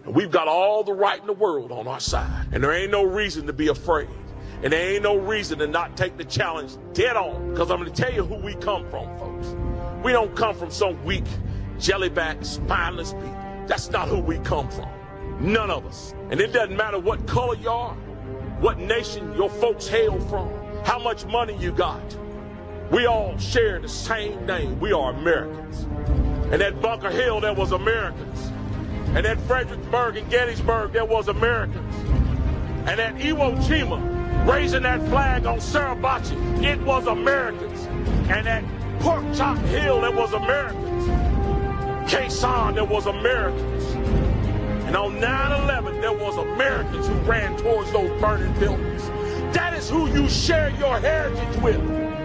And we've got all the right in the world on our side. And there ain't no reason to be afraid. And there ain't no reason to not take the challenge dead on. Because I'm going to tell you who we come from, folks. We don't come from some weak, jellyback, spineless people. That's not who we come from. None of us. And it doesn't matter what color you are, what nation your folks hail from, how much money you got. We all share the same name. We are Americans. And at Bunker Hill, there was Americans. And at Fredericksburg and Gettysburg, there was Americans. And at Iwo Jima, raising that flag on Suribachi, it was Americans. And at Pork Chop Hill, there was Americans. Quezon, there was Americans. And on 9/11, there was Americans who ran towards those burning buildings. That is who you share your heritage with.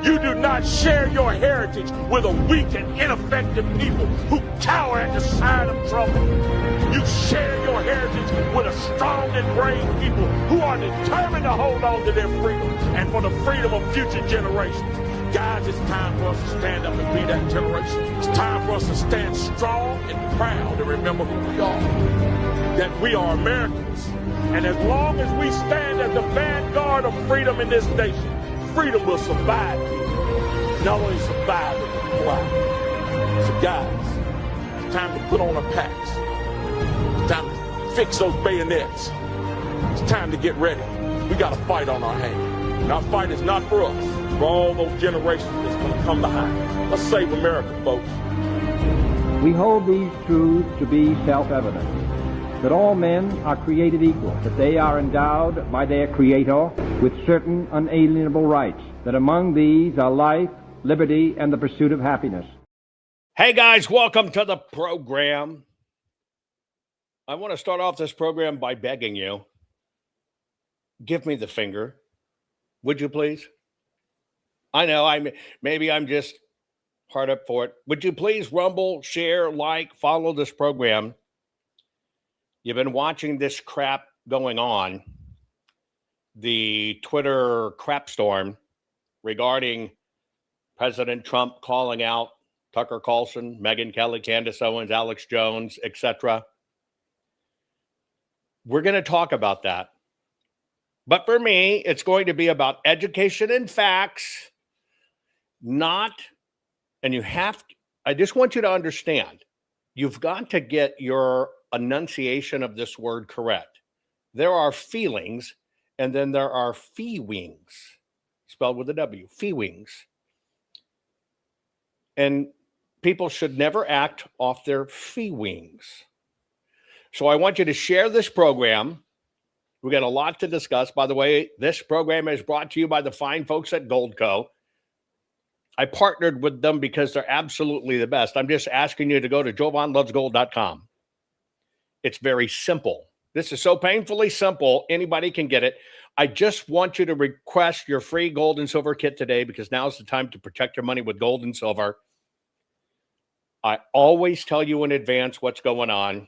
You do not share your heritage with a weak and ineffective people who cower at the sight of trouble. You share your heritage with a strong and brave people who are determined to hold on to their freedom and for the freedom of future generations. Guys, it's time for us to stand up and be that generation. It's time for us to stand strong and proud and remember who we are. That we are Americans. And as long as we stand as the vanguard of freedom in this nation, freedom will survive. Not only survive, it will thrive. So guys, it's time to put on our packs. It's time to fix those bayonets. It's time to get ready. We got a fight on our hands. And our fight is not for us, for all those generations that's going to come behind us. Let's save America, folks. We hold these truths to be self-evident, that all men are created equal, that they are endowed by their Creator with certain unalienable rights, that among these are life, liberty, and the pursuit of happiness. Hey guys, welcome to the program. I want to start off this program by begging you, give me the finger, would you please? I know maybe I'm just hard up for it. Would you please rumble, share, like, follow this program? You've been watching this crap going on, the Twitter crap storm regarding President Trump calling out Tucker Carlson, Megyn Kelly, Candace Owens, Alex Jones, etc. We're going to talk about that. But for me, it's going to be about education and facts, not, and you have to, I just want you to understand, you've got to get your enunciation of this word correct. There are feelings, and then there are fee-wings, spelled with a W, fee-wings. And people should never act off their fee-wings. So I want you to share this program. We got a lot to discuss. By the way, this program is brought to you by the fine folks at Goldco. I partnered with them because they're absolutely the best. I'm just asking you to go to jovanlovesgold.com. It's very simple. This is so painfully simple, anybody can get it. I just want you to request your free gold and silver kit today because now's the time to protect your money with gold and silver. I always tell you in advance what's going on.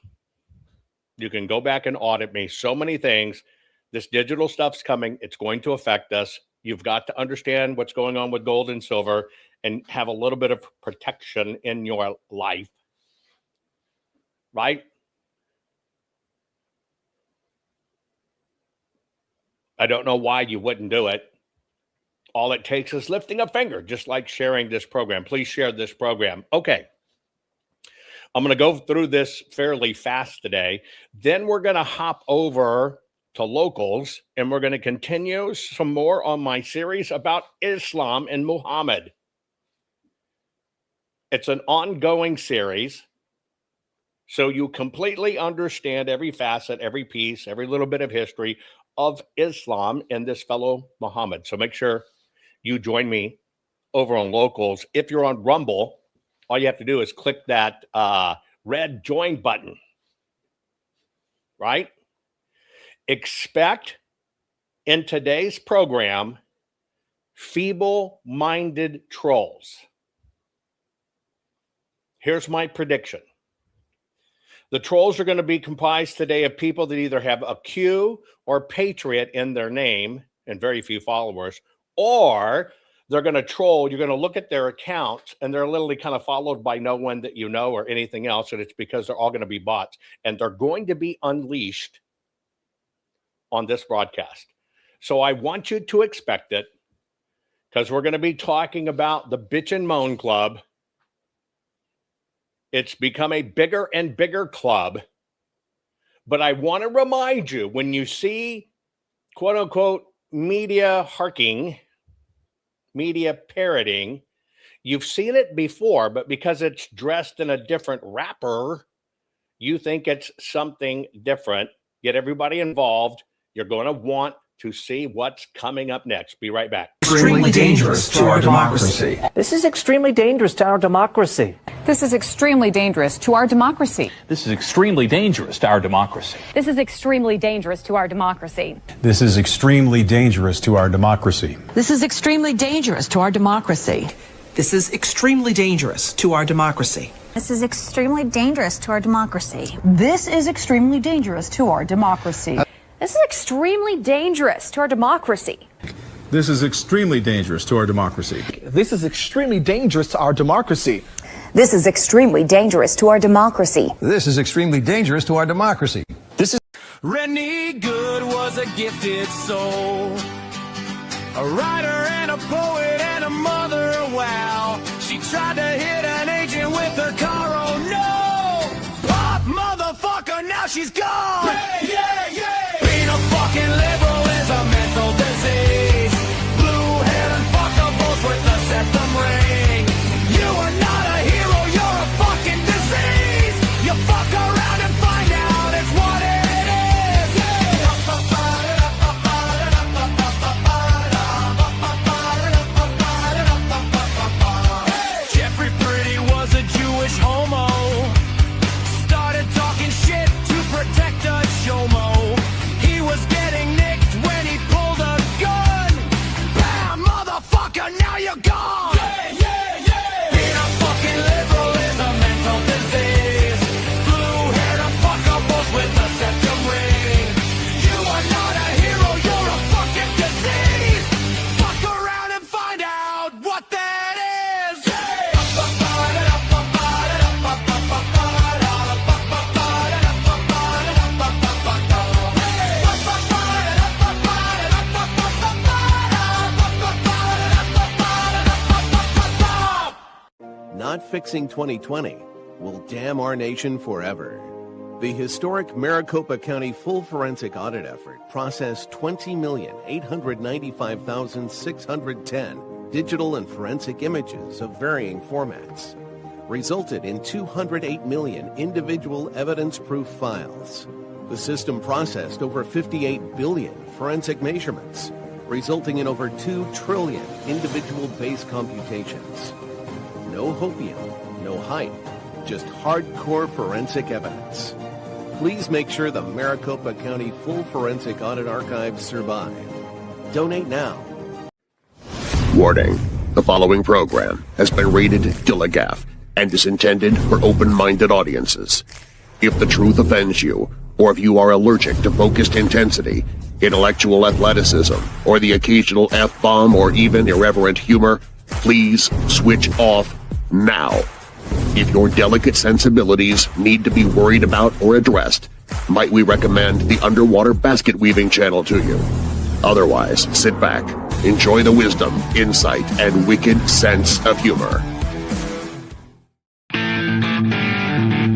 You can go back and audit me. So many things. This digital stuff's coming. It's going to affect us. You've got to understand what's going on with gold and silver and have a little bit of protection in your life. Right? I don't know why you wouldn't do it. All it takes is lifting a finger, just like sharing this program. Please share this program. Okay. I'm going to go through this fairly fast today. Then we're going to hop over to locals, and we're going to continue some more on my series about Islam and Muhammad. It's an ongoing series, so you completely understand every facet, every piece, every little bit of history of Islam and this fellow Muhammad. So make sure you join me over on locals. If you're on Rumble, all you have to do is click that red join button, right? Expect in today's program feeble-minded trolls. Here's my prediction. The trolls are going to be comprised today of people that either have a Q or Patriot in their name and very few followers, or they're going to troll. You're going to look at their accounts, and they're literally kind of followed by no one that you know or anything else. And it's because they're all going to be bots, and they're going to be unleashed on this broadcast. So I want you to expect it, because we're going to be talking about the Bitch and Moan Club. It's become a bigger and bigger club. But I want to remind you, when you see, quote unquote, media harking, media parroting, you've seen it before, but because it's dressed in a different wrapper, you think it's something different. Get everybody involved. You're going to want to see what's coming up next. Be right back. Extremely dangerous to our democracy. This is extremely dangerous to our democracy. This is extremely dangerous to our democracy. This is extremely dangerous to our democracy. This is extremely dangerous to our democracy. This is extremely dangerous to our democracy. This is extremely dangerous to our democracy. This is extremely dangerous to our democracy. This is extremely dangerous to our democracy. This is extremely dangerous to our democracy. This is extremely dangerous to our democracy. This is extremely dangerous to our democracy. This is extremely dangerous to our democracy. This is extremely dangerous to our democracy. This is extremely dangerous to our democracy. This is Rennie Good was a gifted soul, a writer and a poet and a mother. Wow, she tried to hit an agent with her car. Oh no, pop motherfucker, now she's gone. Yeah, yeah, yeah. Being a fucking liberal is a mental disease. Blue hair and fuckables with the septum ring. You are not a hero, you're a fucking disease. You fuck around and find out it's what it is. Jeffrey Pretty was a Jewish homo. Started talking shit to protect a chomo. He was getting nicked when he pulled a gun. Bam, motherfucker, now you're gone. Yeah, yeah, yeah. Being a fucking liberal is a mental disease. Blue-haired and fuckables with the septum ring. You are not a hero, you're a fucking disease. Fuck around and find out what that is. Not fixing 2020 will damn our nation forever. The historic Maricopa County full forensic audit effort processed 20,895,610 digital and forensic images of varying formats, resulted in 208 million individual evidence-proof files. The system processed over 58 billion forensic measurements, resulting in over 2 trillion individual base computations. No hopium, no hype, just hardcore forensic evidence. Please make sure the Maricopa County Full Forensic Audit Archives survive. Donate now. Warning. The following program has been rated Gilligaff and is intended for open-minded audiences. If the truth offends you, or if you are allergic to focused intensity, intellectual athleticism, or the occasional F-bomb or even irreverent humor, please switch off now. If your delicate sensibilities need to be worried about or addressed, might we recommend the Underwater Basket Weaving channel to you? Otherwise, sit back, enjoy the wisdom, insight, and wicked sense of humor.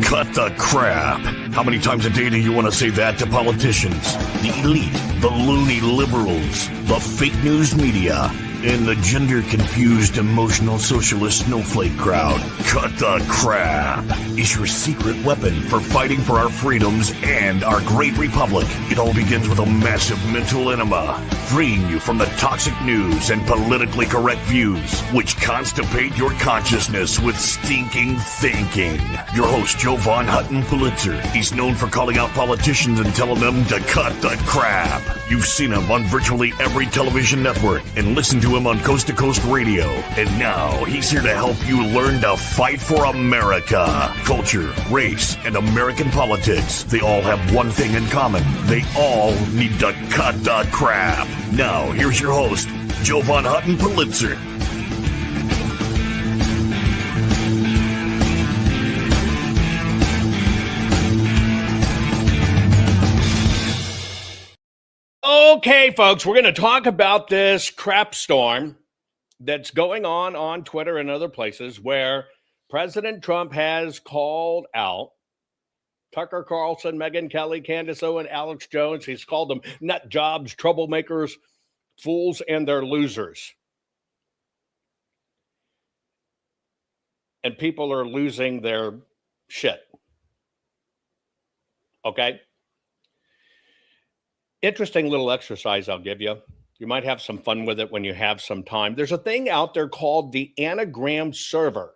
Cut the crap. How many times a day do you want to say that to politicians? The elite, the loony liberals, the fake news media, and the gender-confused, emotional socialist snowflake crowd. Cut the crap is your secret weapon for fighting for our freedoms and our great republic. It all begins with a massive mental enema, freeing you from the toxic news and politically correct views, which constipate your consciousness with stinking thinking. Your host, Jovan Hutton Pulitzer. He's known for calling out politicians and telling them to cut the crap. You've seen him on virtually every television network and listened to him on Coast to Coast Radio. And now he's here to help you learn to fight for America. Culture, race, and American politics. They all have one thing in common. They all need to cut the crap. Now, here's your host, Jovan Hutton Pulitzer. Okay, folks, we're going to talk about this crap storm that's going on Twitter and other places where President Trump has called out Tucker Carlson, Megyn Kelly, Candace Owen, Alex Jones. He's called them nut jobs, troublemakers, fools, and they're losers. And people are losing their shit. Okay? Interesting little exercise I'll give you. You might have some fun with it when you have some time. There's a thing out there called the anagram server.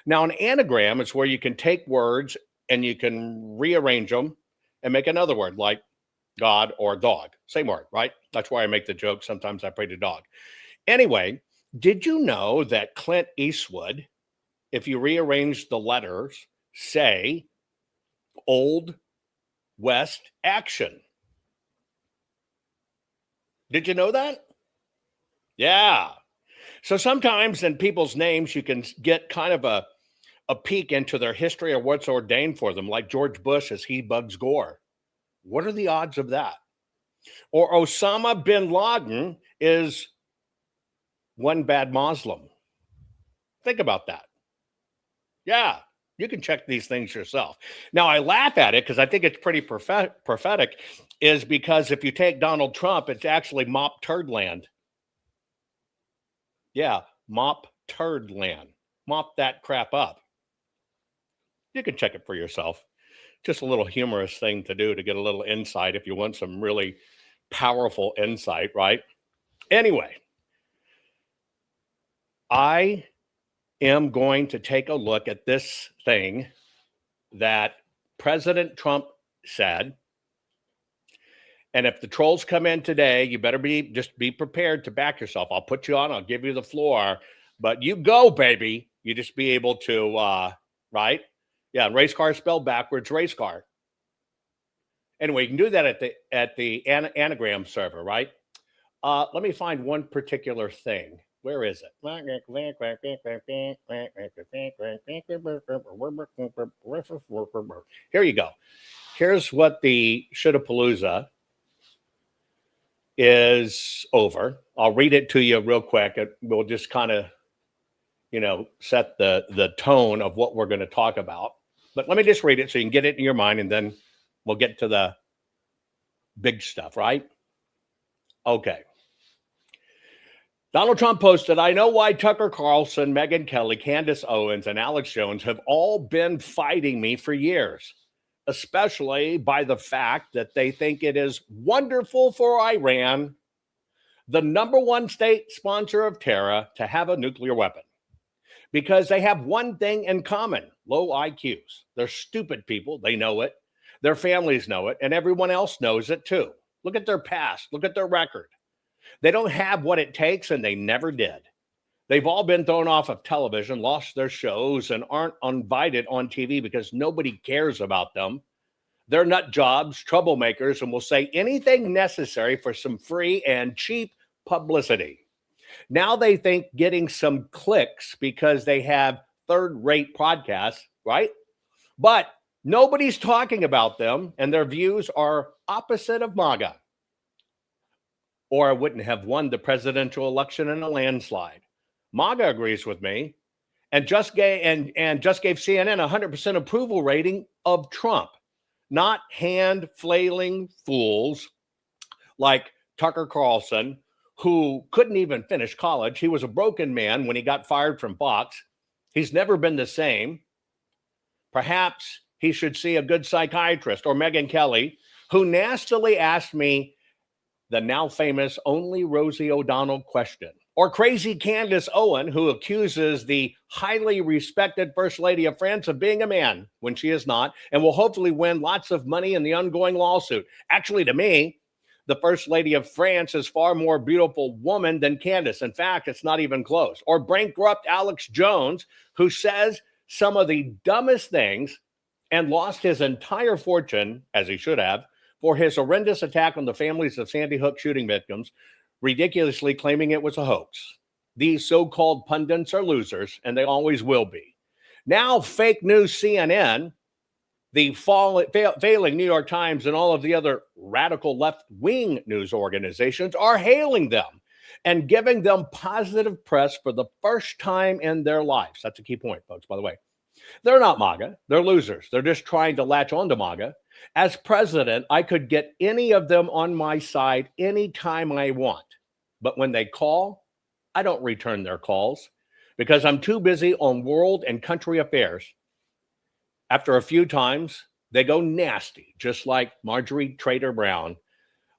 Now, an anagram is where you can take words and you can rearrange them and make another word like God or dog. Same word, right? That's why I make the joke. Sometimes I pray to dog. Anyway, did you know that Clint Eastwood, if you rearrange the letters, say Old West Action? Did you know that? Yeah. So sometimes in people's names, you can get kind of a peek into their history or what's ordained for them, like George Bush as he bugs Gore. What are the odds of that? Or Osama bin Laden is one bad Muslim. Think about that. Yeah, you can check these things yourself. Now, I laugh at it because I think it's pretty prophetic, is because if you take Donald Trump, it's actually Mop Turd Land. Yeah, Mop Turd Land. Mop that crap up. You can check it for yourself. Just a little humorous thing to do to get a little insight if you want some really powerful insight, right? Anyway, I am going to take a look at this thing that President Trump said. And if the trolls come in today, you better just be prepared to back yourself. I'll put you on. I'll give you the floor. But you go, baby. You just be able to, right? Yeah, race car spelled backwards, race car. Anyway, you can do that at the anagram server, right? Let me find one particular thing. Where is it? Here you go. Here's what the Shoulda-palooza is over. I'll read it to you real quick. We'll just kind of, set the tone of what we're going to talk about. But let me just read it so you can get it in your mind, and then we'll get to the big stuff, right? Okay. Donald Trump posted, I know why Tucker Carlson, Megyn Kelly, Candace Owens, and Alex Jones have all been fighting me for years, especially by the fact that they think it is wonderful for Iran, the number one state sponsor of terror, to have a nuclear weapon. Because they have one thing in common, low IQs. They're stupid people. They know it. Their families know it. And everyone else knows it too. Look at their past. Look at their record. They don't have what it takes, and they never did. They've all been thrown off of television, lost their shows, and aren't invited on TV because nobody cares about them. They're nut jobs, troublemakers, and will say anything necessary for some free and cheap publicity. Now they think getting some clicks because they have third-rate podcasts, right? But nobody's talking about them, and their views are opposite of MAGA. Or I wouldn't have won the presidential election in a landslide. MAGA agrees with me and just gave CNN a 100% approval rating of Trump, not hand-flailing fools like Tucker Carlson, who couldn't even finish college. He was a broken man when he got fired from Fox. He's never been the same. Perhaps he should see a good psychiatrist. Or Megyn Kelly, who nastily asked me the now famous only Rosie O'Donnell question. Or crazy Candace Owen, who accuses the highly respected First Lady of France of being a man when she is not, and will hopefully win lots of money in the ongoing lawsuit. Actually, to me, the First Lady of France is far more beautiful woman than Candace. In fact, it's not even close. Or bankrupt Alex Jones, who says some of the dumbest things and lost his entire fortune, as he should have, for his horrendous attack on the families of Sandy Hook shooting victims, ridiculously claiming it was a hoax. These so-called pundits are losers, and they always will be. Now, fake news CNN the failing New York Times and all of the other radical left-wing news organizations are hailing them and giving them positive press for the first time in their lives. That's a key point, folks, by the way. They're not MAGA. They're losers. They're just trying to latch on to MAGA. As president, I could get any of them on my side anytime I want. But when they call, I don't return their calls because I'm too busy on world and country affairs. After a few times, they go nasty, just like Marjorie Taylor Brown.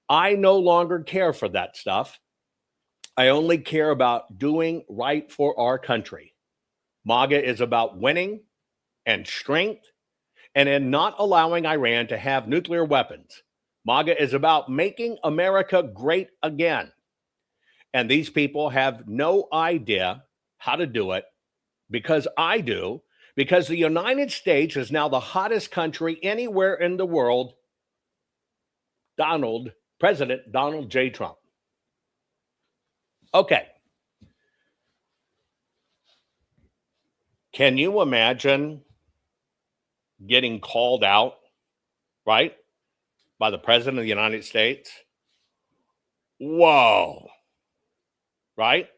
I no longer care for that stuff. I only care about doing right for our country. MAGA is about winning and strength and in not allowing Iran to have nuclear weapons. MAGA is about making America great again. And these people have no idea how to do it because I do, because the United States is now the hottest country anywhere in the world. President Donald J. Trump. Okay. Can you imagine getting called out, right, by the President of the United States? Whoa. Right?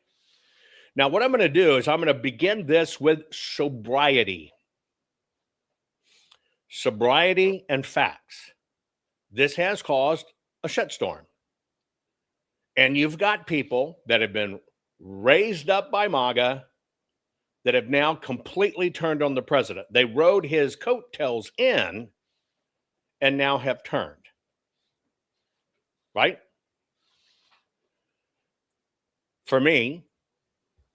Now, what I'm going to do is I'm going to begin this with sobriety. Sobriety and facts. This has caused a shitstorm. And you've got people that have been raised up by MAGA that have now completely turned on the president. They rode his coattails in and now have turned. Right? For me,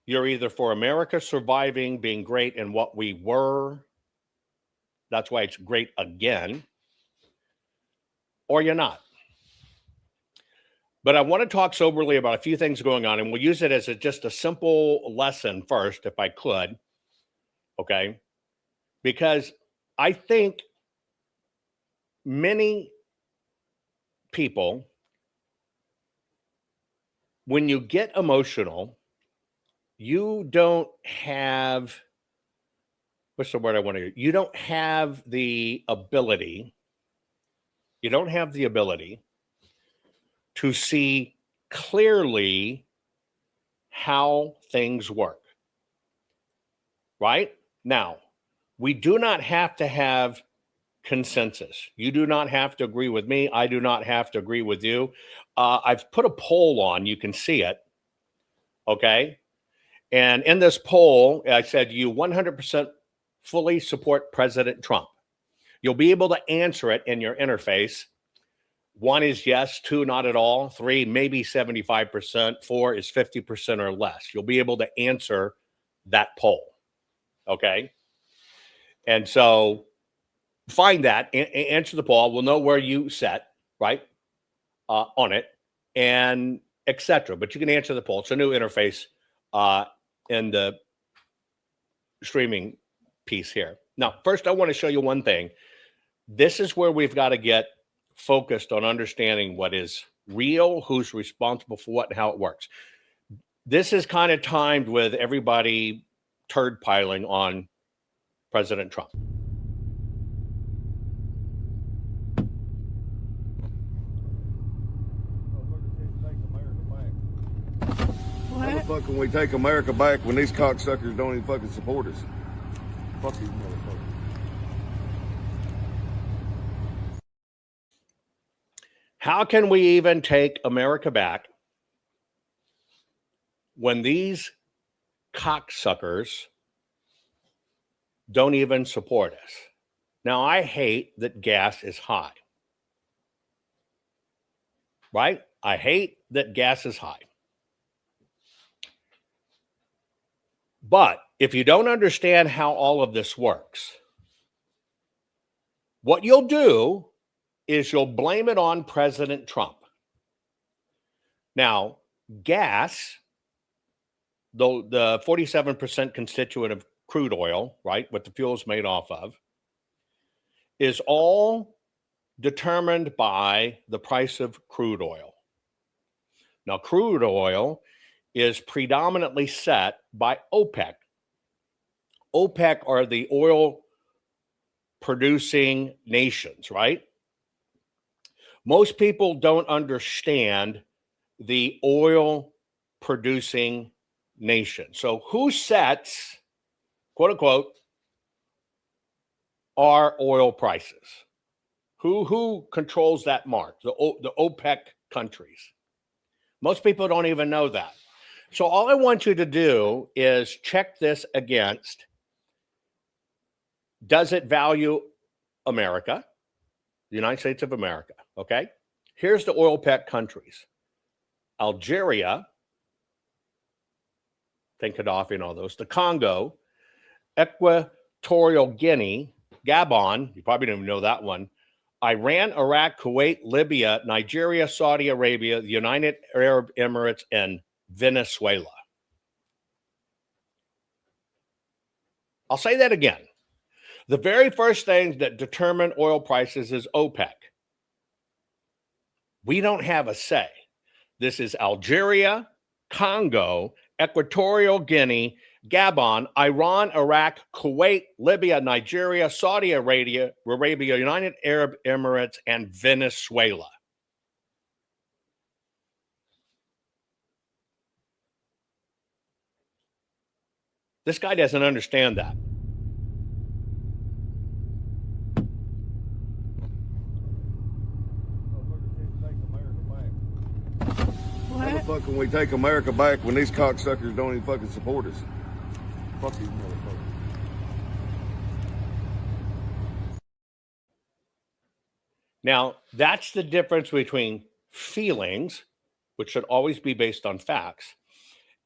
you're either for America surviving, being great in what we were. That's why it's great again. Or you're not. But I want to talk soberly about a few things going on, and we'll use it as just a simple lesson first, if I could. Okay? Because I think many people, when you get emotional, you don't have, what's the word I want to use? You don't have the ability to see clearly how things work. Right? Now, we do not have to have consensus. You do not have to agree with me. I do not have to agree with you. I've put a poll on. You can see it. Okay? And in this poll, I said you 100% fully support President Trump. You'll be able to answer it in your interface. 1 is yes, 2 not at all, 3 maybe 75%, 4 is 50% or less. You'll be able to answer that poll. Okay? And so find that, answer the poll. We'll know where you set, right, on it, and etc. But you can answer the poll. It's a new interface in the streaming piece here. Now, first, I want to show you one thing. This is where we've got to get focused on understanding what is real, who's responsible for what, and how it works. This is kind of timed with everybody turd piling on President Trump. How the fuck can we take America back when these cocksuckers don't even fucking support us? Fuck these motherfuckers. How can we even take America back when these cocksuckers don't even support us? Now, I hate that gas is high. Right? I hate that gas is high. But if you don't understand how all of this works, what you'll do is you'll blame it on President Trump. Now, gas, though the 47% constituent of crude oil, right, what the fuel is made off of, is all determined by the price of crude oil. Now, crude oil is predominantly set by OPEC. OPEC are the oil producing nations, right? Most people don't understand the oil producing nation. So who sets, quote unquote, our oil prices? Who controls that mark? The OPEC countries. Most people don't even know that. So all I want you to do is check this against, does it value America, the United States of America? Okay. Here's the OPEC countries. Algeria, think Gaddafi and all those. The Congo, Equatorial Guinea, Gabon, you probably don't even know that one. Iran, Iraq, Kuwait, Libya, Nigeria, Saudi Arabia, the United Arab Emirates, and Venezuela. I'll say that again. The very first thing that determine oil prices is OPEC. We don't have a say. This is Algeria, Congo, Equatorial Guinea, Gabon, Iran, Iraq, Kuwait, Libya, Nigeria, Saudi Arabia, United Arab Emirates, and Venezuela. This guy doesn't understand that. How the fuck can we take America back when these cocksuckers don't even fucking support us? Fuck these motherfuckers. Now, that's the difference between feelings, which should always be based on facts,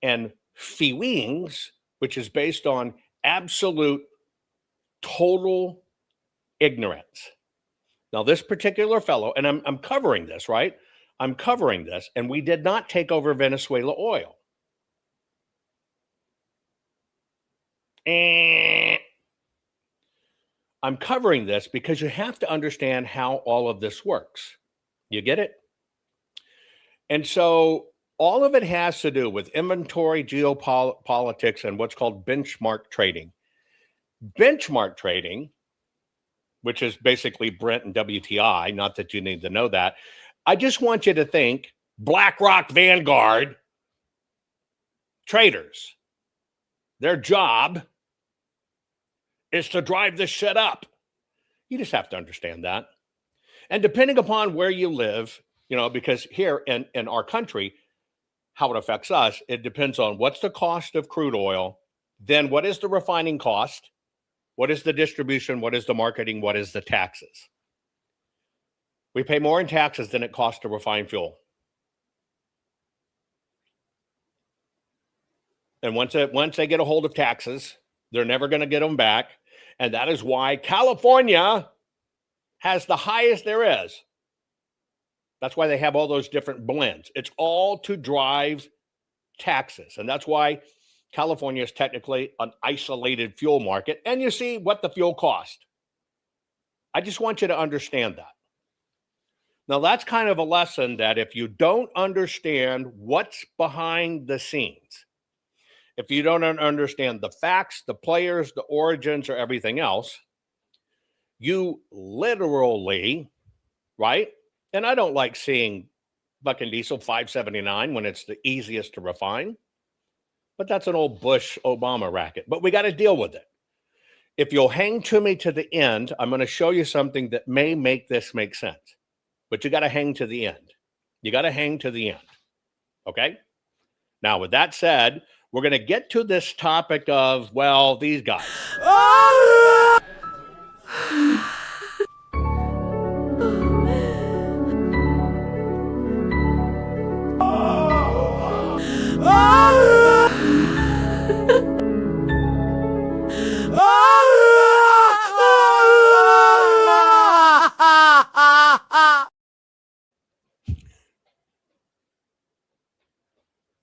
and feelings, which is based on absolute, total ignorance. Now, this particular fellow, and I'm covering this, right? I'm covering this, and we did not take over Venezuela oil. I'm covering this because you have to understand how all of this works. You get it? And so all of it has to do with inventory, geopolitics, and what's called benchmark trading. Benchmark trading, which is basically Brent and WTI, not that you need to know that. I just want you to think BlackRock, Vanguard, traders. Their job is to drive this shit up. You just have to understand that. And depending upon where you live, you know, because here in our country, how it affects us, it depends on what's the cost of crude oil, then what is the refining cost, what is the distribution, what is the marketing, what is the taxes. We pay more in taxes than it costs to refine fuel. And once they get a hold of taxes, they're never going to get them back. And that is why California has the highest there is. That's why they have all those different blends. It's all to drive taxes. And that's why California is technically an isolated fuel market. And you see what the fuel cost. I just want you to understand that. Now, that's kind of a lesson that if you don't understand what's behind the scenes, if you don't understand the facts, the players, the origins, or everything else, you literally, right? And I don't like seeing fucking diesel $5.79 when it's the easiest to refine, but that's an old Bush-Obama racket. But we got to deal with it. If you'll hang to me to the end, I'm going to show you something that may make this make sense. But you got to hang to the end. You got to hang to the end. Okay? Now, with that said, we're going to get to this topic of, well, these guys.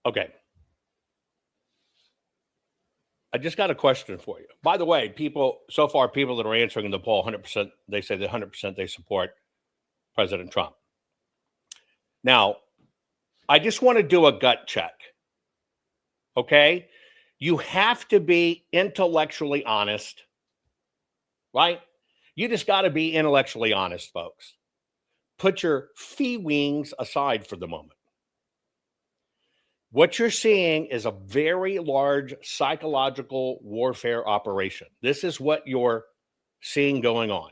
Okay. I just got a question for you. By the way, people that are answering the poll, 100%, they say that 100% they support President Trump. Now, I just want to do a gut check. Okay? You have to be intellectually honest, right? You just got to be intellectually honest, folks. Put your fee wings aside for the moment. What you're seeing is a very large psychological warfare operation. This is what you're seeing going on.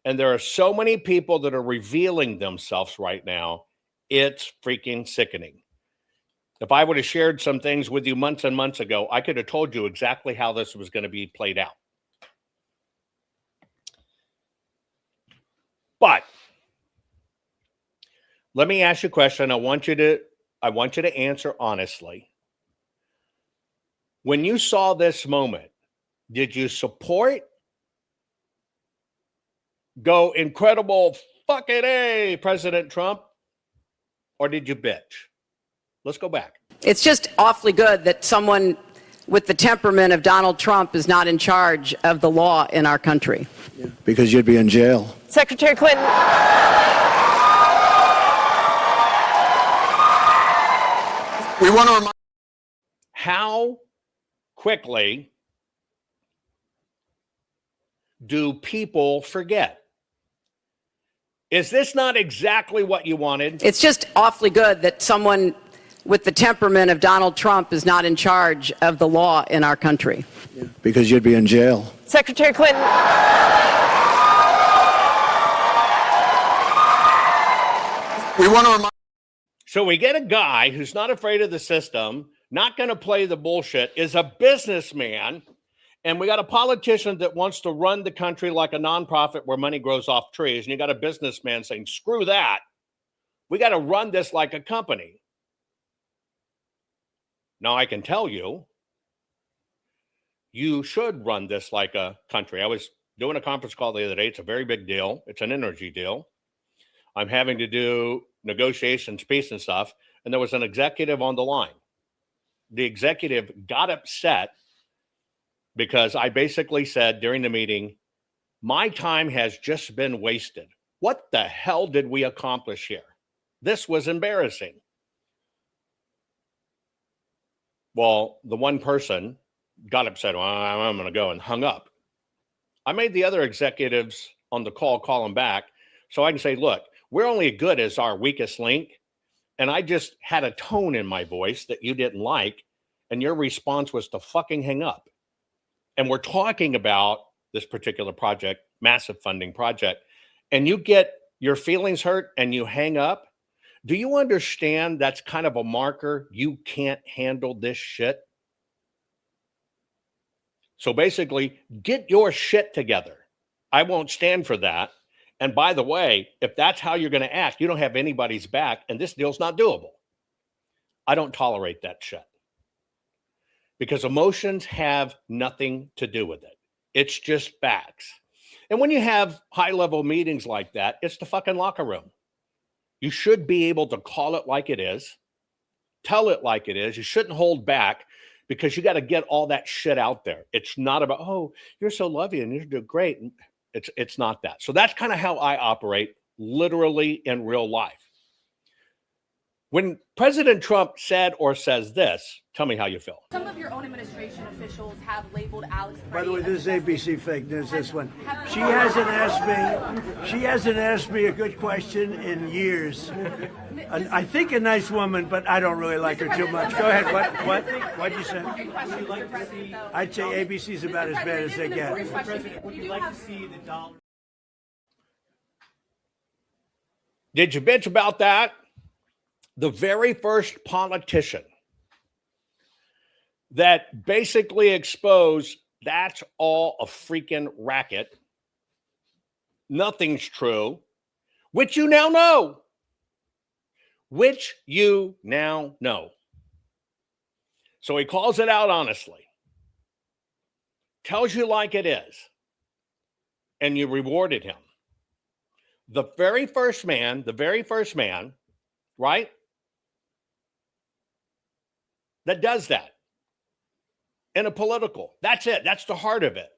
And there are so many people that are revealing themselves right now. It's freaking sickening. If I would have shared some things with you months and months ago, I could have told you exactly how this was going to be played out. But let me ask you a question. I want you to answer honestly. When you saw this moment, did you support, go incredible fucking A, President Trump, or did you bitch? Let's go back. It's just awfully good that someone with the temperament of Donald Trump is not in charge of the law in our country. Because you'd be in jail. Secretary Clinton. We want to remind. How quickly do people forget? Is this not exactly what you wanted? It's just awfully good that someone with the temperament of Donald Trump is not in charge of the law in our country. Because you'd be in jail. Secretary Clinton. We want to remind. So we get a guy who's not afraid of the system, not going to play the bullshit, is a businessman, and we got a politician that wants to run the country like a nonprofit where money grows off trees, and you got a businessman saying, screw that. We got to run this like a company. Now, I can tell you, you should run this like a country. I was doing a conference call the other day. It's a very big deal. It's an energy deal. I'm having to do negotiations, peace and stuff, and there was an executive on the line. The executive got upset because I basically said during the meeting, my time has just been wasted. What the hell did we accomplish here? This was embarrassing. Well, the one person got upset. Well, I'm going to go, and hung up. I made the other executives on the call them back so I can say, look, we're only as good as our weakest link. And I just had a tone in my voice that you didn't like. And your response was to fucking hang up. And we're talking about this particular project, massive funding project. And you get your feelings hurt and you hang up. Do you understand that's kind of a marker you can't handle this shit? So basically, get your shit together. I won't stand for that. And by the way, if that's how you're going to act, you don't have anybody's back, and this deal's not doable. I don't tolerate that shit. Because emotions have nothing to do with it. It's just facts. And when you have high-level meetings like that, it's the fucking locker room. You should be able to call it like it is, tell it like it is. You shouldn't hold back because you got to get all that shit out there. It's not about, oh, you're so lovely and you're doing great. It's not that. So that's kind of how I operate literally in real life. When President Trump said or says this, tell me how you feel. Some of your own administration officials have labeled Alex. By the way, this is ABC fake news. This one. She hasn't asked me a good question in years. I think a nice woman, but I don't really like her too much. Go ahead. What'd you say? I'd say ABC's about as bad as they get. Would you like to see the dollar? Did you bitch about that? The very first politician that basically exposed that's all a freaking racket. Nothing's true, which you now know. Which you now know. So he calls it out honestly. Tells you like it is. And you rewarded him. The very first man, right? That does that in a political. That's it. That's the heart of it.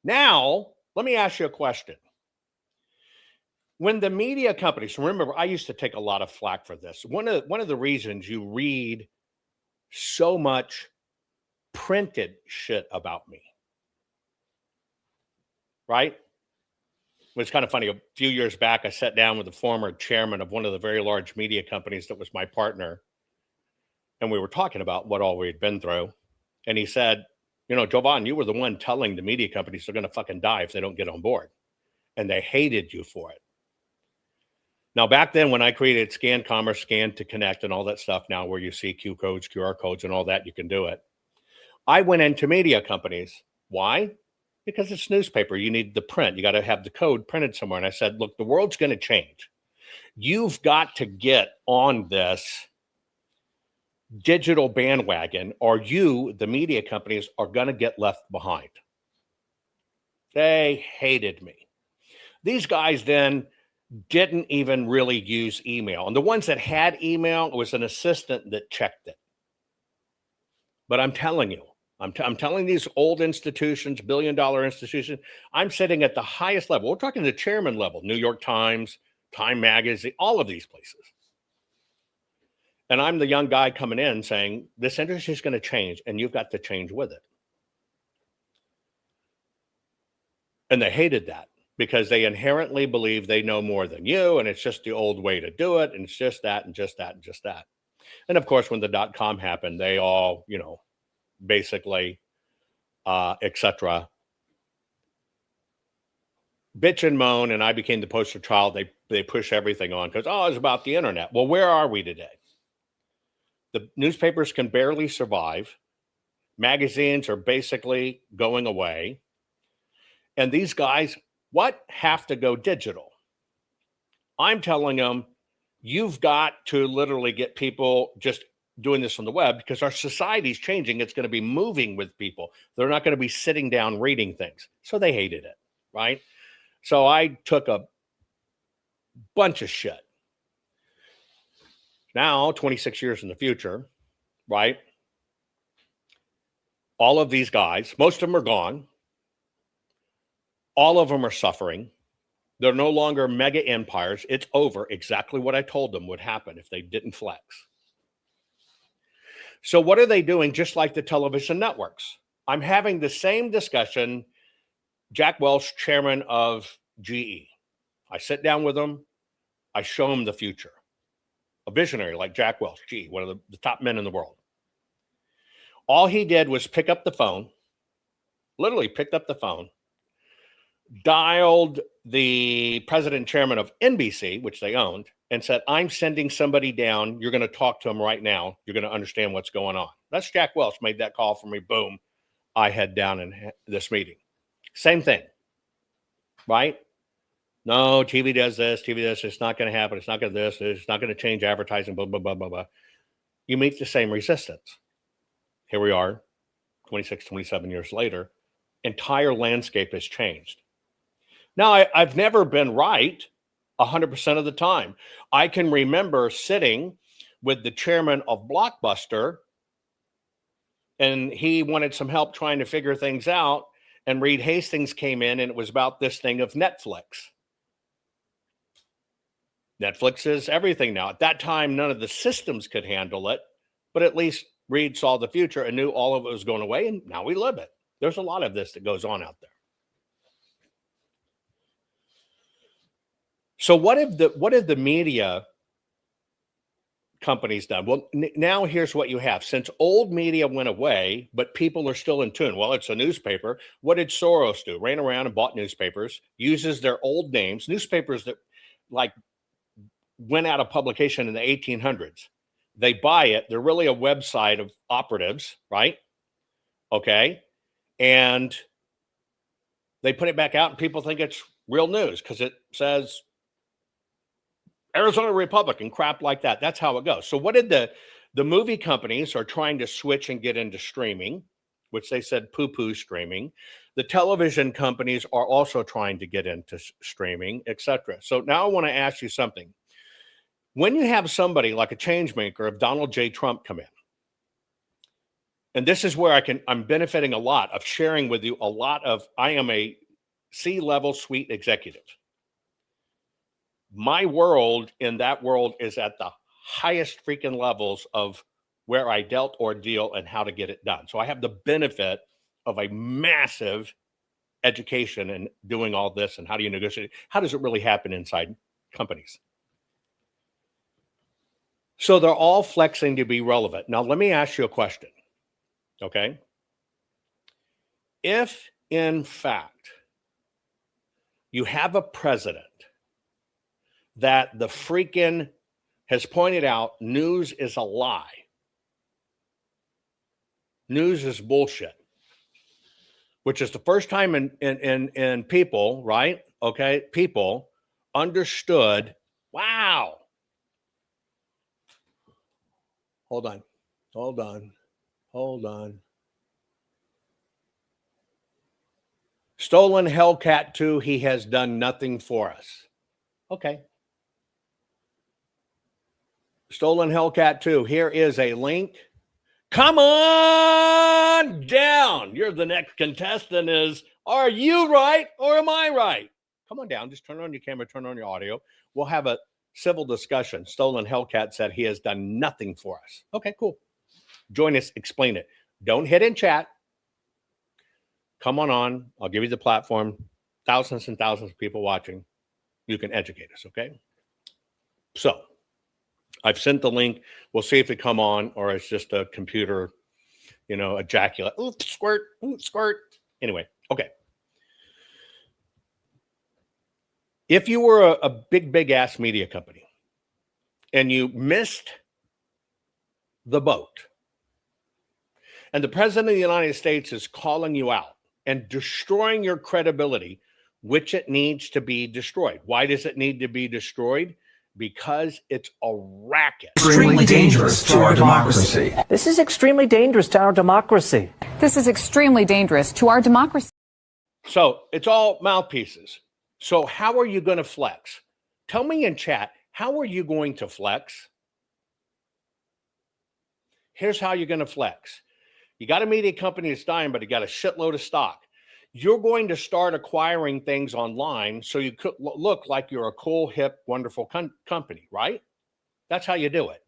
Now, let me ask you a question. When the media companies, remember, I used to take a lot of flack for this. One of the reasons you read so much printed shit about me, right? was kind of funny. A few years back, I sat down with the former chairman of one of the very large media companies that was my partner. And we were talking about what all we had been through. And he said, you know, Jovan, you were the one telling the media companies they're going to fucking die if they don't get on board. And they hated you for it. Now, back then when I created Scan Commerce, Scan to Connect and all that stuff now where you see Q codes, QR codes and all that, you can do it. I went into media companies. Why? Because it's newspaper. You need the print. You got to have the code printed somewhere. And I said, look, the world's going to change. You've got to get on this digital bandwagon or you, the media companies, are going to get left behind. They hated me. These guys then didn't even really use email. And the ones that had email, it was an assistant that checked it. But I'm telling you, I'm telling these old institutions, billion-dollar institutions, I'm sitting at the highest level. We're talking the chairman level, New York Times, Time Magazine, all of these places. And I'm the young guy coming in saying, this industry is going to change and you've got to change with it. And they hated that because they inherently believe they know more than you. And it's just the old way to do it. And it's just that and just that and just that. And of course, when the .com happened, they all, you know, basically, etc. Bitch and moan. And I became the poster child. They push everything on because, oh, it's about the internet. Well, where are we today? The newspapers can barely survive. Magazines are basically going away. And these guys, what, have to go digital? I'm telling them, you've got to literally get people just doing this on the web because our society's changing. It's going to be moving with people. They're not going to be sitting down reading things. So they hated it, right? So I took a bunch of shit. Now, 26 years in the future, right? All of these guys, most of them are gone. All of them are suffering. They're no longer mega empires. It's over. Exactly what I told them would happen if they didn't flex. So what are they doing? Just like the television networks. I'm having the same discussion. Jack Welch, chairman of GE. I sit down with him. I show him the future. A visionary like Jack Welch, GE, one of the top men in the world. All he did was pick up the phone, literally picked up the phone, dialed the president and chairman of NBC, which they owned, and said, I'm sending somebody down. You're going to talk to him right now. You're going to understand what's going on. That's Jack Welch made that call for me. Boom. I head down in this meeting. Same thing, right? No, TV does this, TV does this. It's not going to happen. It's not going to this. It's not going to change advertising, blah, blah, blah, blah, blah. You meet the same resistance. Here we are, 26, 27 years later. Entire landscape has changed. Now, I've never been right 100% of the time. I can remember sitting with the chairman of Blockbuster, and he wanted some help trying to figure things out, and Reed Hastings came in, and it was about this thing of Netflix. Netflix is everything now. At that time, none of the systems could handle it, but at least Reed saw the future and knew all of it was going away, and now we live it. There's a lot of this that goes on out there. So what have the media companies done? Well, now here's what you have. Since old media went away, but people are still in tune. Well, it's a newspaper. What did Soros do? Ran around and bought newspapers, uses their old names, newspapers that like went out of publication in the 1800s. They buy it. They're really a website of operatives, right? Okay. And they put it back out and people think it's real news because it says Arizona Republican, crap like that. That's how it goes. So what did the movie companies are trying to switch and get into streaming, which they said poo-poo streaming. The television companies are also trying to get into streaming, etc. So now I want to ask you something. When you have somebody like a change maker of Donald J. Trump come in, and this is where I'm benefiting a lot of sharing with you a lot of, I am a C-level suite executive. My world in that world is at the highest freaking levels of where I dealt or deal and how to get it done. So I have the benefit of a massive education and doing all this, and how do you negotiate? How does it really happen inside companies? So they're all flexing to be relevant. Now, let me ask you a question, okay? If, in fact, you have a president that the freaking has pointed out news is a lie, news is bullshit, which is the first time in people, right? Okay, people understood, wow. Hold on. Stolen Hellcat 2, he has done nothing for us. Okay. Stolen Hellcat 2, here is a link. Come on down. You're the next contestant are you right or am I right? Come on down. Just turn on your camera, turn on your audio. We'll have a civil discussion. Stolen Hellcat said he has done nothing for us. Okay, cool. Join us, explain it. Don't hit in chat. Come on. I'll give you the platform. Thousands and thousands of people watching. You can educate us, okay? So, I've sent the link. We'll see if it come on or it's just a computer, ejaculate. Ooh, squirt. Ooh, squirt. Anyway, okay. If you were a big ass media company and you missed the boat and the president of the United States is calling you out and destroying your credibility, which it needs to be destroyed. Why does it need to be destroyed? Because it's a racket. Extremely dangerous to our democracy. This is extremely dangerous to our democracy. This is extremely dangerous to our democracy. So it's all mouthpieces. So how are you going to flex? Tell me in chat, how are you going to flex? Here's how you're going to flex. You got a media company that's dying, but you got a shitload of stock. You're going to start acquiring things online so you could look like you're a cool, hip, wonderful company, right? That's how you do it.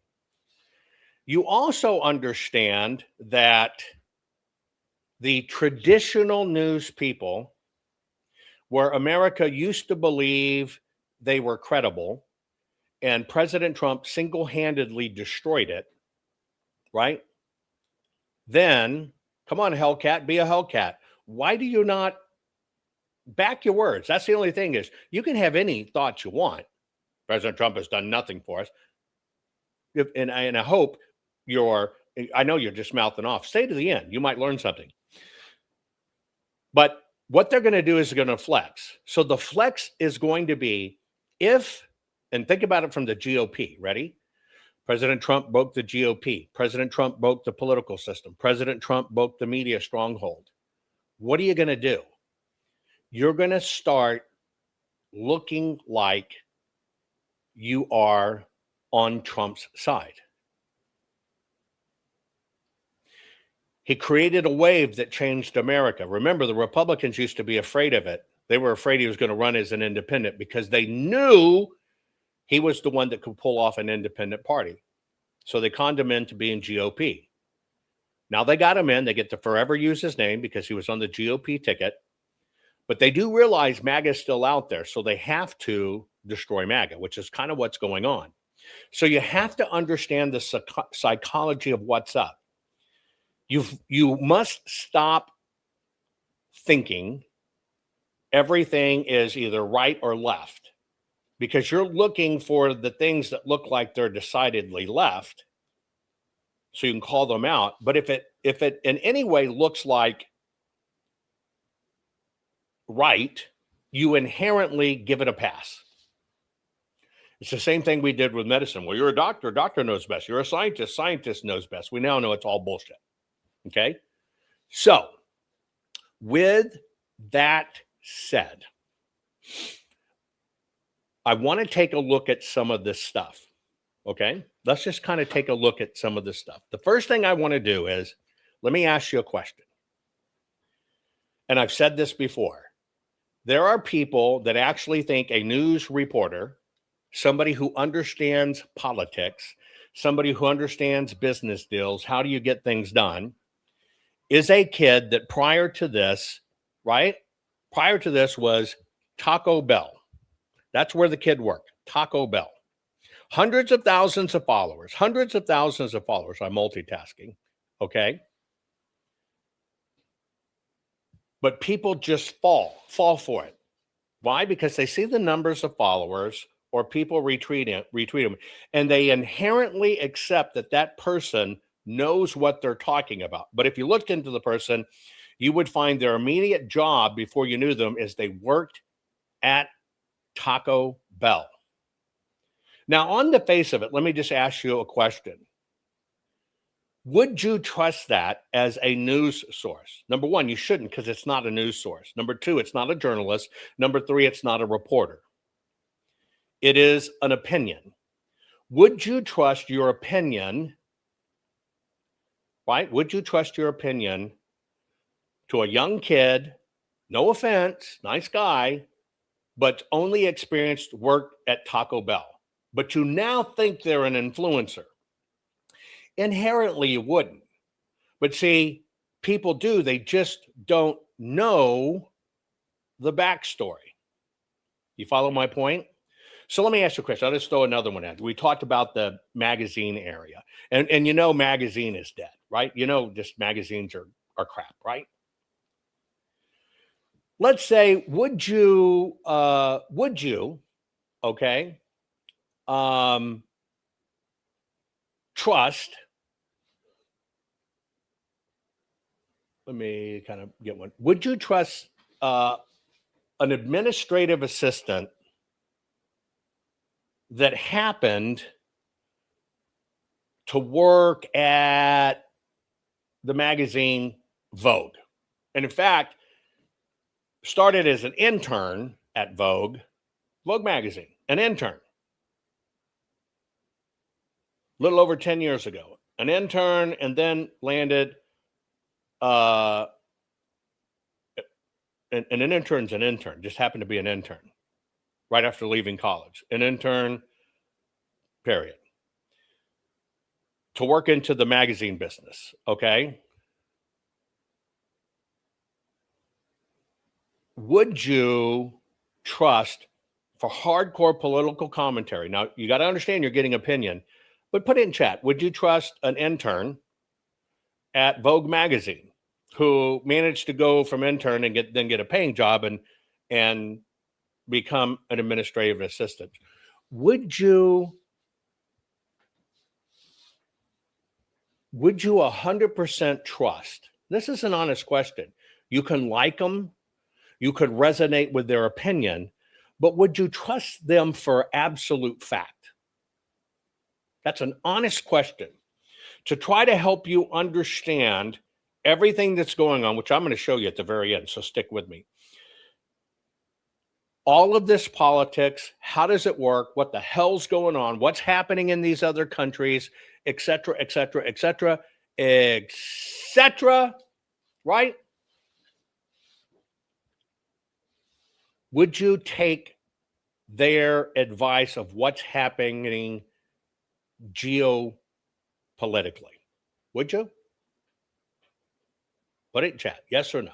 You also understand that the traditional news people, where America used to believe they were credible, and President Trump single-handedly destroyed it, right? Then, come on, Hellcat, be a Hellcat. Why do you not back your words? That's the only thing is you can have any thoughts you want. President Trump has done nothing for us. And I hope I know you're just mouthing off. Stay to the end. You might learn something. But what they're going to do is they're going to flex. So the flex is going to be and think about it from the GOP. Ready? President Trump broke the GOP. President Trump broke the political system. President Trump broke the media stronghold. What are you going to do? You're going to start looking like you are on Trump's side. He created a wave that changed America. Remember, the Republicans used to be afraid of it. They were afraid he was going to run as an independent because they knew he was the one that could pull off an independent party. So they conned him into being GOP. Now they got him in. They get to forever use his name because he was on the GOP ticket. But they do realize MAGA is still out there. So they have to destroy MAGA, which is kind of what's going on. So you have to understand the psychology of what's up. You must stop thinking everything is either right or left, because you're looking for the things that look like they're decidedly left, so you can call them out. But if it in any way looks like right, you inherently give it a pass. It's the same thing we did with medicine. Well, you're a doctor knows best. You're a scientist knows best. We now know it's all bullshit. Okay? So, with that said, I want to take a look at some of this stuff. Okay? Let's just kind of take a look at some of this stuff. The first thing I want to do is, let me ask you a question. And I've said this before. There are people that actually think a news reporter, somebody who understands politics, somebody who understands business deals, how do you get things done, is a kid that prior to this, right, Prior to this was Taco Bell. That's where the kid worked, Taco Bell. Hundreds of thousands of followers. I'm multitasking, okay? But people just fall for it. Why? Because they see the numbers of followers or people retweet them, and they inherently accept that that person knows what they're talking about. But if you looked into the person, you would find their immediate job before you knew them is they worked at Taco Bell. Now, on the face of it, let me just ask you a question. Would you trust that as a news source? Number one, you shouldn't because it's not a news source. Number two, it's not a journalist. Number three, it's not a reporter. It is an opinion. Would you trust your opinion, right? Would you trust your opinion to a young kid, no offense, nice guy, but only experienced work at Taco Bell? But you now think they're an influencer. Inherently, you wouldn't. But see, people do. They just don't know the backstory. You follow my point? So let me ask you a question. I'll just throw another one at you. We talked about the magazine area. And you know magazine is dead, right? You know just magazines are crap, right? Let's say, would you, okay, trust, let me kind of get one. Would you trust an administrative assistant that happened to work at the magazine Vogue? And in fact, started as an intern at Vogue magazine, an intern. A little over 10 years ago, an intern, and then landed, and an intern's an intern, just happened to be an intern right after leaving college, an intern, period, to work into the magazine business, okay? Would you trust for hardcore political commentary? Now, you got to understand you're getting opinion, but put it in chat. Would you trust an intern at Vogue magazine who managed to go from intern and get a paying job and become an administrative assistant? Would you 100% trust? This is an honest question. You can like them. You could resonate with their opinion, but would you trust them for absolute fact? That's an honest question to try to help you understand everything that's going on, which I'm going to show you at the very end, so stick with me. All of this politics, how does it work? What the hell's going on? What's happening in these other countries, et cetera, et cetera, et cetera, et cetera, right? Would you take their advice of what's happening geopolitically? Would you? Put it in chat, yes or no.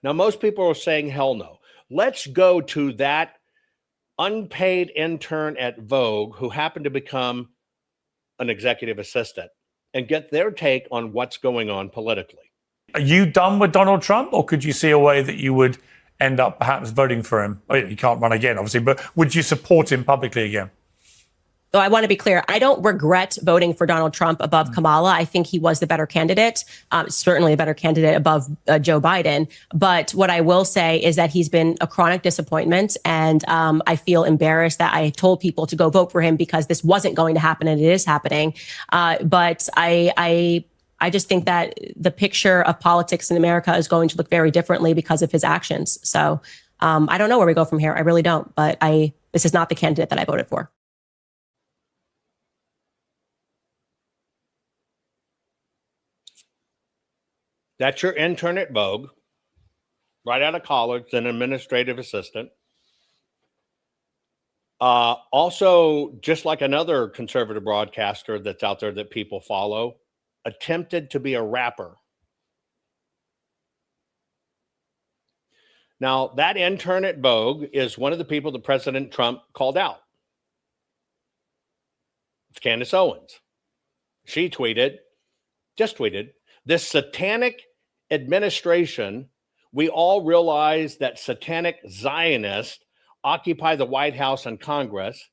Now, most people are saying hell no. Let's go to that unpaid intern at Vogue who happened to become an executive assistant and get their take on what's going on politically. Are you done with Donald Trump, or could you see a way that you would end up perhaps voting for him? Oh, you can't run again, obviously, but would you support him publicly again? So I want to be clear. I don't regret voting for Donald Trump above Kamala. I think he was the better candidate, certainly a better candidate above Joe Biden. But what I will say is that he's been a chronic disappointment. And I feel embarrassed that I told people to go vote for him because this wasn't going to happen and it is happening. But I just think that the picture of politics in America is going to look very differently because of his actions. So I don't know where we go from here. I really don't. But this is not the candidate that I voted for. That's your intern at Vogue, right out of college, an administrative assistant. Also, just like another conservative broadcaster that's out there that people follow, attempted to be a rapper. Now, that intern at Vogue is one of the people that President Trump called out. It's Candace Owens. She just tweeted, this satanic administration, we all realize that satanic Zionists occupy the White House and Congress,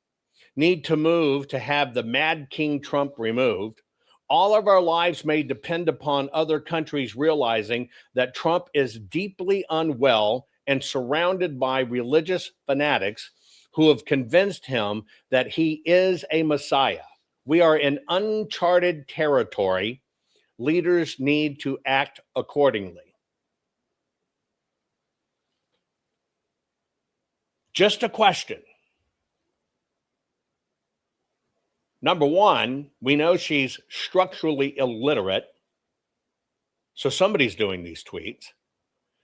need to move to have the Mad King Trump removed. All of our lives may depend upon other countries realizing that Trump is deeply unwell and surrounded by religious fanatics who have convinced him that he is a Messiah. We are in uncharted territory. Leaders need to act accordingly. Just a question. Number one, we know she's structurally illiterate. So somebody's doing these tweets.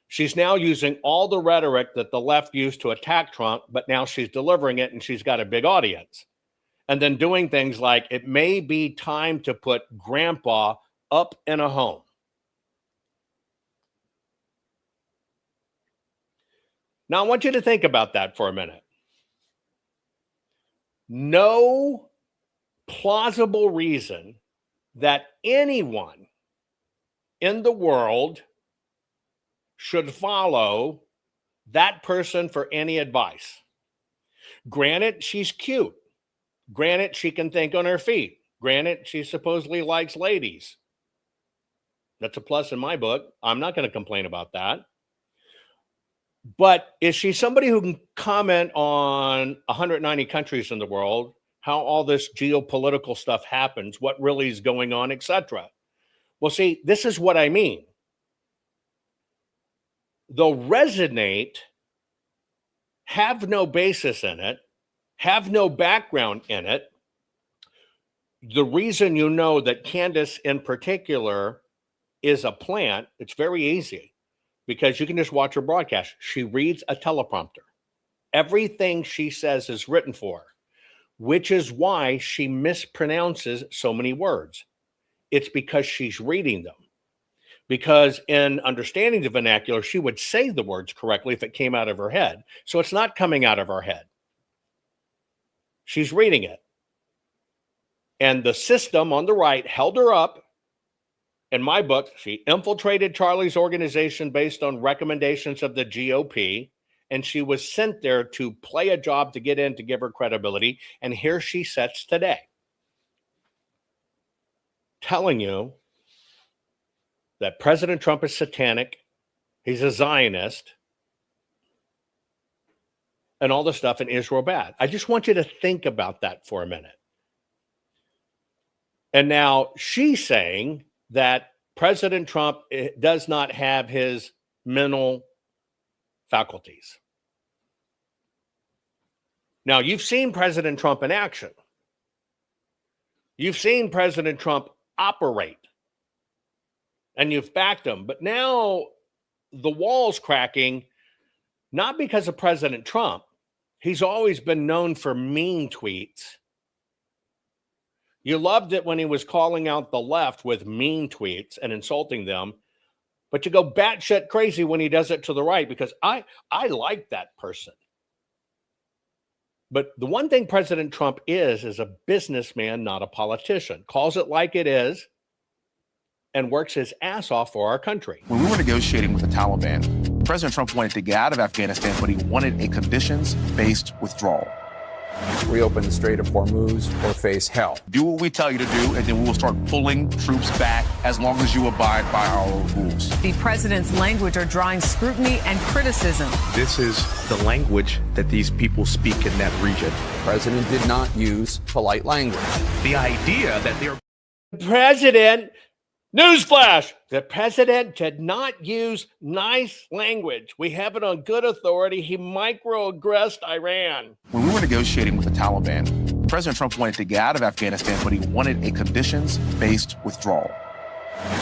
She's now using all the rhetoric that the left used to attack Trump, but now she's delivering it and she's got a big audience. And then doing things like, it may be time to put grandpa up in a home. Now, I want you to think about that for a minute. No plausible reason that anyone in the world should follow that person for any advice. Granted, she's cute. Granted, she can think on her feet. Granted, she supposedly likes ladies. That's a plus in my book. I'm not going to complain about that. But is she somebody who can comment on 190 countries in the world, how all this geopolitical stuff happens, what really is going on, etc.? Well, see, this is what I mean. They'll resonate, have no basis in it, have no background in it. The reason you know that Candace in particular is a plant, it's very easy because you can just watch her broadcast. She reads a teleprompter. Everything she says is written for her, which is why she mispronounces so many words. It's because she's reading them. Because in understanding the vernacular, she would say the words correctly if it came out of her head. So it's not coming out of her head. She's reading it. And the system on the right held her up. In my book, she infiltrated Charlie's organization based on recommendations of the GOP. And she was sent there to play a job to get in to give her credibility. And here she sits today, telling you that President Trump is satanic, he's a Zionist, and all the stuff in Israel bad. I just want you to think about that for a minute. And now she's saying that President Trump does not have his mental faculties. Now, you've seen President Trump in action. You've seen President Trump operate. And you've backed him. But now the wall's cracking, not because of President Trump. He's always been known for mean tweets. You loved it when he was calling out the left with mean tweets and insulting them. But you go batshit crazy when he does it to the right because I like that person. But the one thing President Trump is a businessman, not a politician. Calls it like it is. And works his ass off for our country. When we were negotiating with the Taliban, President Trump wanted to get out of Afghanistan, but he wanted a conditions-based withdrawal. Reopen the Strait of Hormuz or face hell. Do what we tell you to do, and then we will start pulling troops back as long as you abide by our rules. The president's language are drawing scrutiny and criticism. This is the language that these people speak in that region. The president did not use polite language. The idea that they're... President... Newsflash! The president did not use nice language. We have it on good authority. He microaggressed Iran. When we were negotiating with the Taliban, President Trump wanted to get out of Afghanistan, but he wanted a conditions-based withdrawal.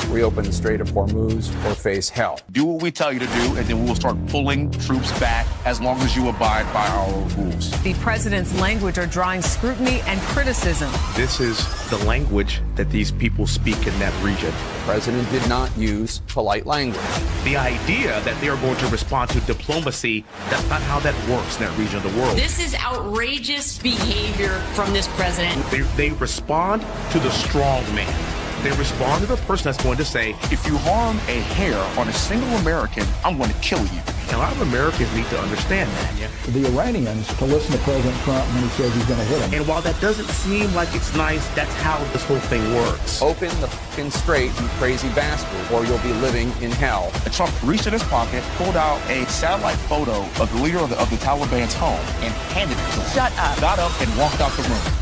Reopen the Strait of Hormuz or face hell. Do what we tell you to do, and then we will start pulling troops back as long as you abide by our rules. The president's language are drawing scrutiny and criticism. This is the language that these people speak in that region. The president did not use polite language. The idea that they are going to respond to diplomacy, that's not how that works in that region of the world. This is outrageous behavior from this president. They respond to the strong man. They respond to the person that's going to say, if you harm a hair on a single American, I'm going to kill you. And a lot of Americans need to understand that. Yeah? The Iranians to listen to President Trump when he says he's going to hit them. And while that doesn't seem like it's nice, that's how this whole thing works. Open the fucking strait, you crazy bastard, or you'll be living in hell. And Trump reached in his pocket, pulled out a satellite photo of the leader of the Taliban's home, and handed it to him. Shut up. Got up and walked out the room.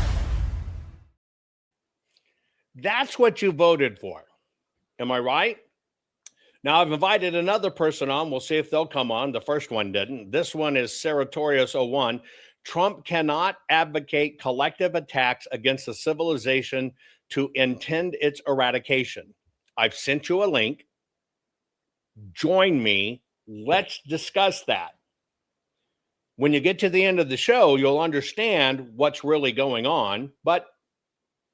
That's what you voted for. Am I right? Now, I've invited another person on. We'll see if they'll come on. The first one didn't. This one is Seratorius01. Trump cannot advocate collective attacks against a civilization to intend its eradication. I've sent you a link. Join me. Let's discuss that. When you get to the end of the show, you'll understand what's really going on. But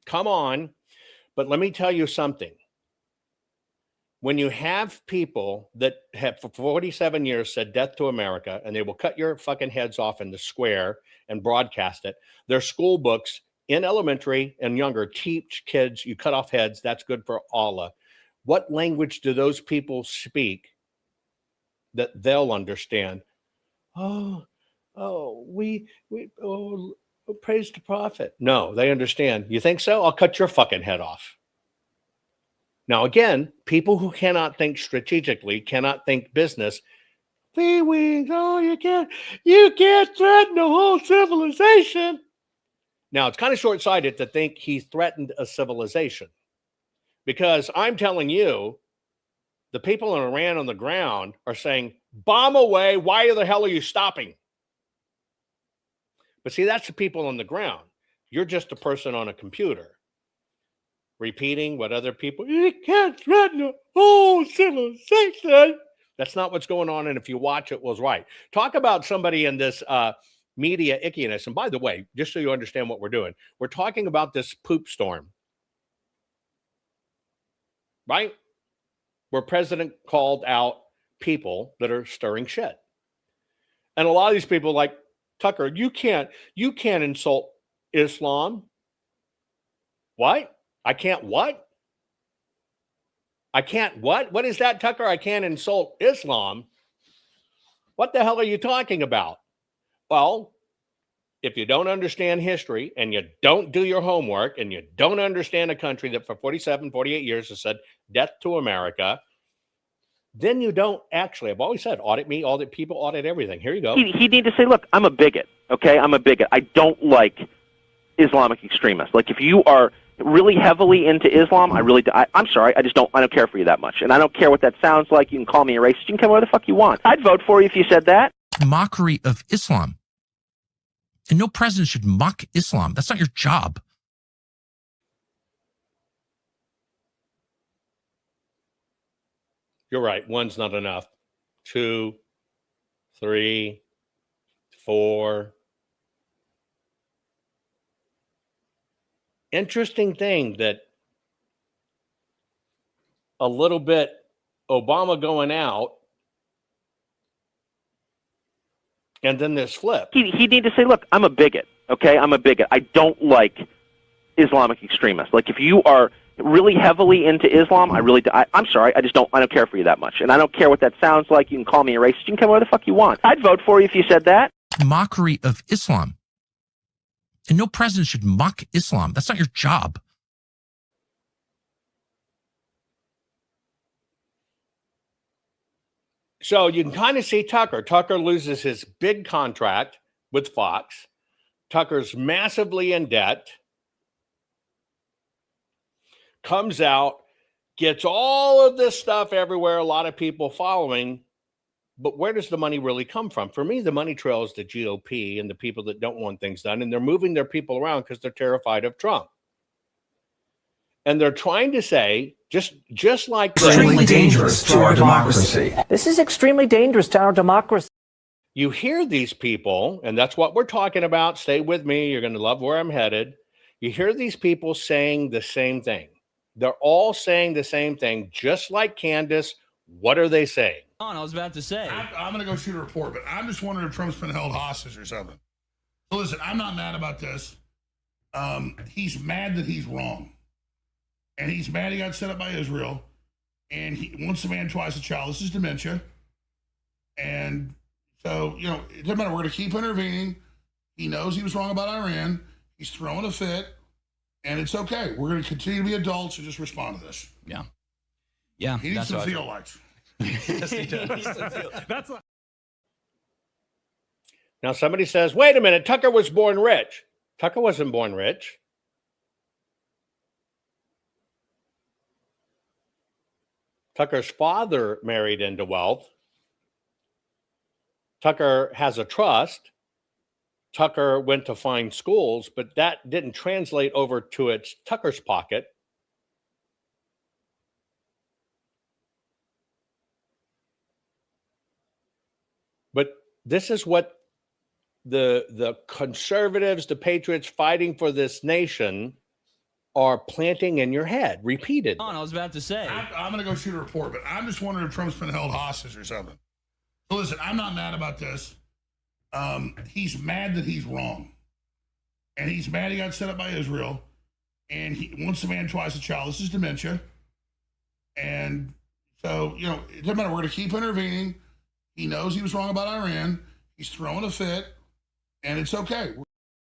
come on. But let me tell you something. When you have people that have for 47 years said death to America, and they will cut your fucking heads off in the square and broadcast it, their school books in elementary and younger teach kids you cut off heads. That's good for Allah. What language do those people speak that they'll understand? Praise the prophet. No, they understand. You think so? I'll cut your fucking head off. Now, again, people who cannot think strategically, cannot think business. Wings, you can't threaten the whole civilization. Now, it's kind of short-sighted to think he threatened a civilization, because I'm telling you, the people in Iran on the ground are saying, bomb away. Why the hell are you stopping? But see, that's the people on the ground. You're just a person on a computer repeating what other people, you can't threaten the whole civilization. That's not what's going on. And if you watch it, was right. Talk about somebody in this media ickiness. And by the way, just so you understand what we're doing, we're talking about this poop storm, right? Where president called out people that are stirring shit. And a lot of these people like, Tucker, you can't insult Islam. What? I can't what? I can't what? What is that, Tucker? I can't insult Islam. What the hell are you talking about? Well, if you don't understand history and you don't do your homework and you don't understand a country that for 47, 48 years has said death to America, then you don't actually, I've always said, audit me, audit people, audit everything. Here you go. He need to say, look, I'm a bigot, okay? I'm a bigot. I don't like Islamic extremists. Like, if you are really heavily into Islam, I'm sorry, I don't care for you that much. And I don't care what that sounds like. You can call me a racist. You can come where the fuck you want. I'd vote for you if you said that. Mockery of Islam. And no president should mock Islam. That's not your job. You're right. One's not enough. 2, 3, 4. Interesting thing that a little bit Obama going out and then this flip. He need to say, look, I'm a bigot, okay? I'm a bigot. I don't like Islamic extremists. Like, if you are really heavily into Islam, I'm sorry, I don't care for you that much. And I don't care what that sounds like. You can call me a racist. You can come where the fuck you want. I'd vote for you if you said that. Mockery of Islam. And no president should mock Islam. That's not your job. So you can kind of see Tucker. Tucker loses his big contract with Fox. Tucker's massively in debt. Comes out, gets all of this stuff everywhere, a lot of people following. But where does the money really come from? For me, the money trail is the GOP and the people that don't want things done. And they're moving their people around because they're terrified of Trump. And they're trying to say, just like this, Extremely dangerous to our democracy. This is extremely dangerous to our democracy. you hear these people, and that's what we're talking about. Stay with me. You're going to love where I'm headed. You hear these people saying the same thing. They're all saying the same thing, just like Candace. What are they saying? I was about to say. I'm going to go shoot a report, but I'm just wondering if Trump's been held hostage or something. So listen, I'm not mad about this. He's mad that he's wrong. And he's mad he got set up by Israel. And once a man, twice a child. This is dementia. And so, you know, it doesn't matter. We're going to keep intervening. He knows he was wrong about Iran. He's throwing a fit. And it's okay. We're going to continue to be adults and just respond to this. Yeah. Yeah. He needs some zeal lights. Yes, he does. That's a- Now, somebody says, wait a minute, Tucker was born rich. Tucker wasn't born rich. Tucker's father married into wealth. Tucker has a trust. Tucker went to fine schools, but that didn't translate over to its Tucker's pocket. But this is what the conservatives, the patriots fighting for this nation are planting in your head, repeated. I was about to say. I'm going to go shoot a report, but I'm just wondering if Trump's been held hostage or something. So listen, I'm not mad about this. He's mad that he's wrong. And he's mad he got set up by Israel. And once a man, twice a child. This is dementia. And so, you know, it doesn't matter. We're going to keep intervening. He knows he was wrong about Iran. He's throwing a fit. And it's okay.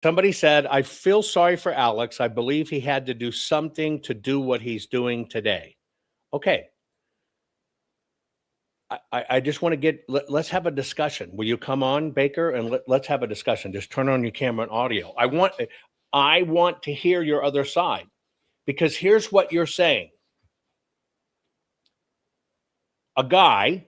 Somebody said, I feel sorry for Alex. I believe he had to do something to do what he's doing today. Okay. I just want to let's have a discussion. Will you come on, Baker, and let's have a discussion. Just turn on your camera and audio. I want to hear your other side, because here's what you're saying. A guy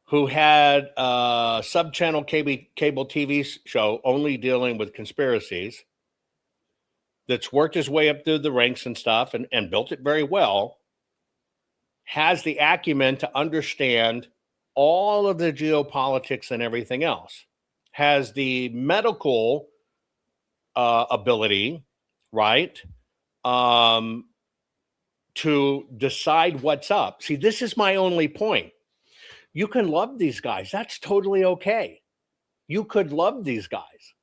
who had a sub-channel cable TV show only dealing with conspiracies, that's worked his way up through the ranks and stuff and built it very well, has the acumen to understand all of the geopolitics and everything else, has the medical ability, right, to decide what's up. See, this is my only point. You can love these guys. That's totally okay. You could love these guys.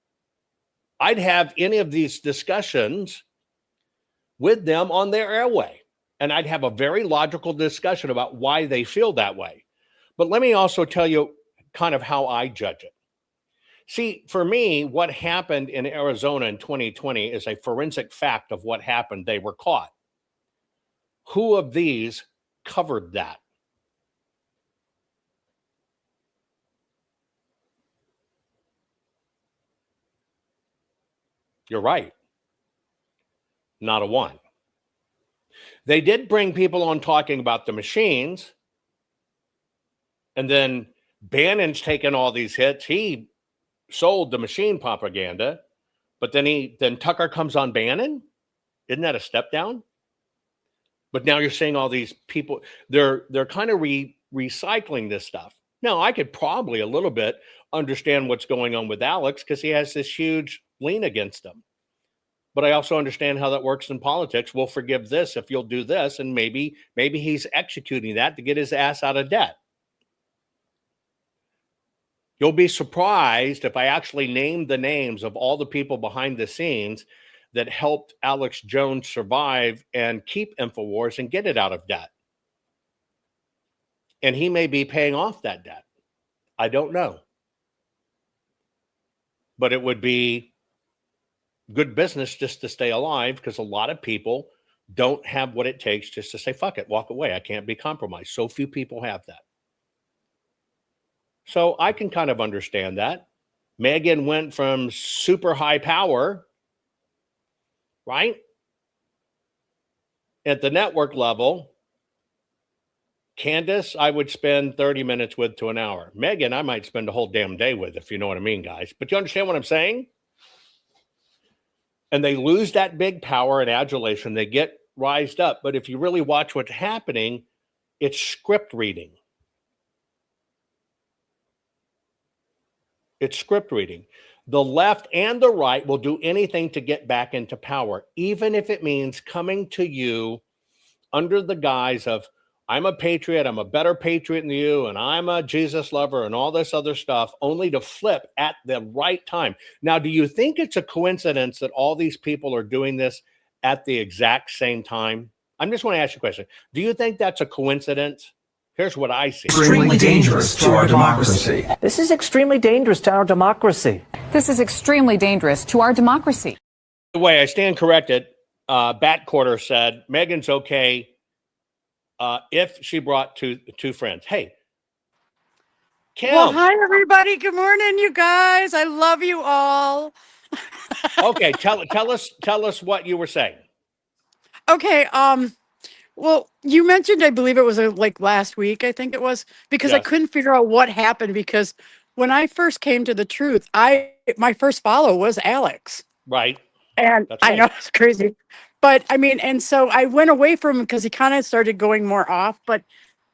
I'd have any of these discussions with them on their airway, and I'd have a very logical discussion about why they feel that way. But let me also tell you kind of how I judge it. See, for me, what happened in Arizona in 2020 is a forensic fact of what happened. They were caught. Who of these covered that? You're right. Not a one. They did bring people on talking about the machines. And then Bannon's taken all these hits. He sold the machine propaganda. But then Tucker comes on Bannon. Isn't that a step down? But now you're seeing all these people. They're kind of recycling this stuff. Now, I could probably a little bit understand what's going on with Alex because he has this huge lean against him. But I also understand how that works in politics. We'll forgive this if you'll do this. And maybe he's executing that to get his ass out of debt. You'll be surprised if I actually name the names of all the people behind the scenes that helped Alex Jones survive and keep InfoWars and get it out of debt. And he may be paying off that debt. I don't know. But it would be good business just to stay alive, because a lot of people don't have what it takes just to say, fuck it, walk away. I can't be compromised. So few people have that. So I can kind of understand that. Megan went from super high power, right, at the network level. Candace, I would spend 30 minutes with to an hour. Megan, I might spend a whole damn day with, if you know what I mean, guys. But you understand what I'm saying? and they lose that big power and adulation. They get rised up. But if you really watch what's happening, it's script reading. It's script reading. The left and the right will do anything to get back into power, even if it means coming to you under the guise of, I'm a patriot, I'm a better patriot than you, and I'm a Jesus lover and all this other stuff, only to flip at the right time. Now, do you think it's a coincidence that all these people are doing this at the exact same time? I just want to ask you a question. Do you think that's a coincidence? Here's what I see. Extremely dangerous to our democracy. This is extremely dangerous to our democracy. This is extremely dangerous to our democracy. By the way, I stand corrected. Bat Quarter said Meghan's okay if she brought two friends. Hey, Kim. Well, hi everybody. Good morning, you guys. I love you all. Okay, tell us what you were saying. Okay, well, you mentioned, I believe it was like last week, I think it was, because I couldn't figure out what happened, because when I first came to the truth, my first follow was Alex. Right. And I know it's crazy. But I mean, and so I went away from him because he kind of started going more off, but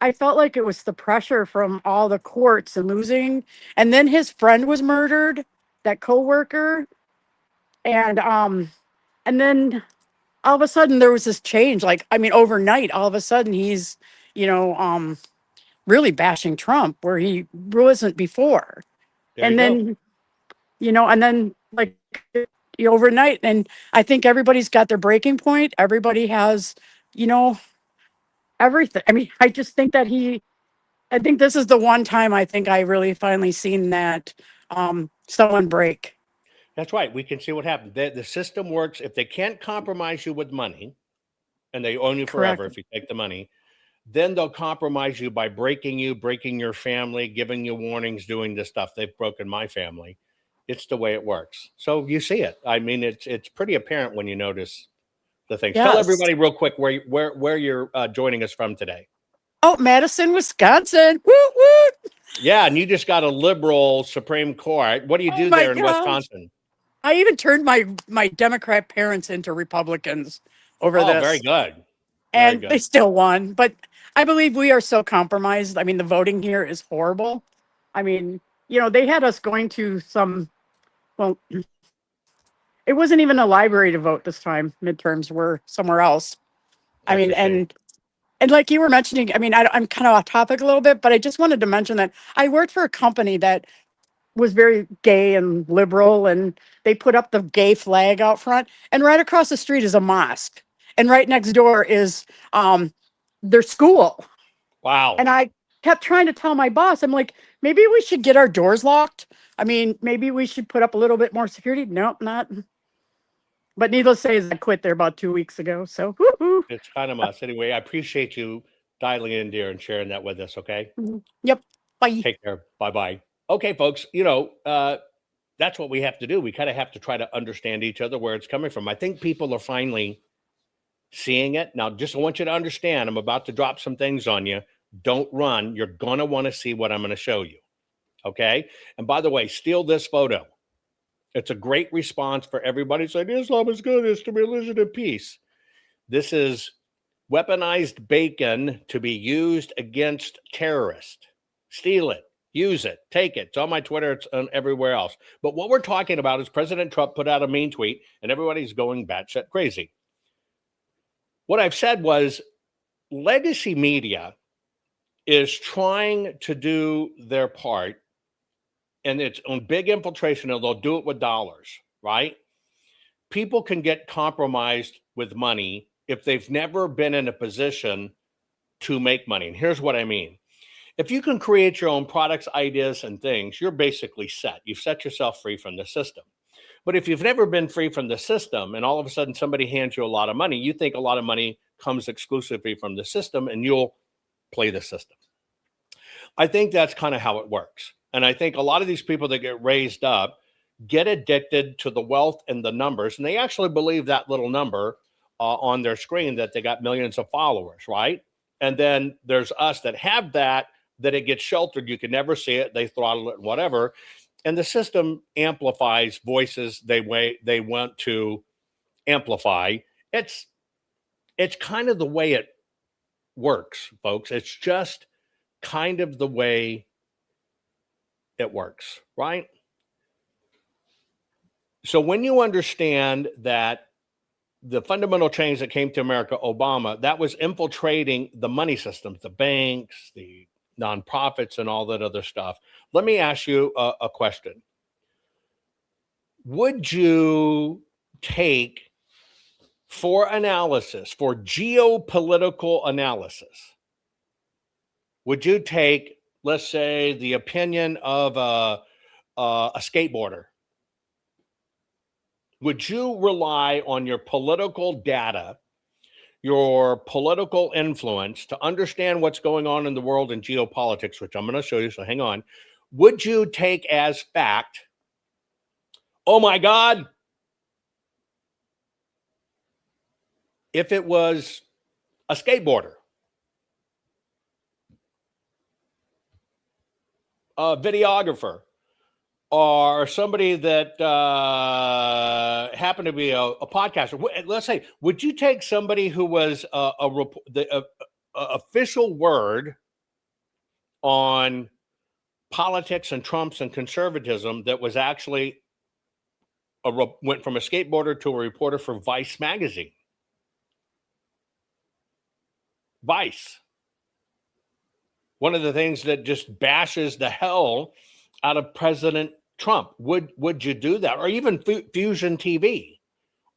I felt like it was the pressure from all the courts and losing. And then his friend was murdered, that coworker. And then all of a sudden there was this change. Like, I mean, overnight, all of a sudden he's, really bashing Trump where he wasn't before. And then like overnight, and I think everybody's got their breaking point. Everybody has, everything. I mean, I just think that I think this is the one time I think I really finally seen that someone break. That's right. We can see what happened. The system works. If they can't compromise you with money, and they own you forever if you take the money, then they'll compromise you by breaking you, breaking your family, giving you warnings, doing this stuff. They've broken my family. It's the way it works. So you see it. I mean, it's pretty apparent when you notice the things. Yes. Tell everybody real quick where you're joining us from today. Oh, Madison, Wisconsin. Woo, woo. Yeah, and you just got a liberal Supreme Court. What do you do there in Wisconsin? I even turned my Democrat parents into Republicans over this. Oh, very good. And they still won. But I believe we are so compromised. I mean, the voting here is horrible. I mean, they had us going to well, it wasn't even a library to vote this time. Midterms were somewhere else. I mean, and like you were mentioning, I mean, I'm kind of off topic a little bit, but I just wanted to mention that I worked for a company that was very gay and liberal, and they put up the gay flag out front, and right across the street is a mosque, and right next door is their school. Wow. And I kept trying to tell my boss, I'm like, maybe we should get our doors locked. I mean, maybe we should put up a little bit more security. Nope, not. But needless to say, I quit there about 2 weeks ago. So woo-hoo. It's kind of must. Anyway, I appreciate you dialing in, dear, and sharing that with us. Okay. Yep. Bye. Take care. Bye-bye. Okay, folks, that's what we have to do. We kind of have to try to understand each other, where it's coming from. I think people are finally seeing it. Now, just I want you to understand, I'm about to drop some things on you. Don't run. You're going to want to see what I'm going to show you. Okay. And by the way, steal this photo. It's a great response for everybody saying Islam is good. It's the religion of peace. This is weaponized bacon to be used against terrorists. Steal it. Use it. Take it. It's on my Twitter. It's on everywhere else. But what we're talking about is President Trump put out a mean tweet and everybody's going batshit crazy. What I've said was legacy media is trying to do their part, and it's on big infiltration, and they'll do it with dollars, right? People can get compromised with money if they've never been in a position to make money. And here's what I mean. If you can create your own products, ideas, and things, you're basically set. You've set yourself free from the system. But if you've never been free from the system and all of a sudden somebody hands you a lot of money, you think a lot of money comes exclusively from the system and you'll play the system. I think that's kind of how it works. And I think a lot of these people that get raised up get addicted to the wealth and the numbers, and they actually believe that little number on their screen that they got millions of followers, right? And then there's us that have that it gets sheltered. You can never see it. They throttle it, whatever. And the system amplifies voices they want to amplify. It's kind of the way it works, folks. It's just kind of the way it works, right? So when you understand that the fundamental change that came to America, Obama, that was infiltrating the money systems, the banks, the nonprofits, and all that other stuff. Let me ask you a question. Would you take, for analysis, for geopolitical analysis, would you take, let's say, the opinion of a skateboarder? Would you rely on your political data, your political influence to understand what's going on in the world in geopolitics, which I'm going to show you, so hang on. Would you take as fact, oh my God, if it was a skateboarder, a videographer, or somebody that happened to be a podcaster? Let's say, would you take somebody who was the official word on politics and Trump's and conservatism that was actually went from a skateboarder to a reporter for Vice magazine? Vice. One of the things that just bashes the hell out of President Trump. Would you do that? Or even Fusion TV.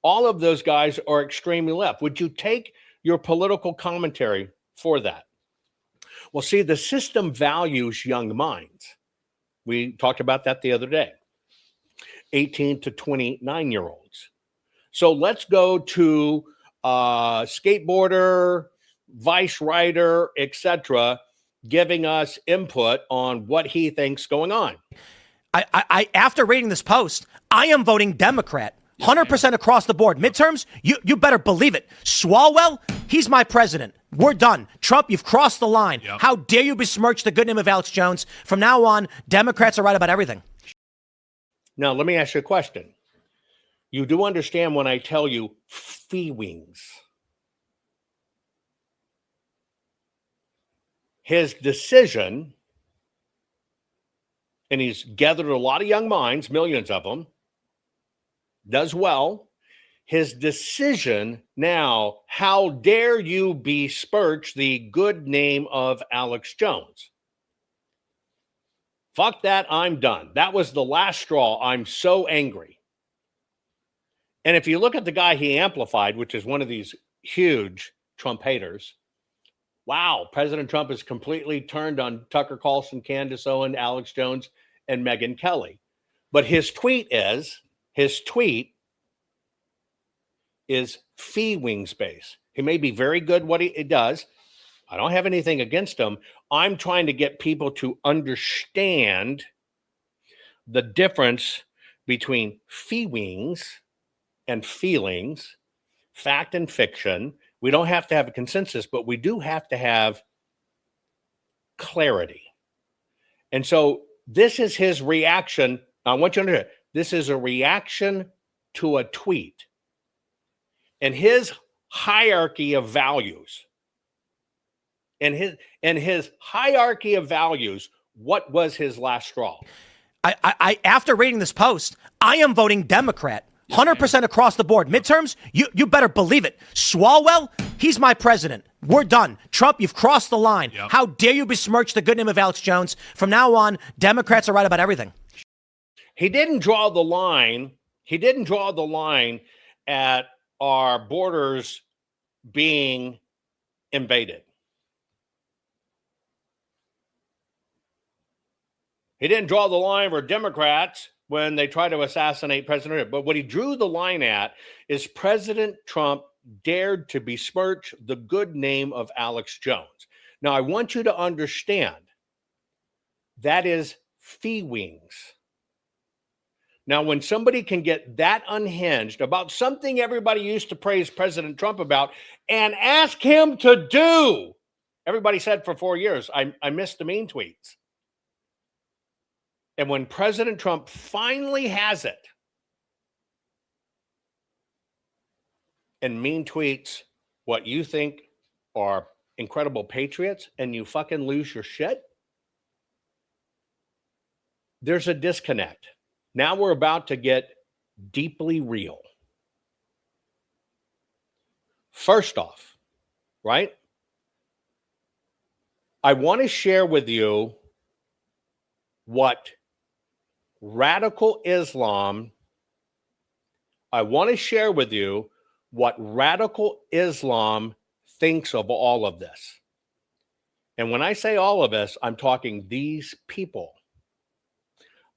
All of those guys are extremely left. Would you take your political commentary for that? Well, see, the system values young minds. We talked about that the other day. 18 to 29-year-olds. So let's go to skateboarder, Vice writer, etc., giving us input on what he thinks going on. I after reading this post, I am voting Democrat. 100% across the board. Midterms, you better believe it. Swalwell, he's my president. We're done. Trump, you've crossed the line. Yep. How dare you besmirch the good name of Alex Jones? From now on, Democrats are right about everything. Now, let me ask you a question. You do understand when I tell you fee wings. His decision, and he's gathered a lot of young minds, millions of them, does well. His decision now, how dare you besmirch the good name of Alex Jones? Fuck that, I'm done. That was the last straw. I'm so angry. And if you look at the guy he amplified, which is one of these huge Trump haters, wow, President Trump is completely turned on Tucker Carlson, Candace Owen, Alex Jones, and Megyn Kelly. But his tweet is fee wings base. He may be very good what he does. I don't have anything against him. I'm trying to get people to understand the difference between fee wings and feelings, fact and fiction. We don't have to have a consensus, but we do have to have clarity. And so this is his reaction. I want you to understand, this is a reaction to a tweet. And his hierarchy of values, and his hierarchy of values, what was his last straw? I after reading this post, I am voting Democrat. 100% across the board. Midterms, you better believe it. Swalwell, he's my president. We're done. Trump, you've crossed the line. Yep. How dare you besmirch the good name of Alex Jones? From now on, Democrats are right about everything. He didn't draw the line. He didn't draw the line at our borders being invaded. He didn't draw the line for Democrats when they try to assassinate President Trump. But what he drew the line at is President Trump dared to besmirch the good name of Alex Jones. Now, I want you to understand that is fee wings. Now, when somebody can get that unhinged about something everybody used to praise President Trump about and ask him to do, everybody said for 4 years, I missed the mean tweets. And when President Trump finally has it, and mean tweets what you think are incredible patriots and you fucking lose your shit, there's a disconnect. Now we're about to get deeply real. First off, right? I want to share with you what radical Islam thinks of all of this. And when I say all of us, I'm talking these people.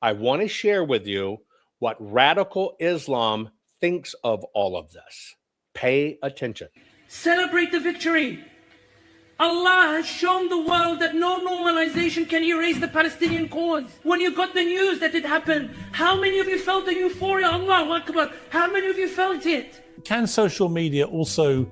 I want to share with you what radical Islam thinks of all of this. Pay attention. Celebrate the victory. Allah has shown the world that no normalization can erase the Palestinian cause. When you got the news that it happened, how many of you felt the euphoria? Allahu Akbar. How many of you felt it? Can social media also,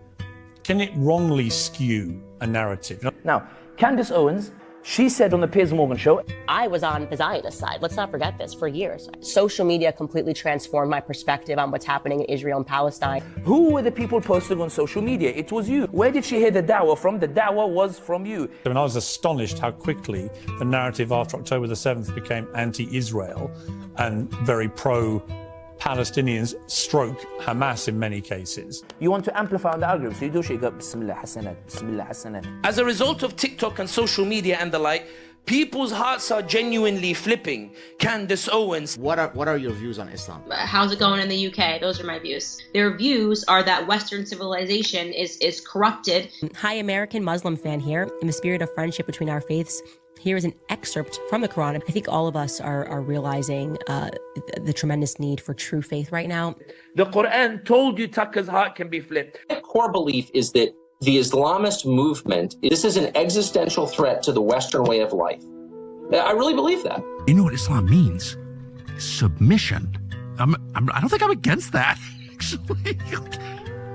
can it wrongly skew a narrative? Now, Candace Owens, she said on the Piers Morgan show, I was on the Zionist side. Let's not forget this for years. Social media completely transformed my perspective on what's happening in Israel and Palestine. who were the people posting on social media? It was you. Where did she hear the da'wah from? The da'wah was from you. And I was astonished how quickly the narrative after October the 7th became anti-Israel and very pro-Palestinians stroke Hamas in many cases. You want to amplify on the argument, so you do shake up Bismillah Hasanat, Bismillah Hasanat. As a result of TikTok and social media and the like, people's hearts are genuinely flipping. Candace Owens. What are your views on Islam? How's it going in the UK? Those are my views. Their views are that Western civilization is corrupted. Hi, American Muslim fan here. In the spirit of friendship between our faiths, here is an excerpt from the Quran. I think all of us are realizing the tremendous need for true faith right now. The Quran told you Tucker's heart can be flipped. My core belief is that the Islamist movement, this is an existential threat to the Western way of life. I really believe that. You know what Islam means? Submission. I don't think I'm against that, actually.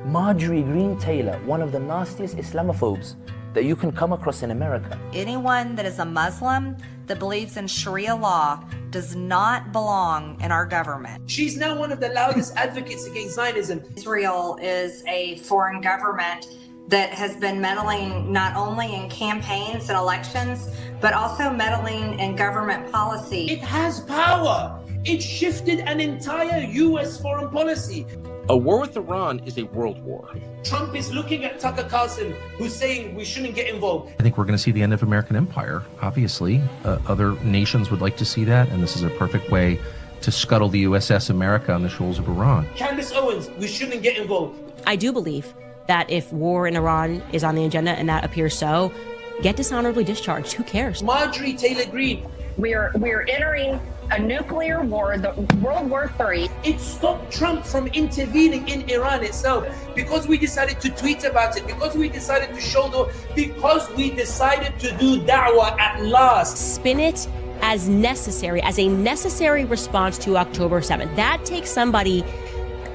Marjorie Green Taylor, one of the nastiest Islamophobes that you can come across in America. Anyone that is a Muslim that believes in Sharia law does not belong in our government. She's now one of the loudest advocates against Zionism. Israel is a foreign government that has been meddling not only in campaigns and elections, but also meddling in government policy. It has power. It shifted an entire U.S. foreign policy. A war with Iran is a world war. Trump is looking at Tucker Carlson, who's saying we shouldn't get involved. I think we're going to see the end of American empire, obviously. Other nations would like to see that, and this is a perfect way to scuttle the USS America on the shoals of Iran. Candace Owens, we shouldn't get involved. I do believe that if war in Iran is on the agenda, and that appears so, get dishonorably discharged. Who cares? Marjorie Taylor Greene. We're entering a nuclear war, the World War III. It stopped Trump from intervening in Iran itself because we decided to tweet about it, because we decided to show because we decided to do da'wah at last. Spin it as necessary, as a necessary response to October 7th. That takes somebody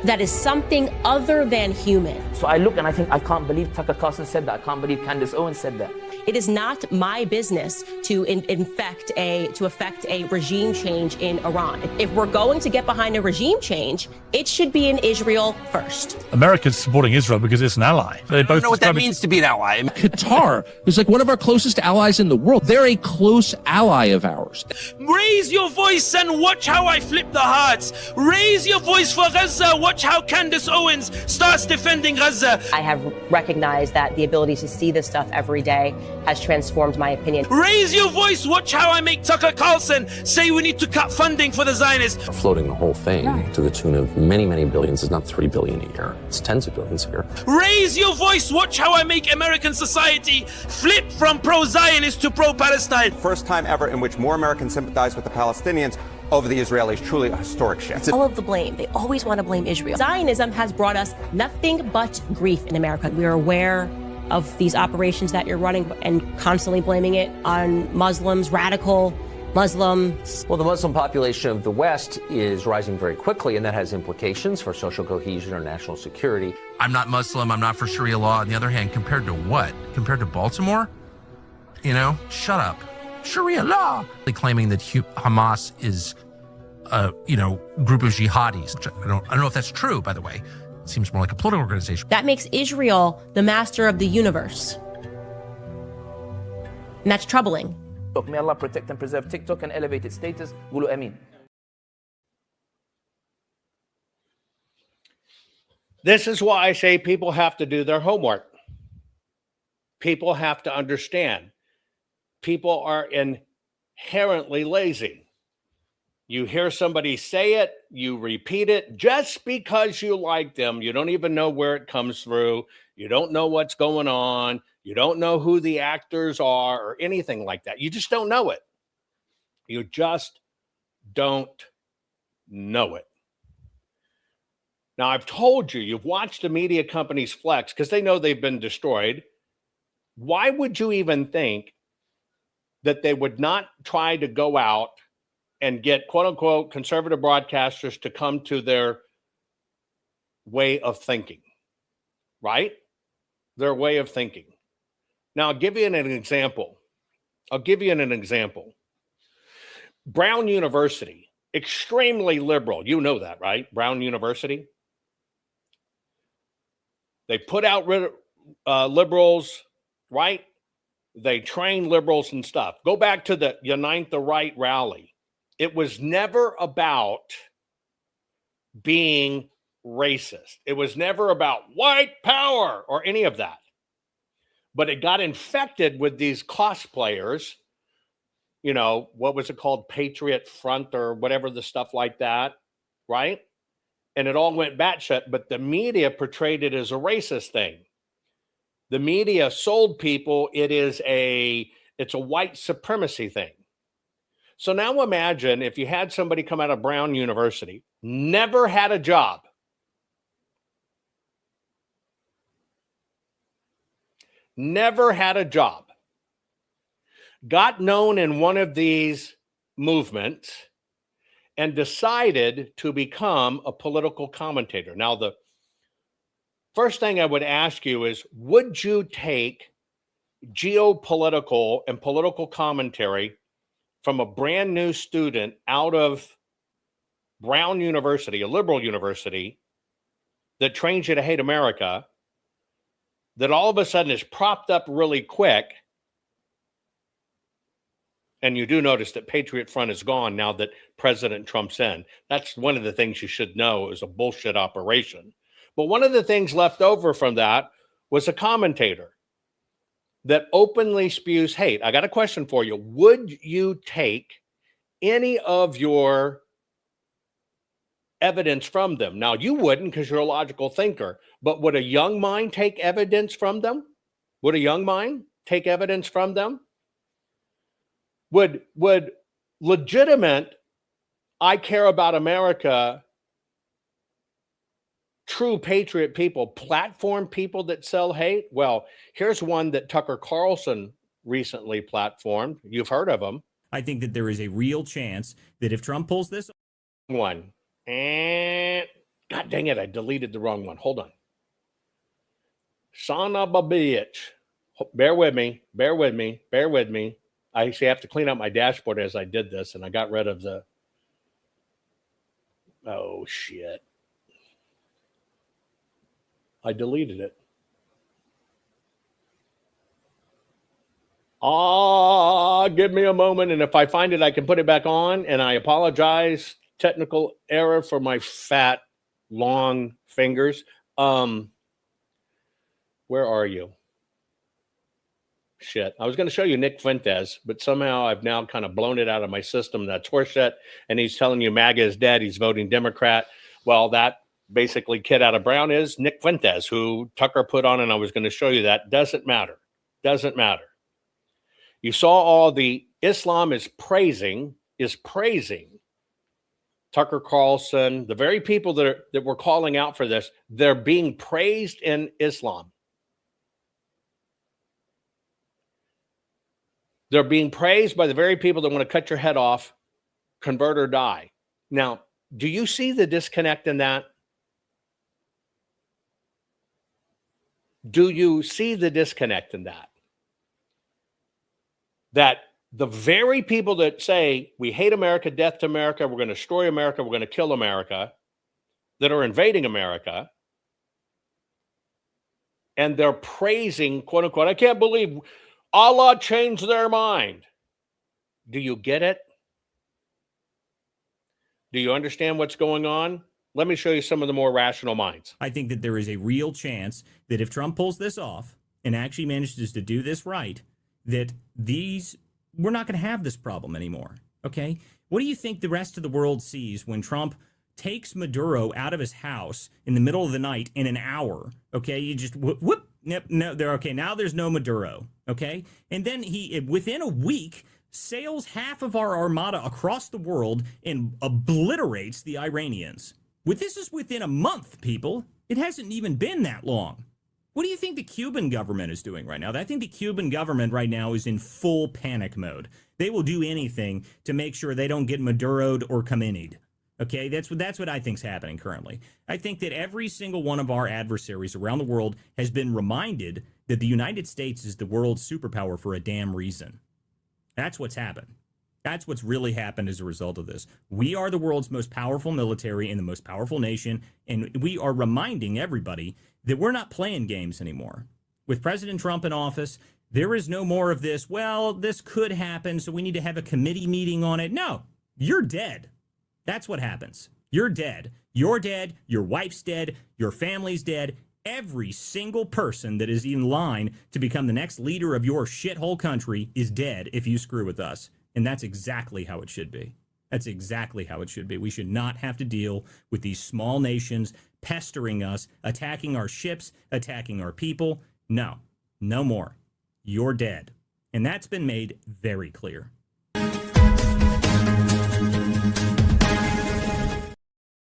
that is something other than human. So I look and I think, I can't believe Tucker Carlson said that. I can't believe Candace Owens said that. It is not my business to affect a regime change in Iran. If we're going to get behind a regime change, it should be in Israel first. America's supporting Israel because it's an ally. They both I don't know what that means to be an ally. Qatar is like one of our closest allies in the world. They're a close ally of ours. Raise your voice and watch how I flip the hearts. Raise your voice for Gaza. Watch how Candace Owens starts defending Gaza. I have recognized that the ability to see this stuff every day has transformed my opinion. Raise your voice. Watch how I make Tucker Carlson say we need to cut funding for the Zionists. Floating the whole thing to the tune of many, many billions. It's not $3 billion a year. It's tens of billions a year. Raise your voice. Watch how I make American society flip from pro-Zionist to pro-Palestine. First time ever in which more Americans sympathize with the Palestinians over the Israelis. Truly a historic shift. All of the blame. They always want to blame Israel. Zionism has brought us nothing but grief in America. We are aware of these operations that you're running and constantly blaming it on Muslims, radical Muslims. Well, the Muslim population of the West is rising very quickly, and that has implications for social cohesion or national security. I'm not Muslim. I'm not for Sharia law. On the other hand, compared to what? Compared to Baltimore? You know, shut up. Sharia law. They're claiming that Hamas is a, group of jihadis. I don't know if that's true, by the way. Seems more like a political organization. That makes Israel the master of the universe. And that's troubling. May Allah protect and preserve TikTok and elevate its status. Gulu Ameen. This is why I say people have to do their homework. People have to understand. People are inherently lazy. You hear somebody say it, you repeat it just because you like them. You don't even know where it comes through. You don't know what's going on. You don't know who the actors are or anything like that. You just don't know it. You just don't know it. Now, I've told you, you've watched the media companies flex because they know they've been destroyed. Why would you even think that they would not try to go out and get quote unquote conservative broadcasters to come to their way of thinking, right? Their way of thinking. Now, I'll give you an example. Brown University, extremely liberal. You know that, right? Brown University. They put out liberals, right? They train liberals and stuff. Go back to the Unite the Right rally. It was never about being racist. It was never about white power or any of that. But it got infected with these cosplayers, you know, what was it called? Patriot Front or whatever, the stuff like that, right? And it all went batshit, but the media portrayed it as a racist thing. The media sold people it's a white supremacy thing. So now imagine if you had somebody come out of Brown University, never had a job, got known in one of these movements, and decided to become a political commentator. Now, the first thing I would ask you is, would you take geopolitical and political commentary from a brand new student out of Brown University, a liberal university, that trains you to hate America, that all of a sudden is propped up really quick? And you do notice that Patriot Front is gone now that President Trump's in. That's one of the things you should know. It was a bullshit operation. But one of the things left over from that was a commentator that openly spews hate. I got a question for you. Would you take any of your evidence from them? Now, you wouldn't because you're a logical thinker, but would a young mind take evidence from them? Would a young mind take evidence from them? Would legitimate, I care about America, true patriot people platform people that sell hate? Well, here's one that Tucker Carlson recently platformed. You've heard of him. I think that there is a real chance that if Trump pulls this one, and God dang it, I deleted the wrong one. Hold on. Son of a bitch. Bear with me. I actually have to clean up my dashboard as I did this, and I got rid of the... Oh, shit. I deleted it. Give me a moment, and if I find it, I can put it back on, and I apologize. Technical error for my fat, long fingers. Where are you? Shit. I was going to show you Nick Fuentes, but somehow I've now kind of blown it out of my system. That's horseshit. And he's telling you MAGA is dead. He's voting Democrat. Well, that basically kid out of Brown is Nick Fuentes, who Tucker put on, and I was going to show you that. Doesn't matter. You saw all the Islam is praising Tucker Carlson, the very people that were calling out for this, they're being praised in Islam. They're being praised by the very people that want to cut your head off, convert or die. Now, do you see the disconnect in that? Do you see the disconnect in that? That the very people that say, we hate America, death to America, we're going to destroy America, we're going to kill America, that are invading America, and they're praising, quote unquote, I can't believe Allah changed their mind. Do you get it? Do you understand what's going on? Let me show you some of the more rational minds. I think that there is a real chance that if Trump pulls this off and actually manages to do this right, that we're not going to have this problem anymore. Okay? What do you think the rest of the world sees when Trump takes Maduro out of his house in the middle of the night in an hour? Okay? You just whoop. Yep, no, they're okay. Now there's no Maduro. Okay? And then he, within a week, sails half of our armada across the world and obliterates the Iranians. This is within a month, people. It hasn't even been that long. What do you think the Cuban government is doing right now? I think the Cuban government right now is in full panic mode. They will do anything to make sure they don't get Maduro'd or Khamenei'd. Okay, that's what I think is happening currently. I think that every single one of our adversaries around the world has been reminded that the United States is the world's superpower for a damn reason. That's what's happened. That's what's really happened as a result of this. We are the world's most powerful military and the most powerful nation, and we are reminding everybody that we're not playing games anymore. With President Trump in office, there is no more of this, well, this could happen, so we need to have a committee meeting on it. No, you're dead. That's what happens. You're dead. You're dead. Your wife's dead. Your family's dead. Every single person that is in line to become the next leader of your shithole country is dead if you screw with us. And that's exactly how it should be. That's exactly how it should be. We should not have to deal with these small nations pestering us, attacking our ships, attacking our people. No, no more. You're dead. And that's been made very clear.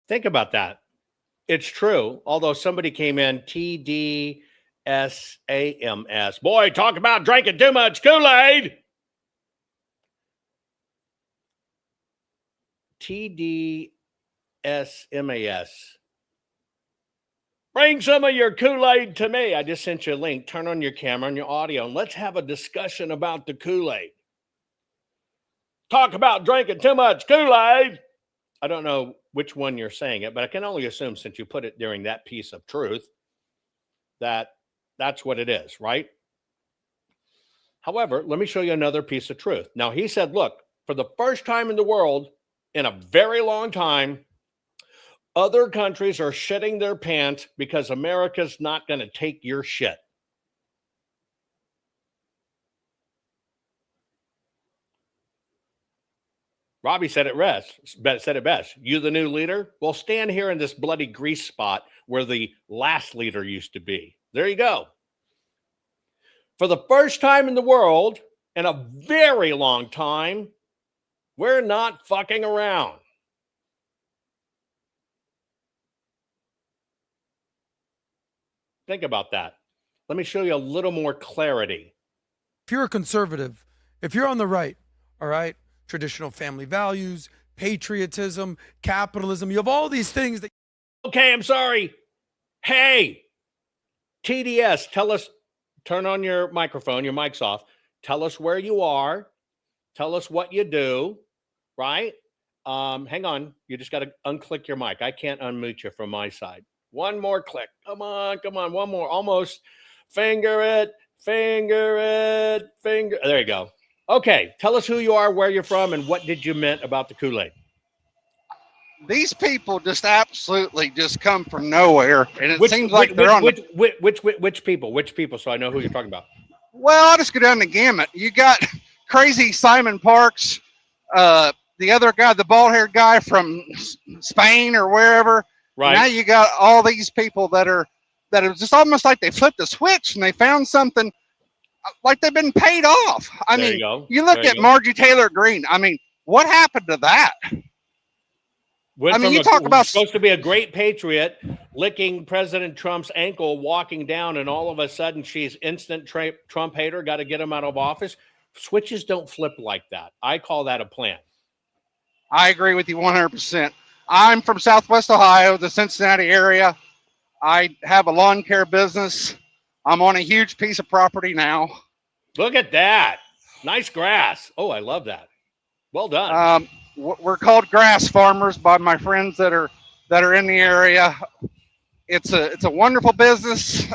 Think about that. It's true. Although somebody came in, TDSAMS. Boy, talk about drinking too much Kool-Aid. TDSMAS. Bring some of your Kool-Aid to me. I just sent you a link. Turn on your camera and your audio, and let's have a discussion about the Kool-Aid. Talk about drinking too much Kool-Aid. I don't know which one you're saying it, but I can only assume since you put it during that piece of truth that that's what it is, right? However, let me show you another piece of truth. Now, he said, look, for the first time in the world, in a very long time, other countries are shitting their pants because America's not going to take your shit. Robbie said it best. You the new leader? Well, stand here in this bloody grease spot where the last leader used to be. There you go. For the first time in the world, in a very long time, we're not fucking around. Think about that. Let me show you a little more clarity. If you're a conservative, if you're on the right, all right, traditional family values, patriotism, capitalism, you have all these things that... Okay, I'm sorry. Hey, TDS, tell us, turn on your microphone, your mic's off. Tell us where you are. Tell us what you do, right? Hang on. You just got to unclick your mic. I can't unmute you from my side. One more click. Come on. One more. Almost. Finger it. There you go. Okay. Tell us who you are, where you're from, and what did you meant about the Kool-Aid? These people just absolutely just come from nowhere. And it seems like which people? Which people? So I know who you're talking about. Well, I'll just go down the gamut. You got crazy Simon Parks, the other guy, the bald-haired guy from Spain or wherever. Right. Now you got all these people that are just almost like they flipped a switch and they found something like they've been paid off. I mean, you look at Marjorie Taylor Greene. I mean, what happened to that? You talk about supposed to be a great patriot, licking President Trump's ankle, walking down, and all of a sudden she's instant Trump hater. Got to get him out of office. Switches don't flip like that. I call that a plan. I agree with you 100%. I'm from Southwest Ohio, the Cincinnati area. I have a lawn care business. I'm on a huge piece of property now. Look at that. Nice grass. Oh, I love that. Well done. We're called grass farmers by my friends that are in the area. It's a wonderful business.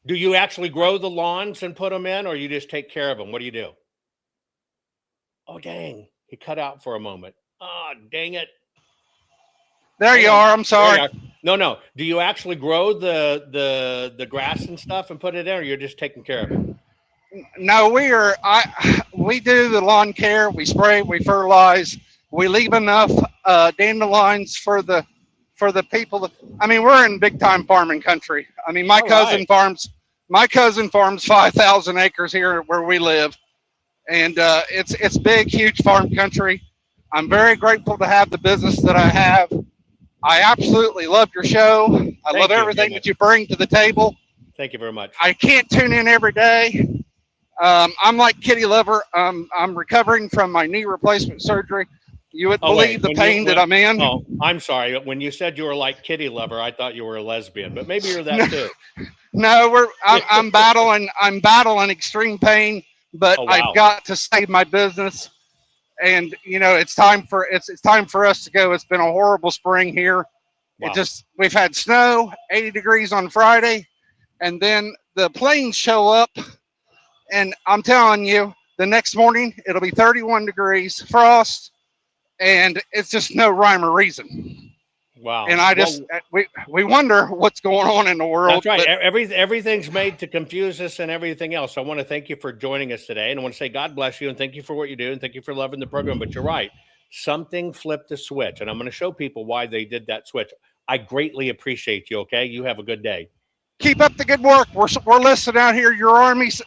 Do you actually grow the lawns and put them in, or you just take care of them? What do you do? Oh, dang. He cut out for a moment. Oh, dang it. There you are. I'm sorry. No. Do you actually grow the grass and stuff and put it in, or you're just taking care of it? No, we do the lawn care. We spray, we fertilize. We leave enough dandelions for the people. We're in big time farming country. My cousin farms 5,000 acres here where we live, and it's big, huge farm country. I'm very grateful to have the business that I have. I absolutely love your show. I love everything that you bring to the table. Thank you very much. I can't tune in every day. I'm like Kitty Lover. I'm recovering from my knee replacement surgery. You would believe the pain that I'm in. Oh, I'm sorry. When you said you were like Kitty Lover, I thought you were a lesbian, but maybe you're that too. No, I'm battling extreme pain, but I've got to save my business. And it's time for us to go. It's been a horrible spring here. Wow. We've had snow, 80 degrees on Friday, and then the planes show up, and I'm telling you, the next morning it'll be 31 degrees, frost, and it's just no rhyme or reason. Wow. And we wonder what's going on in the world. That's right. Everything's made to confuse us and everything else. So I want to thank you for joining us today. And I want to say God bless you and thank you for what you do and thank you for loving the program. But you're right. Something flipped the switch. And I'm going to show people why they did that switch. I greatly appreciate you. Okay. You have a good day. Keep up the good work. We're listening out here. Your army's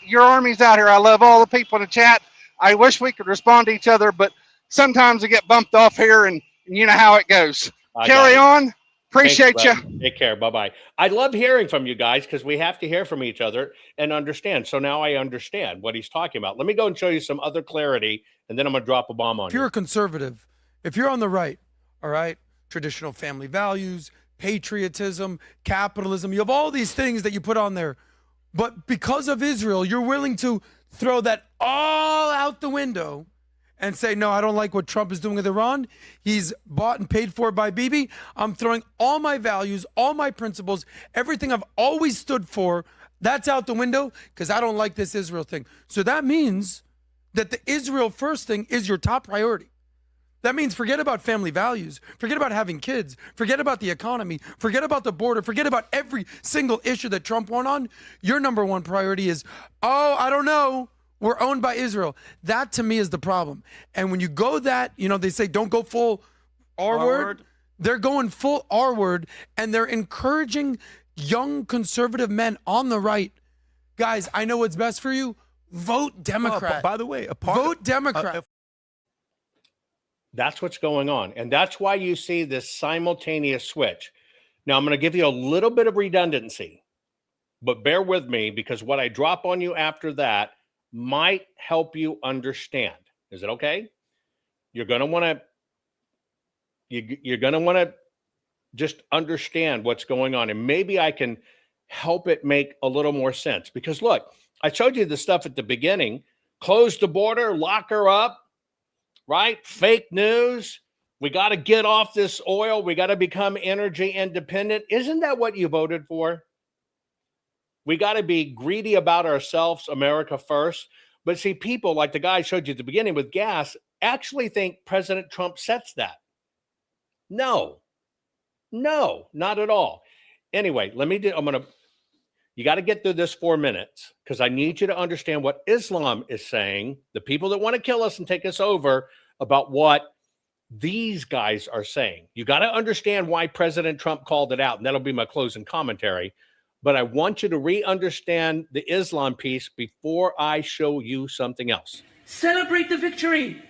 out here. I love all the people in the chat. I wish we could respond to each other, but sometimes we get bumped off here and you know how it goes. Carry on. Appreciate you. Take care. Bye-bye. I love hearing from you guys because we have to hear from each other and understand. So now I understand what he's talking about. Let me go and show you some other clarity, and then I'm going to drop a bomb on you. If you're a conservative, if you're on the right, all right, traditional family values, patriotism, capitalism, you have all these things that you put on there. But because of Israel, you're willing to throw that all out the window and say, no, I don't like what Trump is doing with Iran. He's bought and paid for by Bibi. I'm throwing all my values, all my principles, everything I've always stood for, that's out the window because I don't like this Israel thing. So that means that the Israel first thing is your top priority. That means forget about family values, forget about having kids, forget about the economy, forget about the border, forget about every single issue that Trump won on. Your number one priority is, I don't know. We're owned by Israel. That to me is the problem. And when you go that, they say don't go full R word. They're going full R word and they're encouraging young conservative men on the right. Guys, I know what's best for you. Vote Democrat. By the way, vote Democrat. That's what's going on. And that's why you see this simultaneous switch. Now, I'm going to give you a little bit of redundancy, but bear with me because what I drop on you after that might help you understand. Is it okay? You're going to want to just understand what's going on. And maybe I can help it make a little more sense. Because look, I showed you the stuff at the beginning. Close the border, lock her up, right? Fake news. We got to get off this oil. We got to become energy independent. Isn't that what you voted for? We got to be greedy about ourselves, America first. But see, people like the guy I showed you at the beginning with gas actually think President Trump sets that. No, not at all. Anyway, you got to get through this 4 minutes because I need you to understand what Islam is saying, the people that want to kill us and take us over, about what these guys are saying. You got to understand why President Trump called it out, and that'll be my closing commentary. But I want you to re-understand the Islam piece before I show you something else. Celebrate the victory.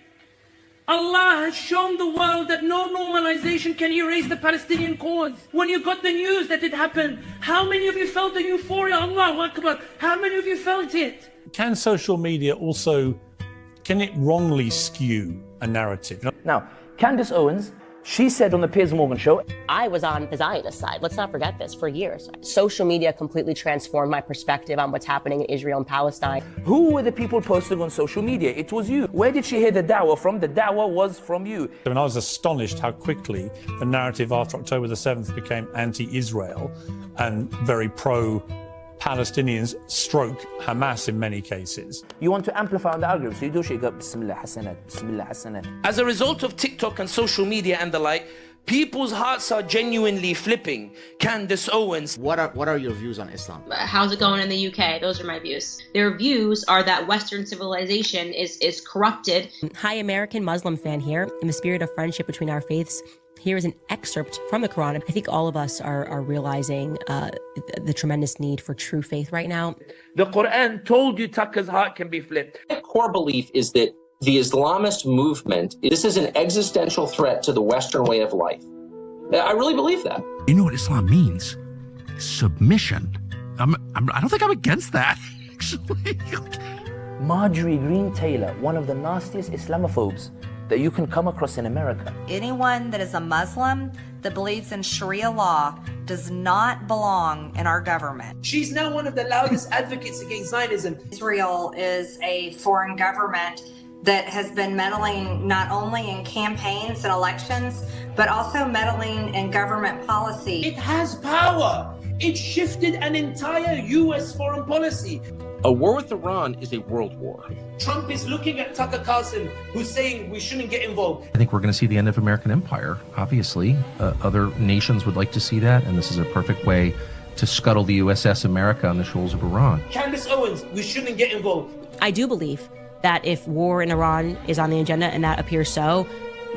Allah has shown the world that no normalization can erase the Palestinian cause. When you got the news that it happened, how many of you felt the euphoria? Allahu Akbar. How many of you felt it? Can social media also, can it wrongly skew a narrative? Now, Candace Owens, she said on the Piers Morgan show, I was on the Zionist side. Let's not forget this, for years. Social media completely transformed my perspective on what's happening in Israel and Palestine. Who were the people posting on social media? It was you. Where did she hear the dawah from? The dawah was from you. And I was astonished how quickly the narrative after October the 7th became anti-Israel and very pro Palestinians stroke Hamas in many cases. You want to amplify on the algorithm, so you do shake up Bismillah Hasanat, Bismillah Hasanat. As a result of TikTok and social media and the like, people's hearts are genuinely flipping. Candace Owens. What are your views on Islam? How's it going in the UK? Those are my views. Their views are that Western civilization is corrupted. Hi, American Muslim fan here. In the spirit of friendship between our faiths, here is an excerpt from the Quran. I think all of us are realizing the tremendous need for true faith right now. The Quran told you Tucker's heart can be flipped. My core belief is that the Islamist movement, this is an existential threat to the Western way of life. I really believe that. You know what Islam means? Submission. I don't think I'm against that, actually. Marjorie Green Taylor, one of the nastiest Islamophobes that you can come across in America. Anyone that is a Muslim that believes in Sharia law does not belong in our government. She's now one of the loudest advocates against Zionism. Israel is a foreign government that has been meddling not only in campaigns and elections, but also meddling in government policy. It has power. It shifted an entire U.S. foreign policy. A war with Iran is a world war. Trump is looking at Tucker Carlson, who's saying we shouldn't get involved. I think we're going to see the end of American empire, obviously. Other nations would like to see that, and this is a perfect way to scuttle the USS America on the shoals of Iran. Candace Owens, we shouldn't get involved. I do believe that if war in Iran is on the agenda, and that appears so,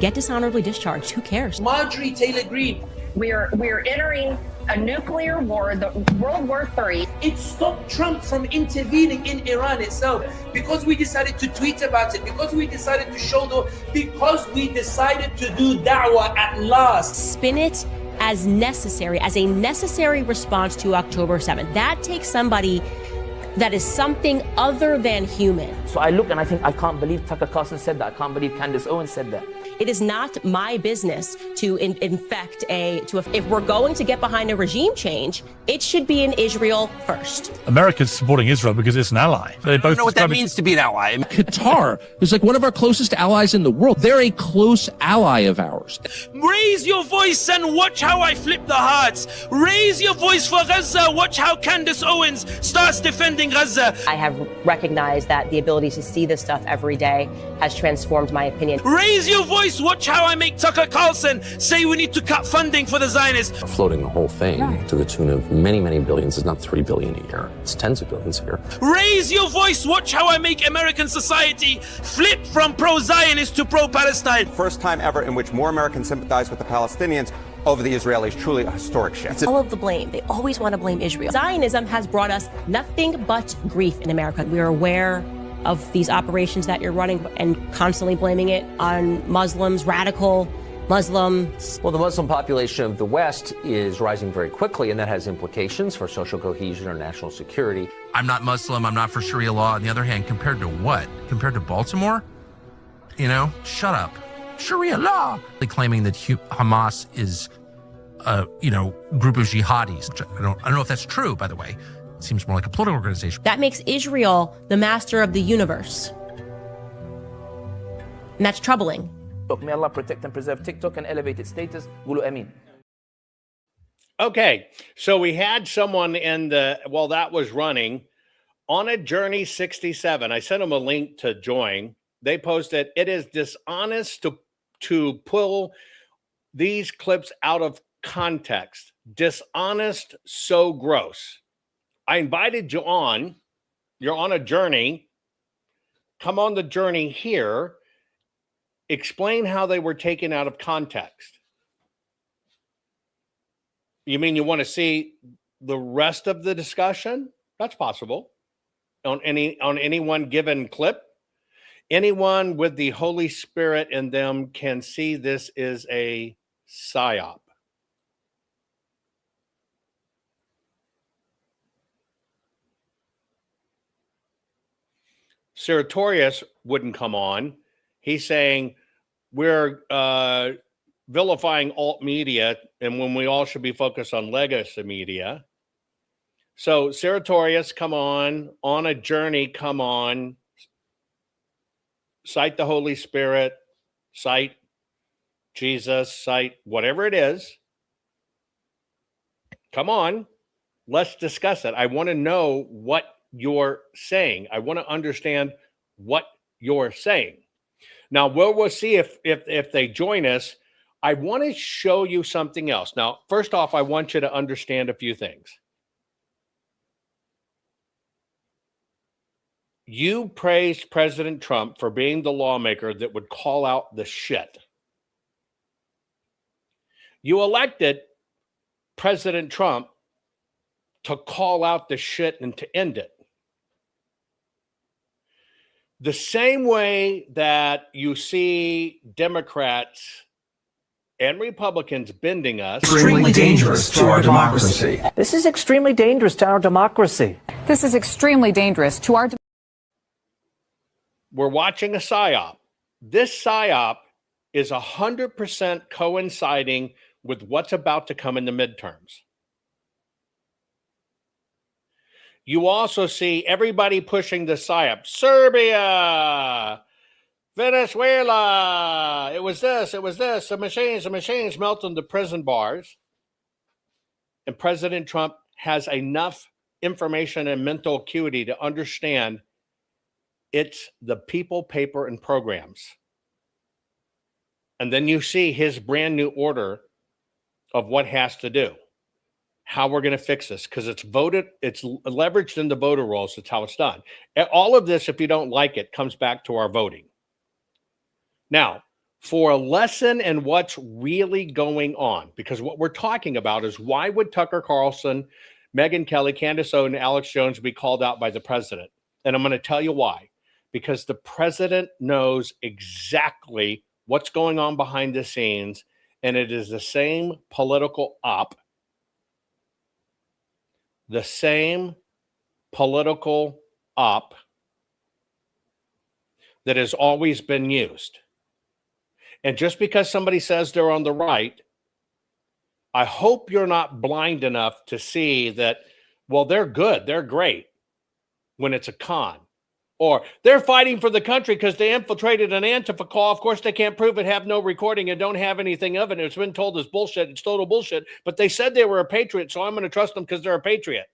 get dishonorably discharged. Who cares? Marjorie Taylor Greene. We are entering a nuclear war, the World War III. It stopped Trump from intervening in Iran itself because we decided to tweet about it, because we decided to show because we decided to do da'wah at last. Spin it as necessary, as a necessary response to October 7th. That takes somebody that is something other than human. So I look and I think, I can't believe Tucker Carlson said that. I can't believe Candace Owens said that. It is not my business to if we're going to get behind a regime change, it should be in Israel first. America's supporting Israel because it's an ally. They both I don't know what that means to be an ally. Qatar is like one of our closest allies in the world. They're a close ally of ours. Raise your voice and watch how I flip the hearts. Raise your voice for Gaza. Watch how Candace Owens starts defending Gaza. I have recognized that the ability to see this stuff every day has transformed my opinion. Raise your voice. Watch how I make Tucker Carlson say we need to cut funding for the Zionists. We're floating the whole thing to the tune of many, many billions. It's not $3 billion a year. It's tens of billions a year. Raise your voice. Watch how I make American society flip from pro-Zionist to pro-Palestine. First time ever in which more Americans sympathize with the Palestinians over the Israelis. Truly a historic shift. All of the blame. They always want to blame Israel. Zionism has brought us nothing but grief in America. We are aware of these operations that you're running and constantly blaming it on Muslims, radical Muslims. Well, the Muslim population of the West is rising very quickly, and that has implications for social cohesion or national security. I'm not Muslim, I'm not for Sharia law. On the other hand, compared to what? Compared to Baltimore? You know, shut up. Sharia law. They're claiming that Hamas is a, group of jihadis. I don't know if that's true, by the way. It seems more like a political organization. That makes Israel the master of the universe. And that's troubling. May Allah protect and preserve TikTok and elevate its status. Gulu Ameen. Okay, so we had someone that was running on a Journey 67. I sent them a link to join. They posted, it is dishonest to pull these clips out of context. Dishonest, so gross. I invited you on. You're on a journey. Come on the journey here. Explain how they were taken out of context. You mean you want to see the rest of the discussion? That's possible. On any one given clip. Anyone with the Holy Spirit in them can see this is a psyop. Sertorius wouldn't come on. He's saying we're vilifying alt media and when we all should be focused on legacy media. So Sertorius, come on a journey, come on. Cite the Holy Spirit, cite Jesus, cite whatever it is. Come on. Let's discuss it. I want to know what you're saying. I want to understand what you're saying. Now, we'll see if they join us. I want to show you something else. Now, first off, I want you to understand a few things. You praised President Trump for being the lawmaker that would call out the shit. You elected President Trump to call out the shit and to end it. The same way that you see Democrats and Republicans bending us. Extremely dangerous to our democracy. This is extremely dangerous to our democracy. This is extremely dangerous to our democracy. We're watching a PSYOP. This PSYOP is 100% coinciding with what's about to come in the midterms. You also see everybody pushing the PSYOP. Serbia, Venezuela, it was this, the machines melting the prison bars. And President Trump has enough information and mental acuity to understand it's the people, paper, and programs. And then you see his brand new order of what has to do, how we're going to fix this, because it's voted, it's leveraged in the voter rolls. That's how it's done. All of this, if you don't like it, comes back to our voting. Now, for a lesson in what's really going on, because what we're talking about is why would Tucker Carlson, Megyn Kelly, Candace Oden, and Alex Jones be called out by the president? And I'm going to tell you why. Because the president knows exactly what's going on behind the scenes, and it is the same political op, that has always been used. And just because somebody says they're on the right, I hope you're not blind enough to see that, well, they're good, they're great, when it's a con. Or they're fighting for the country because they infiltrated an Antifa call. Of course, they can't prove it, have no recording, and don't have anything of it. It's been told it's bullshit. It's total bullshit. But they said they were a patriot, so I'm going to trust them because they're a patriot.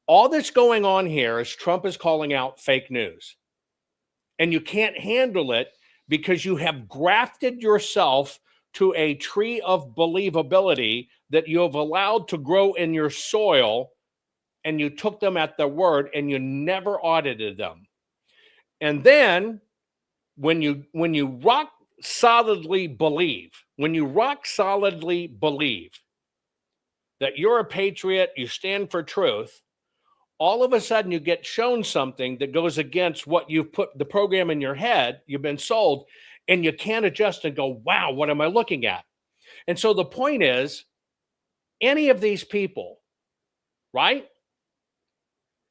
All that's going on here is Trump is calling out fake news. And you can't handle it because you have grafted yourself to a tree of believability that you have allowed to grow in your soil, and you took them at their word and you never audited them. And then when you rock solidly believe that you're a patriot, you stand for truth, all of a sudden you get shown something that goes against what you've put the program in your head, you've been sold, and you can't adjust and go, wow, what am I looking at? And so the point is, any of these people, right?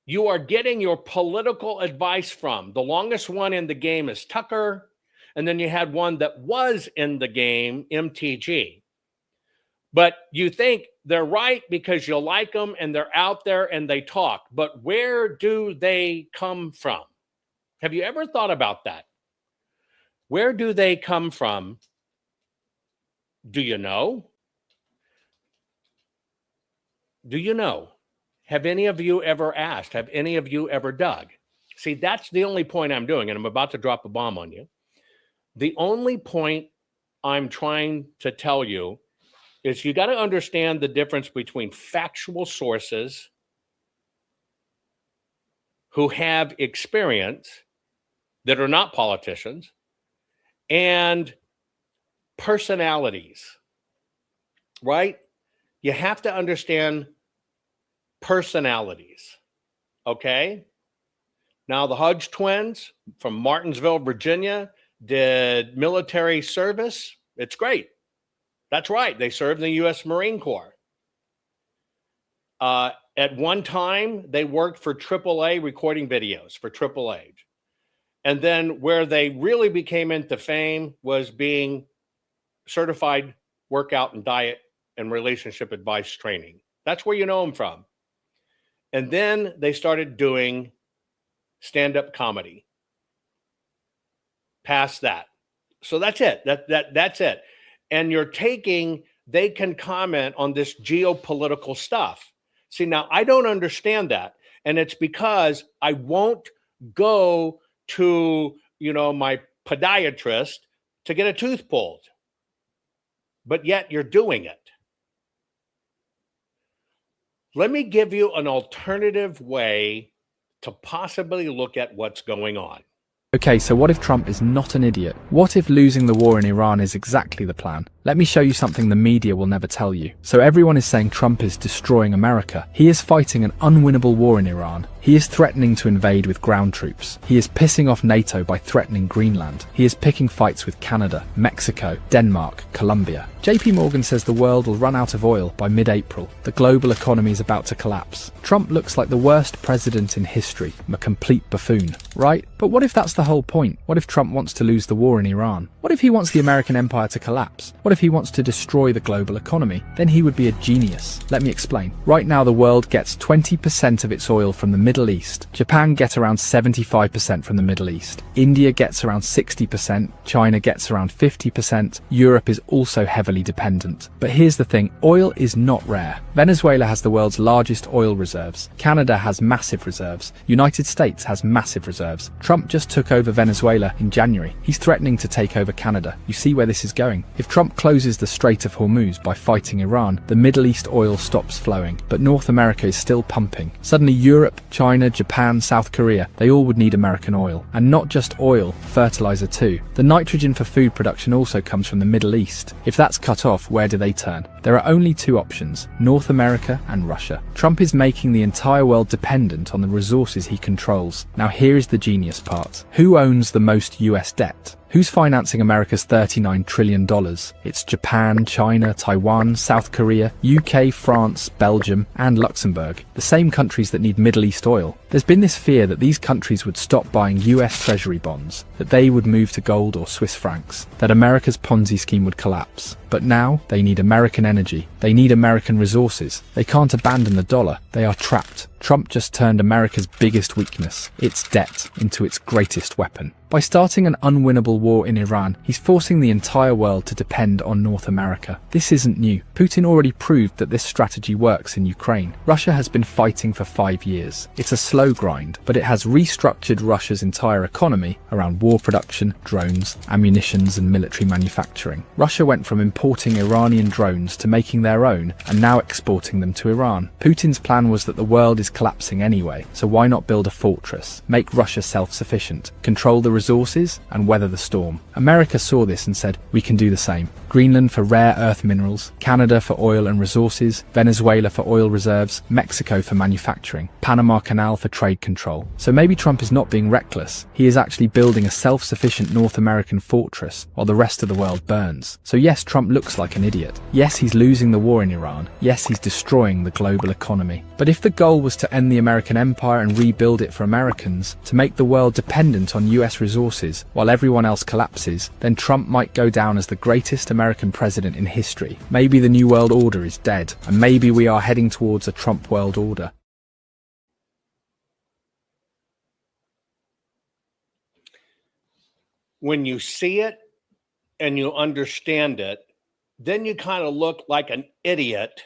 You are getting your political advice from. The longest one in the game is Tucker. And then you had one that was in the game, MTG. But you think they're right because you like them and they're out there and they talk. But where do they come from? Have you ever thought about that? Where do they come from? Do you know? Do you know? Have any of you ever asked? Have any of you ever dug? See, that's the only point I'm doing, and I'm about to drop a bomb on you. The only point I'm trying to tell you is you got to understand the difference between factual sources who have experience that are not politicians and personalities, right? You have to understand personalities, okay? Now, the Hudge twins from Martinsville, Virginia, did military service. It's great. That's right. They served in the U.S. Marine Corps. At one time, they worked for AAA, recording videos for AAA. And then where they really became into fame was being certified workout and diet and relationship advice training. That's where you know them from. And then they started doing stand-up comedy. Past that. So that's it. That's it. And you're taking, they can comment on this geopolitical stuff. See, now I don't understand that. And it's because I won't go to, my podiatrist to get a tooth pulled. But yet you're doing it. Let me give you an alternative way to possibly look at what's going on. Okay, so what if Trump is not an idiot? What if losing the war in Iran is exactly the plan? Let me show you something the media will never tell you. So everyone is saying Trump is destroying America. He is fighting an unwinnable war in Iran. He is threatening to invade with ground troops. He is pissing off NATO by threatening Greenland. He is picking fights with Canada, Mexico, Denmark, Colombia. JP Morgan says the world will run out of oil by mid-April. The global economy is about to collapse. Trump looks like the worst president in history, a complete buffoon, right? But what if that's the whole point? What if Trump wants to lose the war in Iran? What if he wants the American empire to collapse? What if he wants to destroy the global economy? Then he would be a genius. Let me explain. Right now the world gets 20% of its oil from the Middle East. Japan gets around 75% from the Middle East. India gets around 60%. China gets around 50%. Europe is also heavily dependent. But here's the thing, oil is not rare. Venezuela has the world's largest oil reserves. Canada has massive reserves. United States has massive reserves. Trump just took over Venezuela in January. He's threatening to take over Canada. You see where this is going. If Trump closes the Strait of Hormuz by fighting Iran, the Middle East oil stops flowing, but North America is still pumping. Suddenly Europe, China, Japan, South Korea, they all would need American oil. And not just oil, fertilizer too. The nitrogen for food production also comes from the Middle East. If that's cut off, where do they turn? There are only two options, North America and Russia. Trump is making the entire world dependent on the resources he controls. Now here is the genius part. Who owns the most US debt? Who's financing America's $39 trillion? It's Japan, China, Taiwan, South Korea, UK, France, Belgium, and Luxembourg, the same countries that need Middle East oil. There's been this fear that these countries would stop buying US Treasury bonds, that they would move to gold or Swiss francs, that America's Ponzi scheme would collapse. But now they need American energy. They need American resources. They can't abandon the dollar. They are trapped. Trump just turned America's biggest weakness, its debt, into its greatest weapon. By starting an unwinnable war in Iran, he's forcing the entire world to depend on North America. This isn't new. Putin already proved that this strategy works in Ukraine. Russia has been fighting for 5 years. It's a slow grind, but it has restructured Russia's entire economy around war production, drones, ammunitions, and military manufacturing. Russia went from importing Iranian drones to making their own and now exporting them to Iran. Putin's plan was that the world is collapsing anyway, so why not build a fortress, make Russia self-sufficient, control the resources, and weather the storm? America saw this and said, we can do the same. Greenland for rare earth minerals, Canada for oil and resources, Venezuela for oil reserves, Mexico for manufacturing, Panama Canal for trade control. So maybe Trump is not being reckless. He is actually building a self-sufficient North American fortress while the rest of the world burns. So yes, Trump looks like an idiot. Yes, he's losing the war in Iran. Yes, he's destroying the global economy. But if the goal was to end the American empire and rebuild it for Americans, to make the world dependent on US resources while everyone else collapses, then Trump might go down as the greatest American president in history. Maybe the New World Order is dead, and maybe we are heading towards a Trump world order. When you see it and you understand it, then you kind of look like an idiot,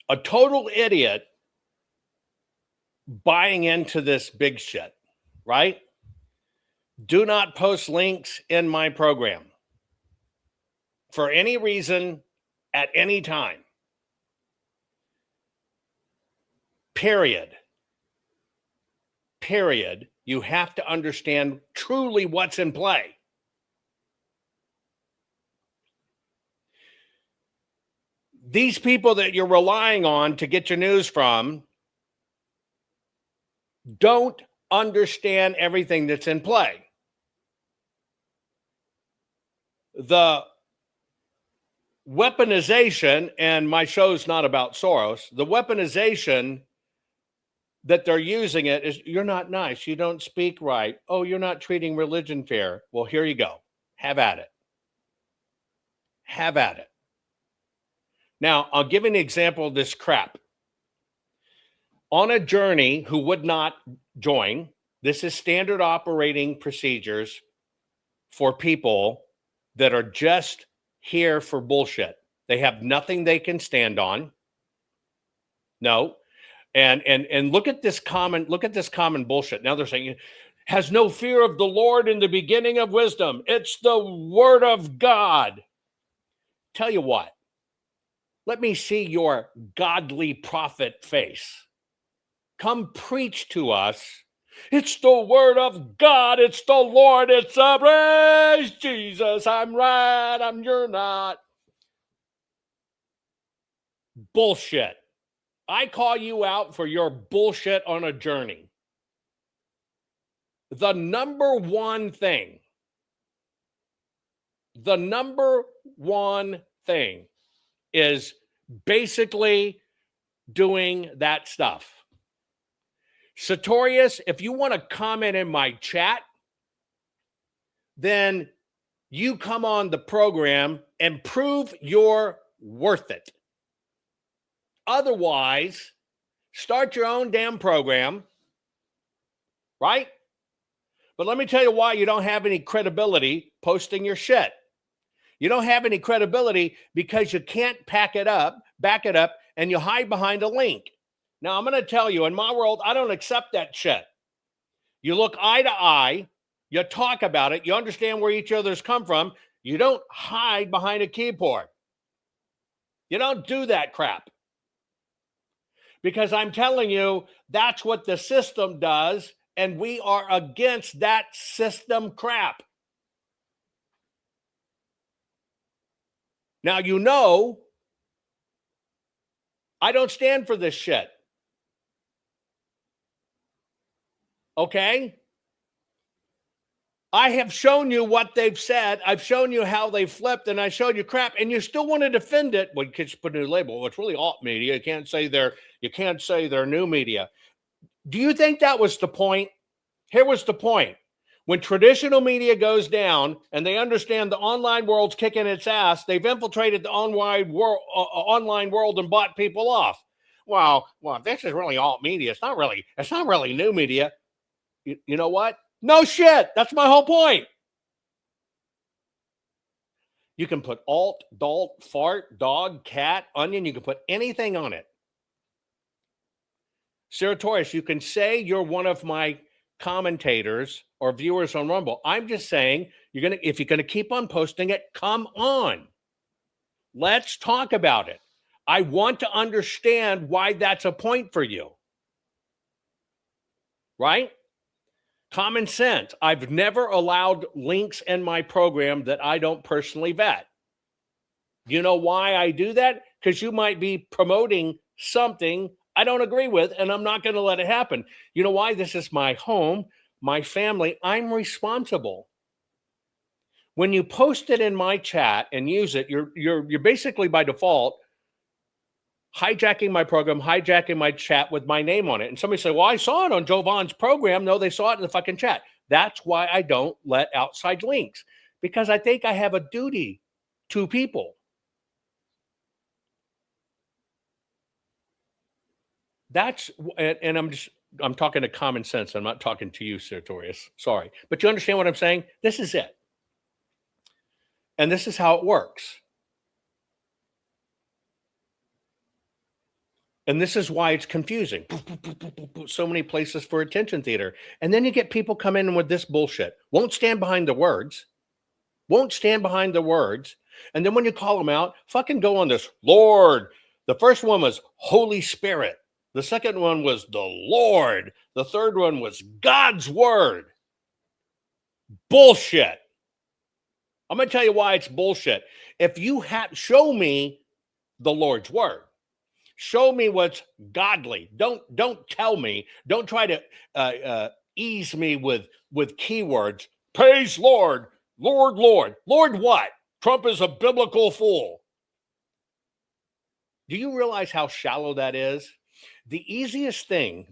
a total idiot, buying into this big shit, right? Do not post links in my program for any reason at any time. Period. Period. You have to understand truly what's in play. These people that you're relying on to get your news from don't understand everything that's in play. The weaponization, and my show's not about Soros, the weaponization that they're using it is, you're not nice, you don't speak right, oh, you're not treating religion fair. Well, here you go. Have at it. Have at it. Now, I'll give you an example of this crap. On a journey who would not join, this is standard operating procedures for people that are just here for bullshit. They have nothing they can stand on. No. And look at this common bullshit. Now they're saying has no fear of the Lord in the beginning of wisdom. It's the word of God. Tell you what, let me see your godly prophet face. Come preach to us. It's the word of God. It's the Lord. It's a praise Jesus. I'm right. You're not. Bullshit. I call you out for your bullshit on a journey. The number one thing is basically doing that stuff. Sartorius, if you want to comment in my chat, then you come on the program and prove you're worth it. Otherwise, start your own damn program, right? But let me tell you why you don't have any credibility posting your shit. You don't have any credibility because you can't back it up, and you hide behind a link. Now, I'm going to tell you, in my world, I don't accept that shit. You look eye to eye, you talk about it, you understand where each other's come from. You don't hide behind a keyboard. You don't do that crap. Because I'm telling you, that's what the system does, and we are against that system crap. Now, you know, I don't stand for this shit. Okay? I have shown you what they've said. I've shown you how they flipped, and I showed you crap, and you still want to defend it. Well, you can just put a new label. Well, it's really alt media. You can't say they're new media. Do you think that was the point? Here was the point. When traditional media goes down and they understand the online world's kicking its ass, they've infiltrated the online world and bought people off. Well, this is really alt media. It's not really new media. You know what? No shit. That's my whole point. You can put alt, dalt, fart, dog, cat, onion. You can put anything on it. Sartorius, you can say you're one of my commentators or viewers on Rumble. I'm just saying, if you're gonna keep on posting it, come on. Let's talk about it. I want to understand why that's a point for you. Right? Common sense. I've never allowed links in my program that I don't personally vet. You know why I do that? Because you might be promoting something I don't agree with, and I'm not going to let it happen. You know why? This is my home, my family. I'm responsible. When you post it in my chat and use it, you're basically by default hijacking my program, hijacking my chat with my name on it. And somebody say, well, I saw it on Jovan's program. No, they saw it in the fucking chat. That's why I don't let outside links, because I think I have a duty to people. And I'm talking to common sense. I'm not talking to you, Sartorius. Sorry. But you understand what I'm saying? This is it. And this is how it works. And this is why it's confusing. So many places for attention theater. And then you get people come in with this bullshit. Won't stand behind the words. And then when you call them out, fucking go on this Lord. The first one was Holy Spirit. The second one was the Lord. The third one was God's word. Bullshit. I'm going to tell you why it's bullshit. If you show me the Lord's word. Show me what's godly. Don't tell me. Don't try to ease me with keywords. Praise Lord. Lord. Lord what? Trump is a biblical fool. Do you realize how shallow that is? The easiest thing,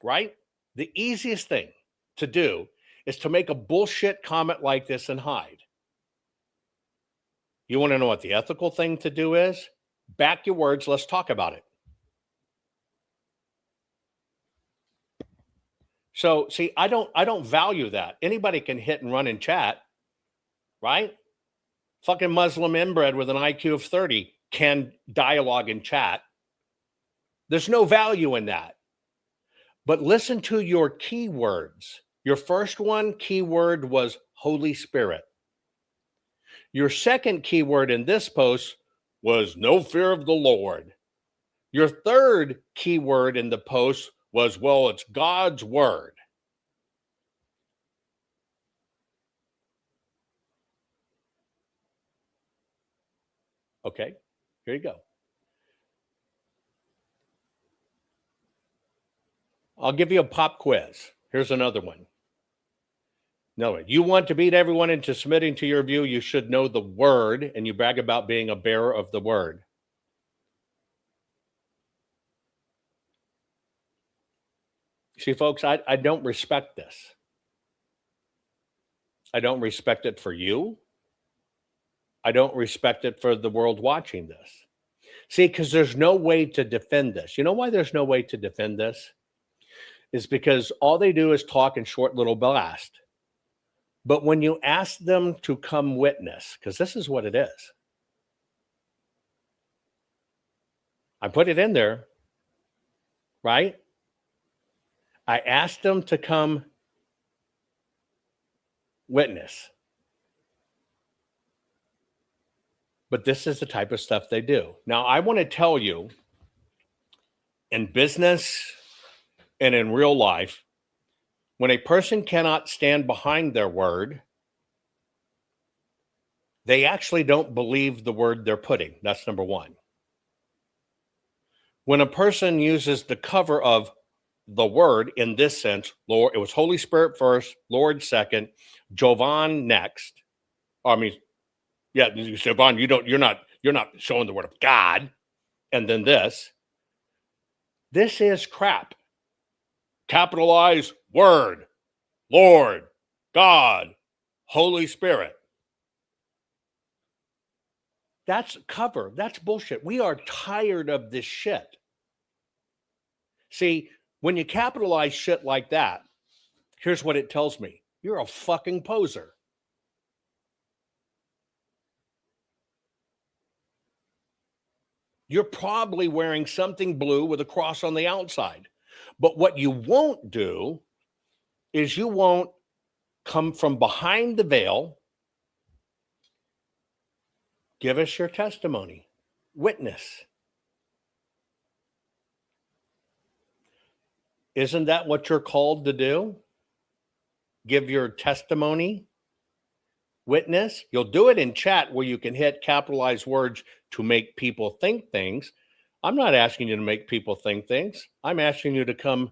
right? The easiest thing to do is to make a bullshit comment like this and hide. You want to know what the ethical thing to do is? Back your words. Let's talk about it. So, see, I don't value that. Anybody can hit and run in chat, right? Fucking Muslim inbred with an IQ of 30 can dialogue in chat. There's no value in that. But listen to your keywords. Your first one keyword was Holy Spirit. Your second keyword in this post was no fear of the Lord. Your third keyword in the post was, well, it's God's word. Okay, here you go. I'll give you a pop quiz. Here's another one. No, you want to beat everyone into submitting to your view, you should know the word, and you brag about being a bearer of the word. See, folks, I don't respect this. I don't respect it for you. I don't respect it for the world watching this. See, because there's no way to defend this. You know why there's no way to defend this? Is because all they do is talk in short little blast. But when you ask them to come witness, because this is what it is. I put it in there, right? I asked them to come witness. But this is the type of stuff they do. Now, I want to tell you, in business and in real life, when a person cannot stand behind their word, they actually don't believe the word they're putting. That's number one. When a person uses the cover of the word in this sense, Lord, it was Holy Spirit first, Lord second, Jovan next. Jovan, you're not showing the word of God, and then this. This is crap. Capitalize word, Lord, God, Holy Spirit. That's cover. That's bullshit. We are tired of this shit. See, when you capitalize shit like that, here's what it tells me. You're a fucking poser. You're probably wearing something blue with a cross on the outside. But what you won't do is you won't come from behind the veil, give us your testimony, witness. Isn't that what you're called to do? Give your testimony, witness. You'll do it in chat where you can hit capitalized words to make people think things. I'm not asking you to make people think things. I'm asking you to come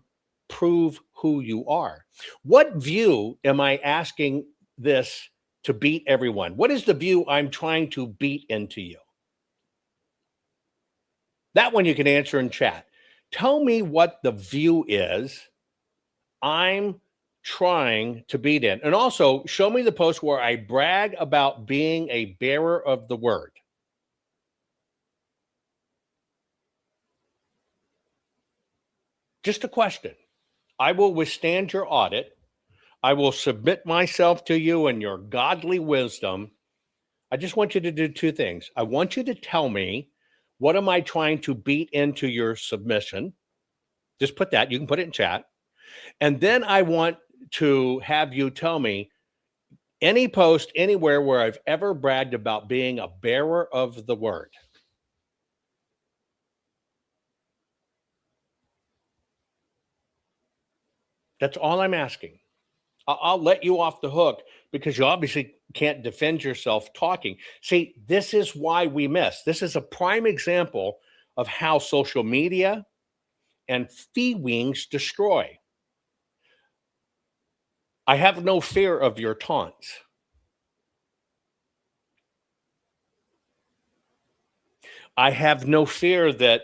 prove who you are. What view am I asking this to beat everyone? What is the view I'm trying to beat into you? That one you can answer in chat. Tell me what the view is I'm trying to beat in. And also show me the post where I brag about being a bearer of the word. Just a question. I will withstand your audit. I will submit myself to you and your godly wisdom. I just want you to do two things. I want you to tell me, what am I trying to beat into your submission? Just put that. You can put it in chat. And then I want to have you tell me any post anywhere where I've ever bragged about being a bearer of the word. That's all I'm asking. I'll let you off the hook because you obviously can't defend yourself talking. See, this is why we miss. This is a prime example of how social media and fee wings destroy. I have no fear of your taunts. I have no fear that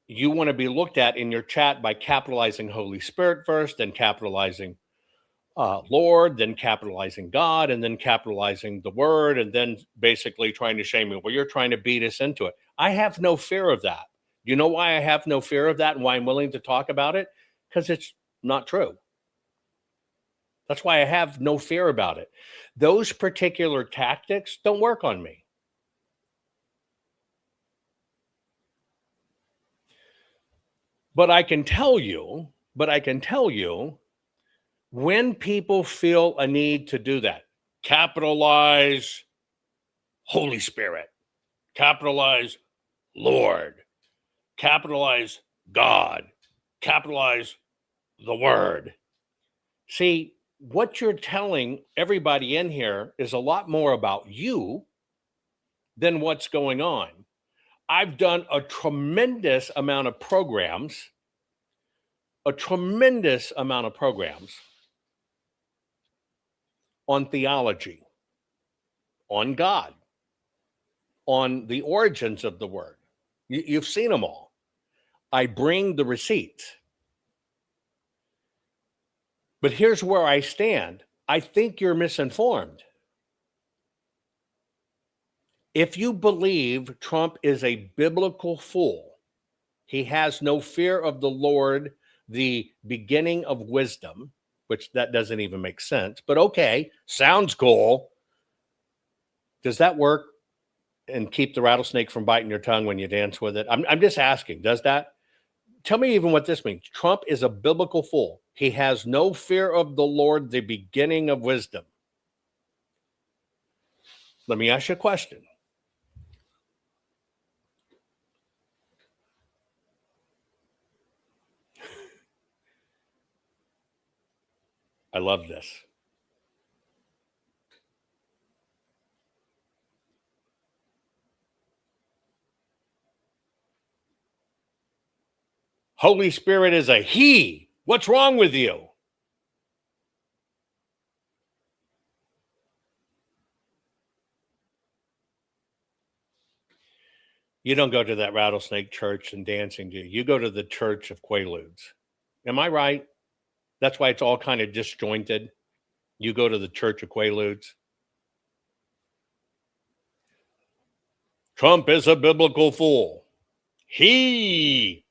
you want to be looked at in your chat by capitalizing Holy Spirit first, then capitalizing Lord, then capitalizing God, and then capitalizing the word, and then basically trying to shame me. Well, you're trying to beat us into it. I have no fear of that. You know why I have no fear of that and why I'm willing to talk about it? Because it's not true. That's why I have no fear about it. Those particular tactics don't work on me. But I can tell you, when people feel a need to do that, capitalize Holy Spirit, capitalize Lord, capitalize God, capitalize the Word. See, what you're telling everybody in here is a lot more about you than what's going on. I've done a tremendous amount of programs on theology, on God, on the origins of the word. You've seen them all. I bring the receipts. But here's where I stand. I think you're misinformed. If you believe Trump is a biblical fool, he has no fear of the Lord, the beginning of wisdom, which that doesn't even make sense, but okay, sounds cool. Does that work and keep the rattlesnake from biting your tongue when you dance with it? I'm just asking, does that? Tell me even what this means. Trump is a biblical fool. He has no fear of the Lord, the beginning of wisdom. Let me ask you a question. I love this. Holy Spirit is a he. What's wrong with you? You don't go to that rattlesnake church and dancing, do you? You go to the church of Quaaludes. Am I right? That's why it's all kind of disjointed. You go to the church of Quaaludes. Trump is a biblical fool. He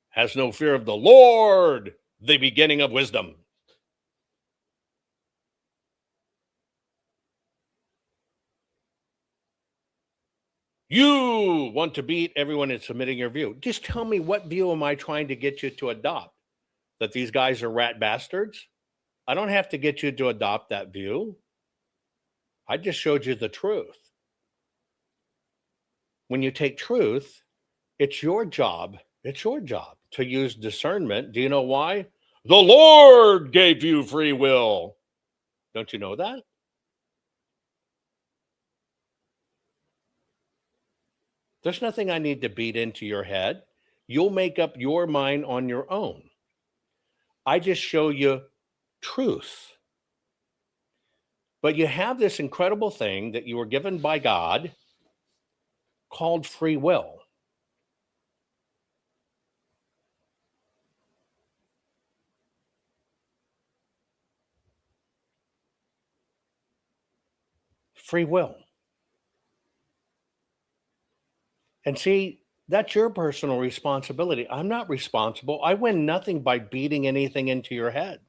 has no fear of the Lord, the beginning of wisdom. You want to beat everyone in submitting your view. Just tell me, what view am I trying to get you to adopt? That these guys are rat bastards? I don't have to get you to adopt that view. I just showed you the truth. When you take truth, it's your job. It's your job to use discernment. Do you know why? The Lord gave you free will. Don't you know that? There's nothing I need to beat into your head. You'll make up your mind on your own. I just show you truth. But you have this incredible thing that you were given by God called free will. Free will. And see, that's your personal responsibility. I'm not responsible. I win nothing by beating anything into your head.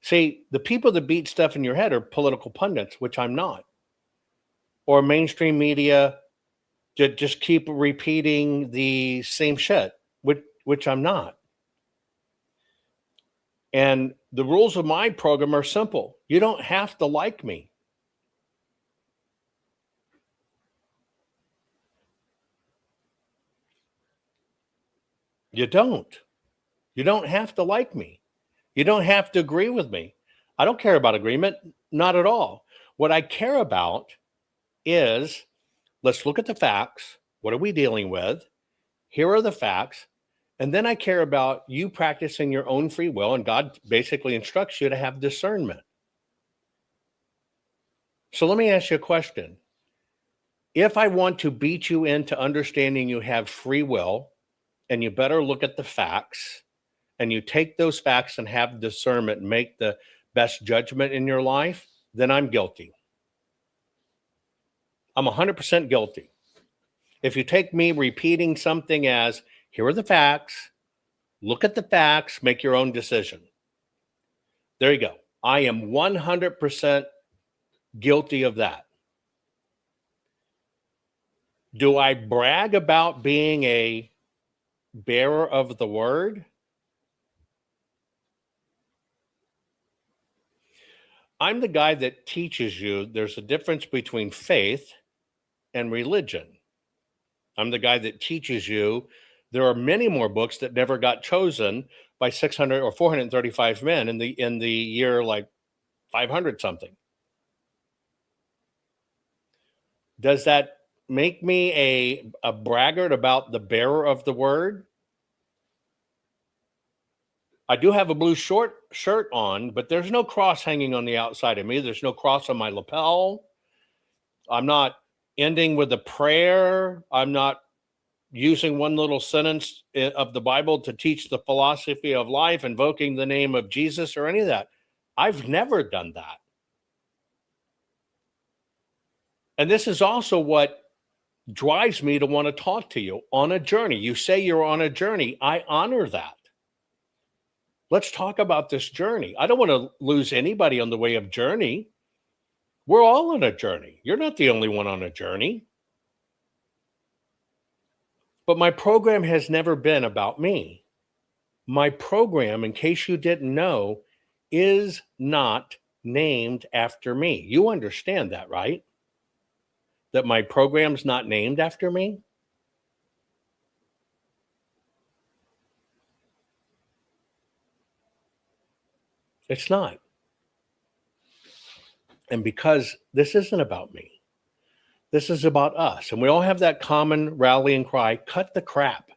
See, the people that beat stuff in your head are political pundits, which I'm not. Or mainstream media that just keep repeating the same shit, which I'm not. And the rules of my program are simple. You don't have to like me. You don't. You don't have to like me. You don't have to agree with me. I don't care about agreement, not at all. What I care about is, let's look at the facts. What are we dealing with? Here are the facts. And then I care about you practicing your own free will, and God basically instructs you to have discernment. So let me ask you a question. If I want to beat you into understanding you have free will, and you better look at the facts, and you take those facts and have discernment and make the best judgment in your life, then I'm guilty. I'm 100% guilty. If you take me repeating something as, here are the facts, look at the facts, make your own decision. There you go. I am 100% guilty of that. Do I brag about being a bearer of the word? I'm the guy that teaches you there's a difference between faith and religion. I'm the guy that teaches you there are many more books that never got chosen by 600 or 435 men in the year like 500 something. Does that make me a braggart about the bearer of the word? I do have a blue short shirt on, but there's no cross hanging on the outside of me. There's no cross on my lapel. I'm not ending with a prayer. I'm not using one little sentence of the Bible to teach the philosophy of life, invoking the name of Jesus or any of that. I've never done that. And this is also what drives me to want to talk to you on a journey. You say you're on a journey. I honor that. Let's talk about this journey. I don't want to lose anybody on the way of journey. We're all on a journey. You're not the only one on a journey. But my program has never been about me. My program, in case you didn't know, is not named after me. You understand that, right? That my program's not named after me? It's not. And because this isn't about me, this is about us. And we all have that common rallying cry, cut the crap.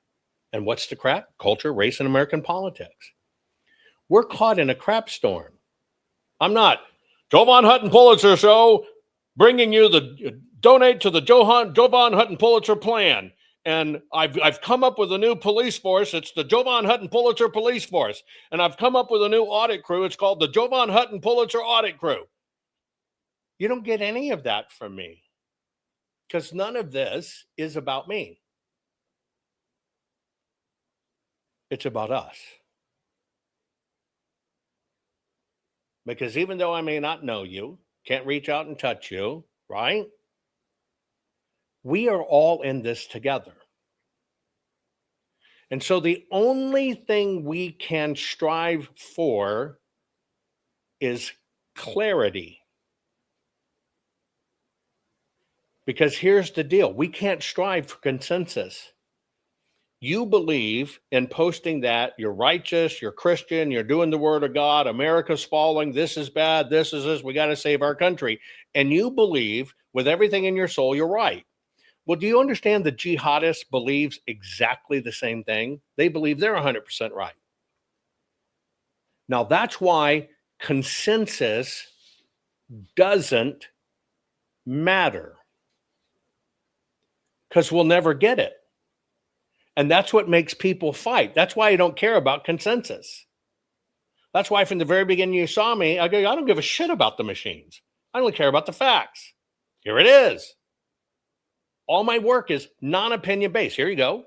And what's the crap? Culture, race, and American politics. We're caught in a crap storm. I'm not Jovan Hutton Pulitzer Show bringing you the donate to the Jovan Hutton Pulitzer plan. And I've come up with a new police force. It's the Jovan Hutton Pulitzer Police Force. And I've come up with a new audit crew. It's called the Jovan Hutton Pulitzer Audit Crew. You don't get any of that from me because none of this is about me. It's about us. Because even though I may not know you, can't reach out and touch you, right? We are all in this together. And so the only thing we can strive for is clarity. Because here's the deal. We can't strive for consensus. You believe in posting that you're righteous, you're Christian, you're doing the word of God, America's falling, this is bad, this is this, we got to save our country. And you believe with everything in your soul, you're right. Well, do you understand the jihadist believes exactly the same thing? They believe they're 100% right. Now, that's why consensus doesn't matter. Because we'll never get it. And that's what makes people fight. That's why I don't care about consensus. That's why from the very beginning you saw me, I go, I don't give a shit about the machines. I only care about the facts. Here it is. All my work is non-opinion based. Here you go.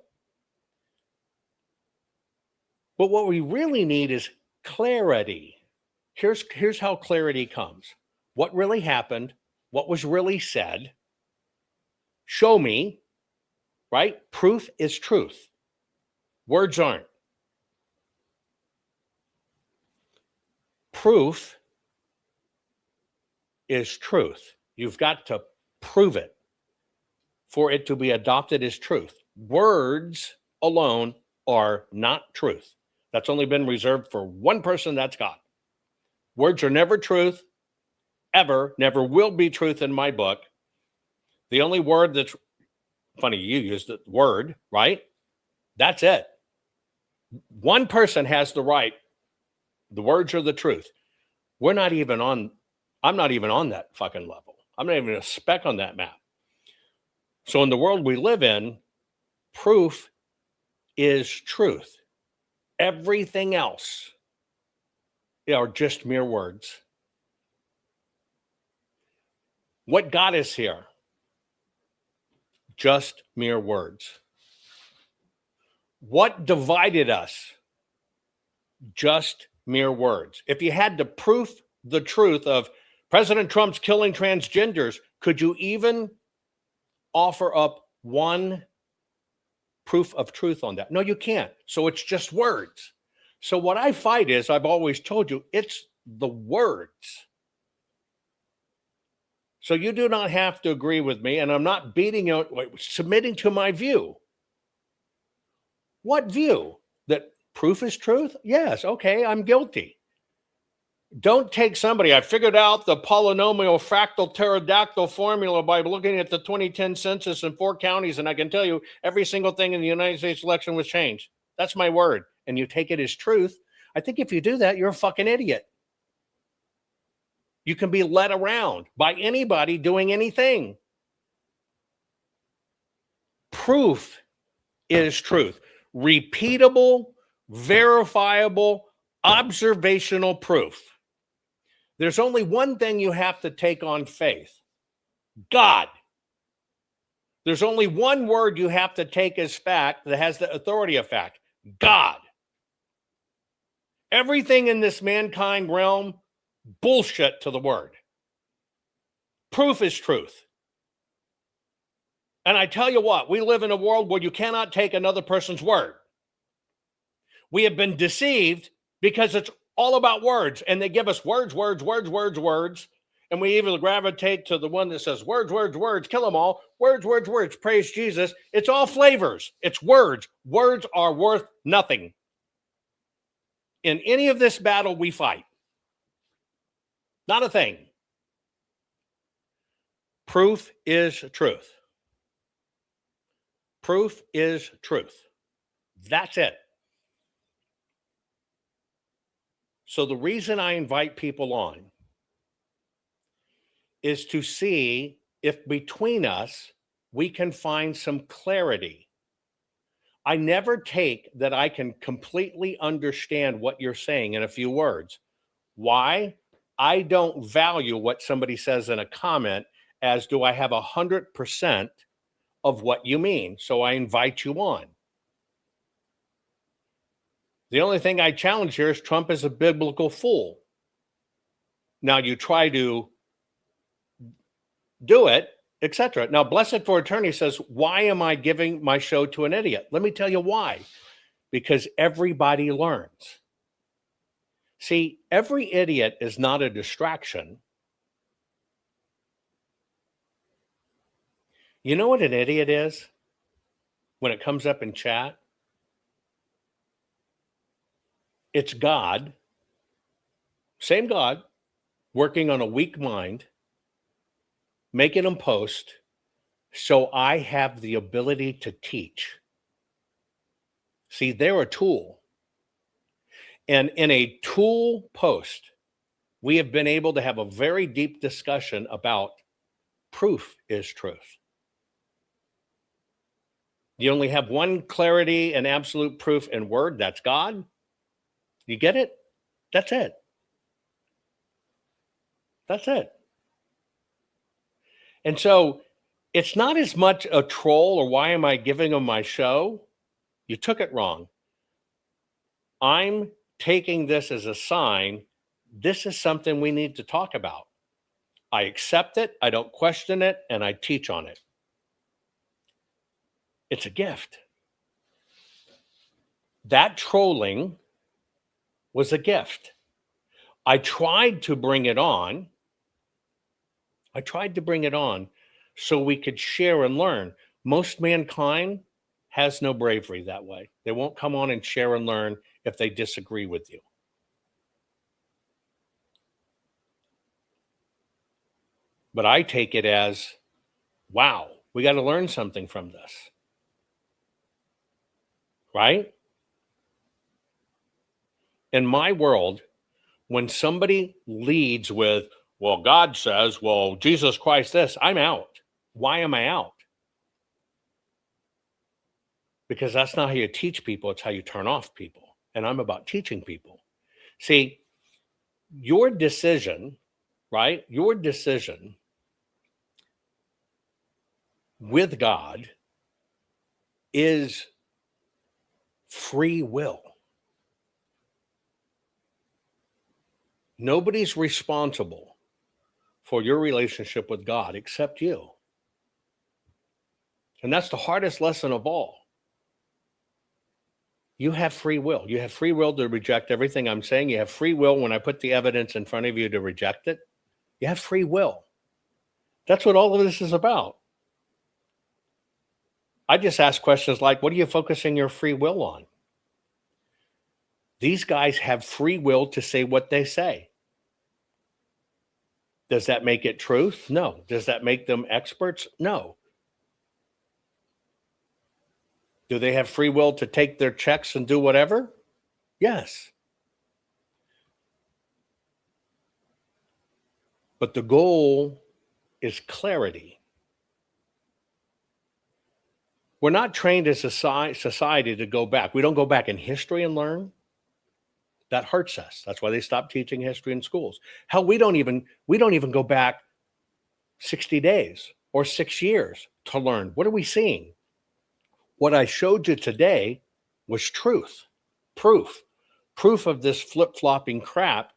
But what we really need is clarity. Here's how clarity comes. What really happened? What was really said? Show me, right? Proof is truth. Words aren't. Proof is truth. You've got to prove it for it to be adopted as truth. Words alone are not truth. That's only been reserved for one person, that's God. Words are never truth, ever, never will be truth in my book. The only word that's funny, you used the word, right? That's it. One person has the right. The words are the truth. I'm not even on that fucking level. I'm not even a speck on that map. So in the world we live in, proof is truth. Everything else are just mere words. What got us here? Just mere words. What divided us? Just mere words. If you had to prove the truth of President Trump's killing transgenders, could you even offer up one proof of truth on that. No, you can't. So it's just words. So what I fight is, I've always told you, it's the words. So you do not have to agree with me, and I'm not beating you, submitting to my view. What view? That proof is truth? Yes, okay, I'm guilty. Don't take somebody, I figured out the polynomial fractal pterodactyl formula by looking at the 2010 census in 4 counties, and I can tell you every single thing in the United States election was changed. That's my word. And you take it as truth. I think if you do that, you're a fucking idiot. You can be led around by anybody doing anything. Proof is truth. Repeatable, verifiable, observational proof. There's only one thing you have to take on faith: God. There's only one word you have to take as fact that has the authority of fact: God. Everything in this mankind realm, bullshit to the word. Proof is truth. And I tell you what, we live in a world where you cannot take another person's word. We have been deceived because it's all about words, and they give us words, and we even gravitate to the one that says words, kill them all, words, praise Jesus. It's all flavors. It's words. Words are worth nothing. In any of this battle we fight, not a thing. Proof is truth. Proof is truth. That's it. So the reason I invite people on is to see if between us we can find some clarity. I never take that I can completely understand what you're saying in a few words. Why? I don't value what somebody says in a comment as do I have 100% of what you mean. So I invite you on. The only thing I challenge here is Trump is a biblical fool. Now you try to do it, etc. Now, Blessed for Eternity says, why am I giving my show to an idiot? Let me tell you why. Because everybody learns. See, every idiot is not a distraction. You know what an idiot is when it comes up in chat? It's God, same God, working on a weak mind, making them post so I have the ability to teach. See, they're a tool. And in a tool post, we have been able to have a very deep discussion about proof is truth. You only have one clarity and absolute proof and word, that's God. You get it? That's it. That's it. And so it's not as much a troll or why am I giving them my show? You took it wrong. I'm taking this as a sign. This is something we need to talk about. I accept it, I don't question it, and I teach on it. It's a gift. That trolling was a gift. I tried to bring it on. So we could share and learn. Most mankind has no bravery that way. They won't come on and share and learn if they disagree with you. But I take it as, wow, we got to learn something from this. Right? In my world, when somebody leads with, well, God says, well, Jesus Christ this, I'm out. Why am I out? Because that's not how you teach people, it's how you turn off people. And I'm about teaching people. See, your decision, right? Your decision with God is free will. Nobody's responsible for your relationship with God except you. And that's the hardest lesson of all. You have free will. You have free will to reject everything I'm saying. You have free will when I put the evidence in front of you to reject it. You have free will. That's what all of this is about. I just ask questions like, what are you focusing your free will on? These guys have free will to say what they say. Does that make it truth? No. Does that make them experts? No. Do they have free will to take their checks and do whatever? Yes. But the goal is clarity. We're not trained as a society to go back. We don't go back in history and learn. That hurts us. That's why they stopped teaching history in schools. Hell, we don't even go back 60 days or 6 years to learn. What are we seeing? What I showed you today was truth, proof of this flip-flopping crap,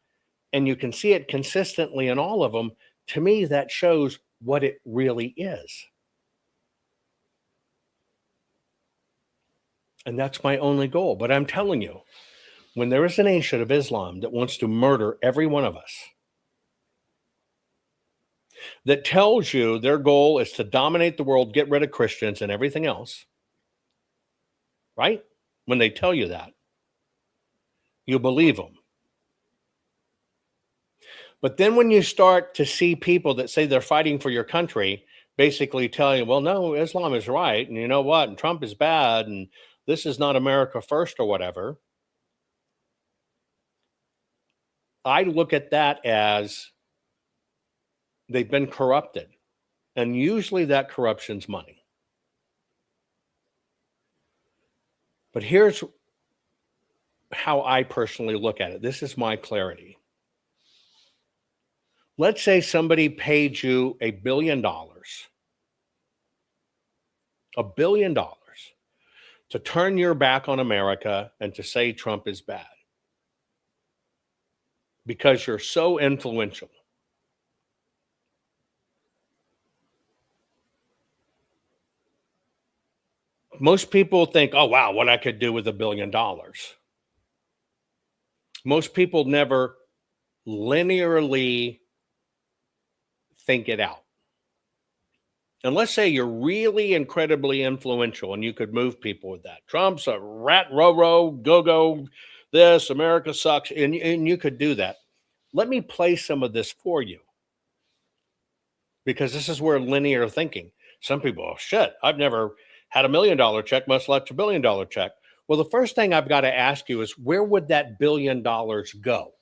and you can see it consistently in all of them. To me, that shows what it really is. And that's my only goal. But I'm telling you, when there is a nation of Islam that wants to murder every one of us, that tells you their goal is to dominate the world, get rid of Christians and everything else, right? When they tell you that, you believe them. But then when you start to see people that say they're fighting for your country, basically telling you, well, no, Islam is right, and you know what, and Trump is bad, and this is not America first or whatever, I look at that as they've been corrupted. And usually that corruption's money. But here's how I personally look at it. This is my clarity. Let's say somebody paid you $1 billion. $1 billion to turn your back on America and to say Trump is bad. Because you're so influential. Most people think, oh, wow, what I could do with $1 billion. Most people never linearly think it out. And let's say you're really incredibly influential and you could move people with that. Trump's a rat, row, go, this, America sucks, and you could do that. Let me play some of this for you. Because this is where linear thinking. Some people, oh, shit, I've never had $1 million check, much less $1 billion check. Well, the first thing I've got to ask you is, where would that $1 billion go?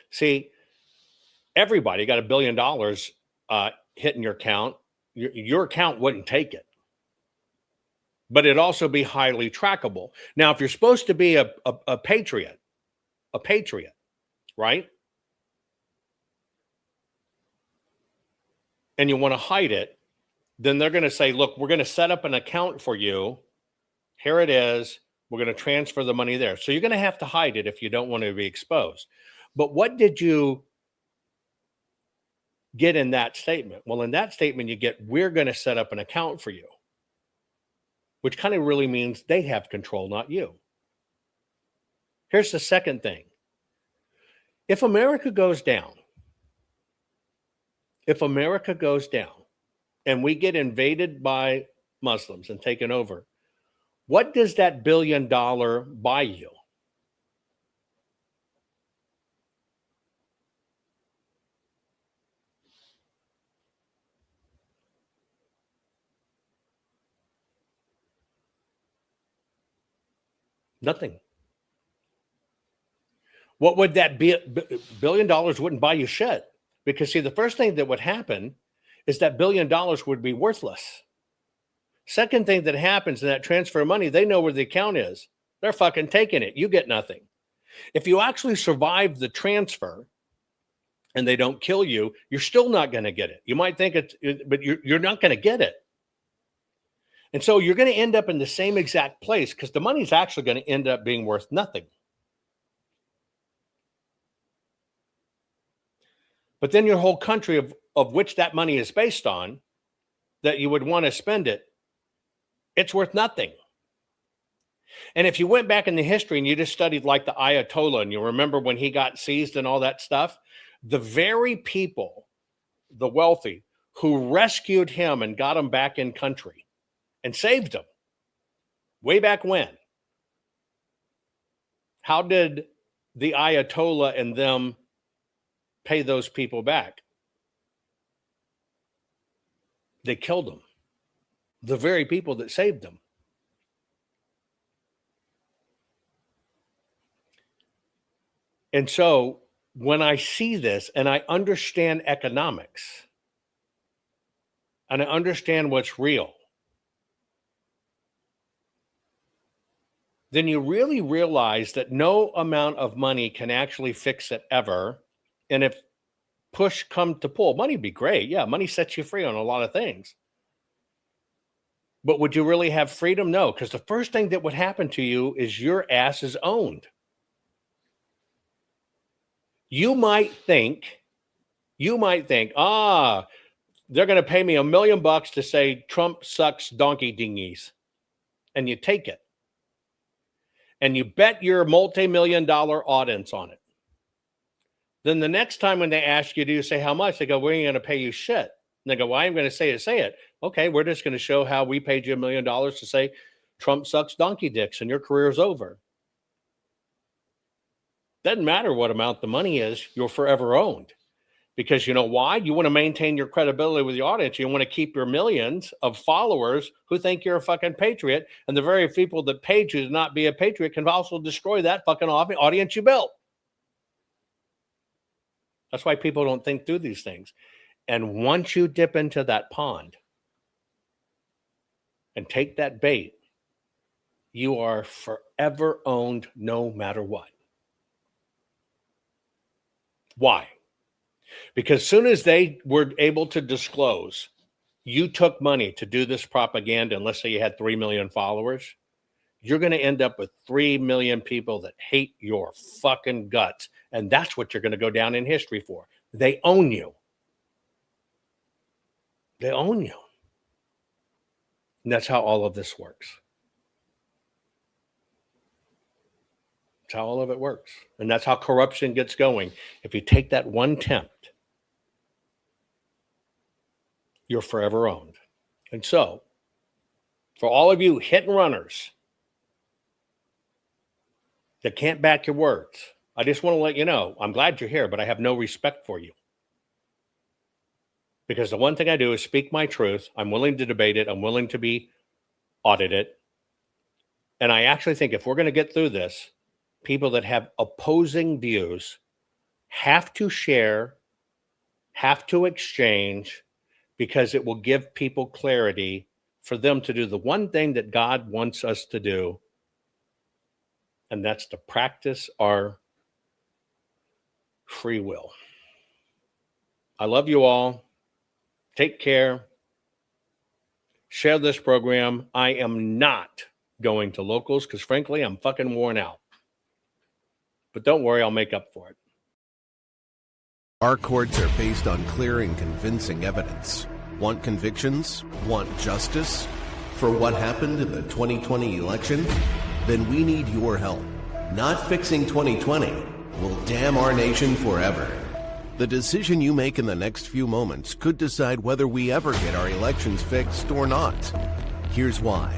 See, everybody got $1 billion hitting your account. Your account wouldn't take it. But it'd also be highly trackable. Now, if you're supposed to be a patriot, right? And you want to hide it, then they're going to say, look, we're going to set up an account for you. Here it is. We're going to transfer the money there. So you're going to have to hide it if you don't want to be exposed. But what did you get in that statement? Well, in that statement, you get, we're going to set up an account for you, which kind of really means they have control, not you. Here's the second thing. If America goes down, and we get invaded by Muslims and taken over, what does that $1 billion buy you? Nothing. What would that be? $1 billion wouldn't buy you shit. Because, see, the first thing that would happen is that $1 billion would be worthless. Second thing that happens in that transfer of money, they know where the account is. They're fucking taking it. You get nothing. If you actually survive the transfer and they don't kill you, you're still not going to get it. You might think but you're not going to get it. And so you're going to end up in the same exact place because the money's actually going to end up being worth nothing. But then your whole country of which that money is based on, that you would want to spend it, it's worth nothing. And if you went back in the history and you just studied like the Ayatollah, and you remember when he got seized and all that stuff, the very people, the wealthy, who rescued him and got him back in country and saved him way back when, how did the Ayatollah and them pay those people back? They killed them. The very people that saved them. And so when I see this and I understand economics and I understand what's real, then you really realize that no amount of money can actually fix it ever. And if push come to pull, money would be great. Yeah, money sets you free on a lot of things. But would you really have freedom? No, because the first thing that would happen to you is your ass is owned. You might think, they're going to pay me $1 million to say Trump sucks donkey dinghies. And you take it. And you bet your multi-million-dollar audience on it. Then the next time when they ask you, do you say how much? They go, we ain't going to pay you shit. And they go, well, I'm going to say it. Okay, we're just going to show how we paid you $1 million to say Trump sucks donkey dicks and your career is over. Doesn't matter what amount the money is, you're forever owned. Because you know why? You want to maintain your credibility with the audience. You want to keep your millions of followers who think you're a fucking patriot. And the very people that paid you to not be a patriot can also destroy that fucking audience you built. That's why people don't think through these things. And once you dip into that pond and take that bait, you are forever owned no matter what. Why? Because as soon as they were able to disclose you took money to do this propaganda, and let's say you had 3 million followers, you're going to end up with 3 million people that hate your fucking guts. And that's what you're going to go down in history for. They own you. They own you. And that's how all of this works. That's how all of it works. And that's how corruption gets going. If you take that one tempt, you're forever owned. And so, for all of you hit and runners that can't back your words, I just want to let you know, I'm glad you're here, but I have no respect for you. Because the one thing I do is speak my truth. I'm willing to debate it. I'm willing to be audited. And I actually think if we're going to get through this, people that have opposing views have to share, have to exchange, because it will give people clarity for them to do the one thing that God wants us to do, and that's to practice our free will. I love you all. Take care. Share this program. I am not going to locals because, frankly, I'm fucking worn out. But don't worry, I'll make up for it. Our courts are based on clear and convincing evidence. Want convictions? Want justice? For what happened in the 2020 election? Then we need your help. Not fixing 2020 will damn our nation forever. The decision you make in the next few moments could decide whether we ever get our elections fixed or not. Here's why.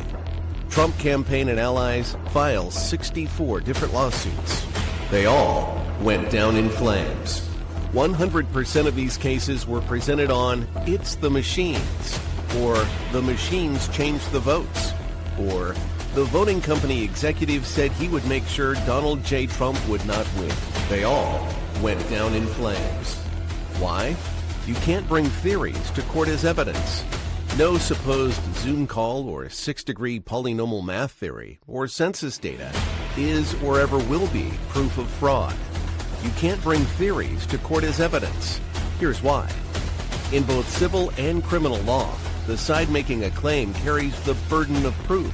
Trump campaign and allies filed 64 different lawsuits. They all went down in flames. 100% of these cases were presented on "It's the machines," or "The machines changed the votes," or "The voting company executive said he would make sure Donald J. Trump would not win." They all went down in flames. Why? You can't bring theories to court as evidence. No supposed Zoom call or 6-degree polynomial math theory or census data is or ever will be proof of fraud. You can't bring theories to court as evidence. Here's why. In both civil and criminal law, the side making a claim carries the burden of proof,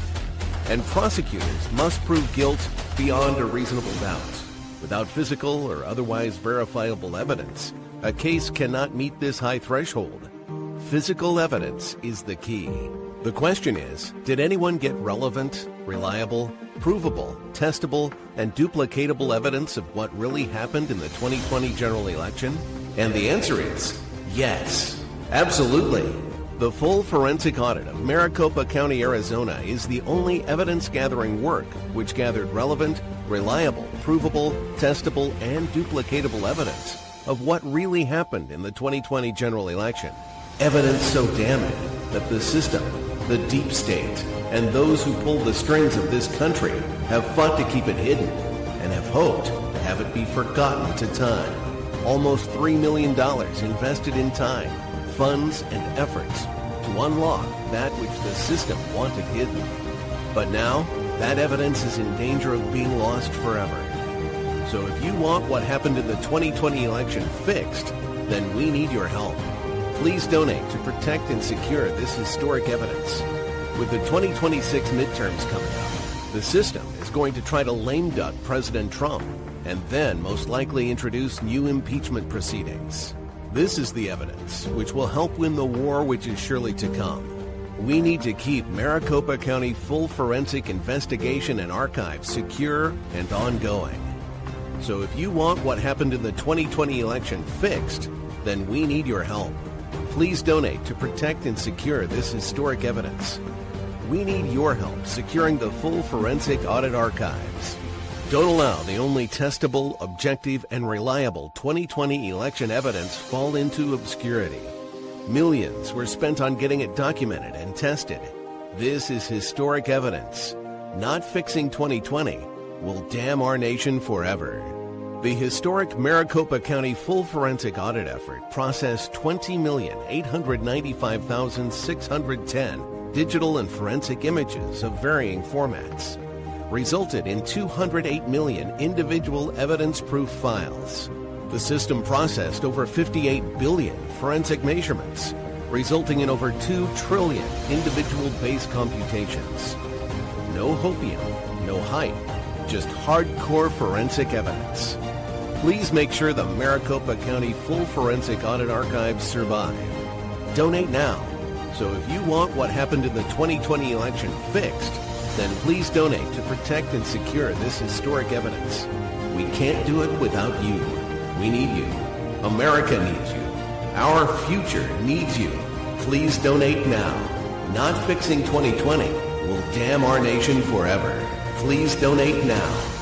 and prosecutors must prove guilt beyond a reasonable doubt. Without physical or otherwise verifiable evidence, a case cannot meet this high threshold. Physical evidence is the key. The question is, did anyone get relevant, reliable, provable, testable, and duplicatable evidence of what really happened in the 2020 general election? And the answer is yes, absolutely. The full forensic audit of Maricopa County, Arizona is the only evidence-gathering work which gathered relevant, reliable, provable, testable, and duplicatable evidence of what really happened in the 2020 general election. Evidence so damning that the system, the deep state, and those who pull the strings of this country have fought to keep it hidden and have hoped to have it be forgotten to time. Almost $3 million invested in time, funds, and efforts to unlock that which the system wanted hidden. But now, that evidence is in danger of being lost forever. So if you want what happened in the 2020 election fixed, then we need your help. Please donate to protect and secure this historic evidence. With the 2026 midterms coming up, the system is going to try to lame duck President Trump and then most likely introduce new impeachment proceedings. This is the evidence which will help win the war which is surely to come. We need to keep Maricopa County full forensic investigation and archives secure and ongoing. So if you want what happened in the 2020 election fixed, then we need your help. Please donate to protect and secure this historic evidence. We need your help securing the full forensic audit archives. Don't allow the only testable, objective, and reliable 2020 election evidence fall into obscurity. Millions were spent on getting it documented and tested. This is historic evidence. Not fixing 2020 will damn our nation forever. The historic Maricopa County full forensic audit effort processed 20,895,610 digital and forensic images of varying formats, resulted in 208 million individual evidence-proof files. The system processed over 58 billion forensic measurements, resulting in over 2 trillion individual base computations. No hopium, no hype, just hardcore forensic evidence. Please make sure the Maricopa County full forensic audit archives survive. Donate now. So if you want what happened in the 2020 election fixed, then please donate to protect and secure this historic evidence. We can't do it without you. We need you. America needs you. Our future needs you. Please donate now. Not fixing 2020 will damn our nation forever. Please donate now.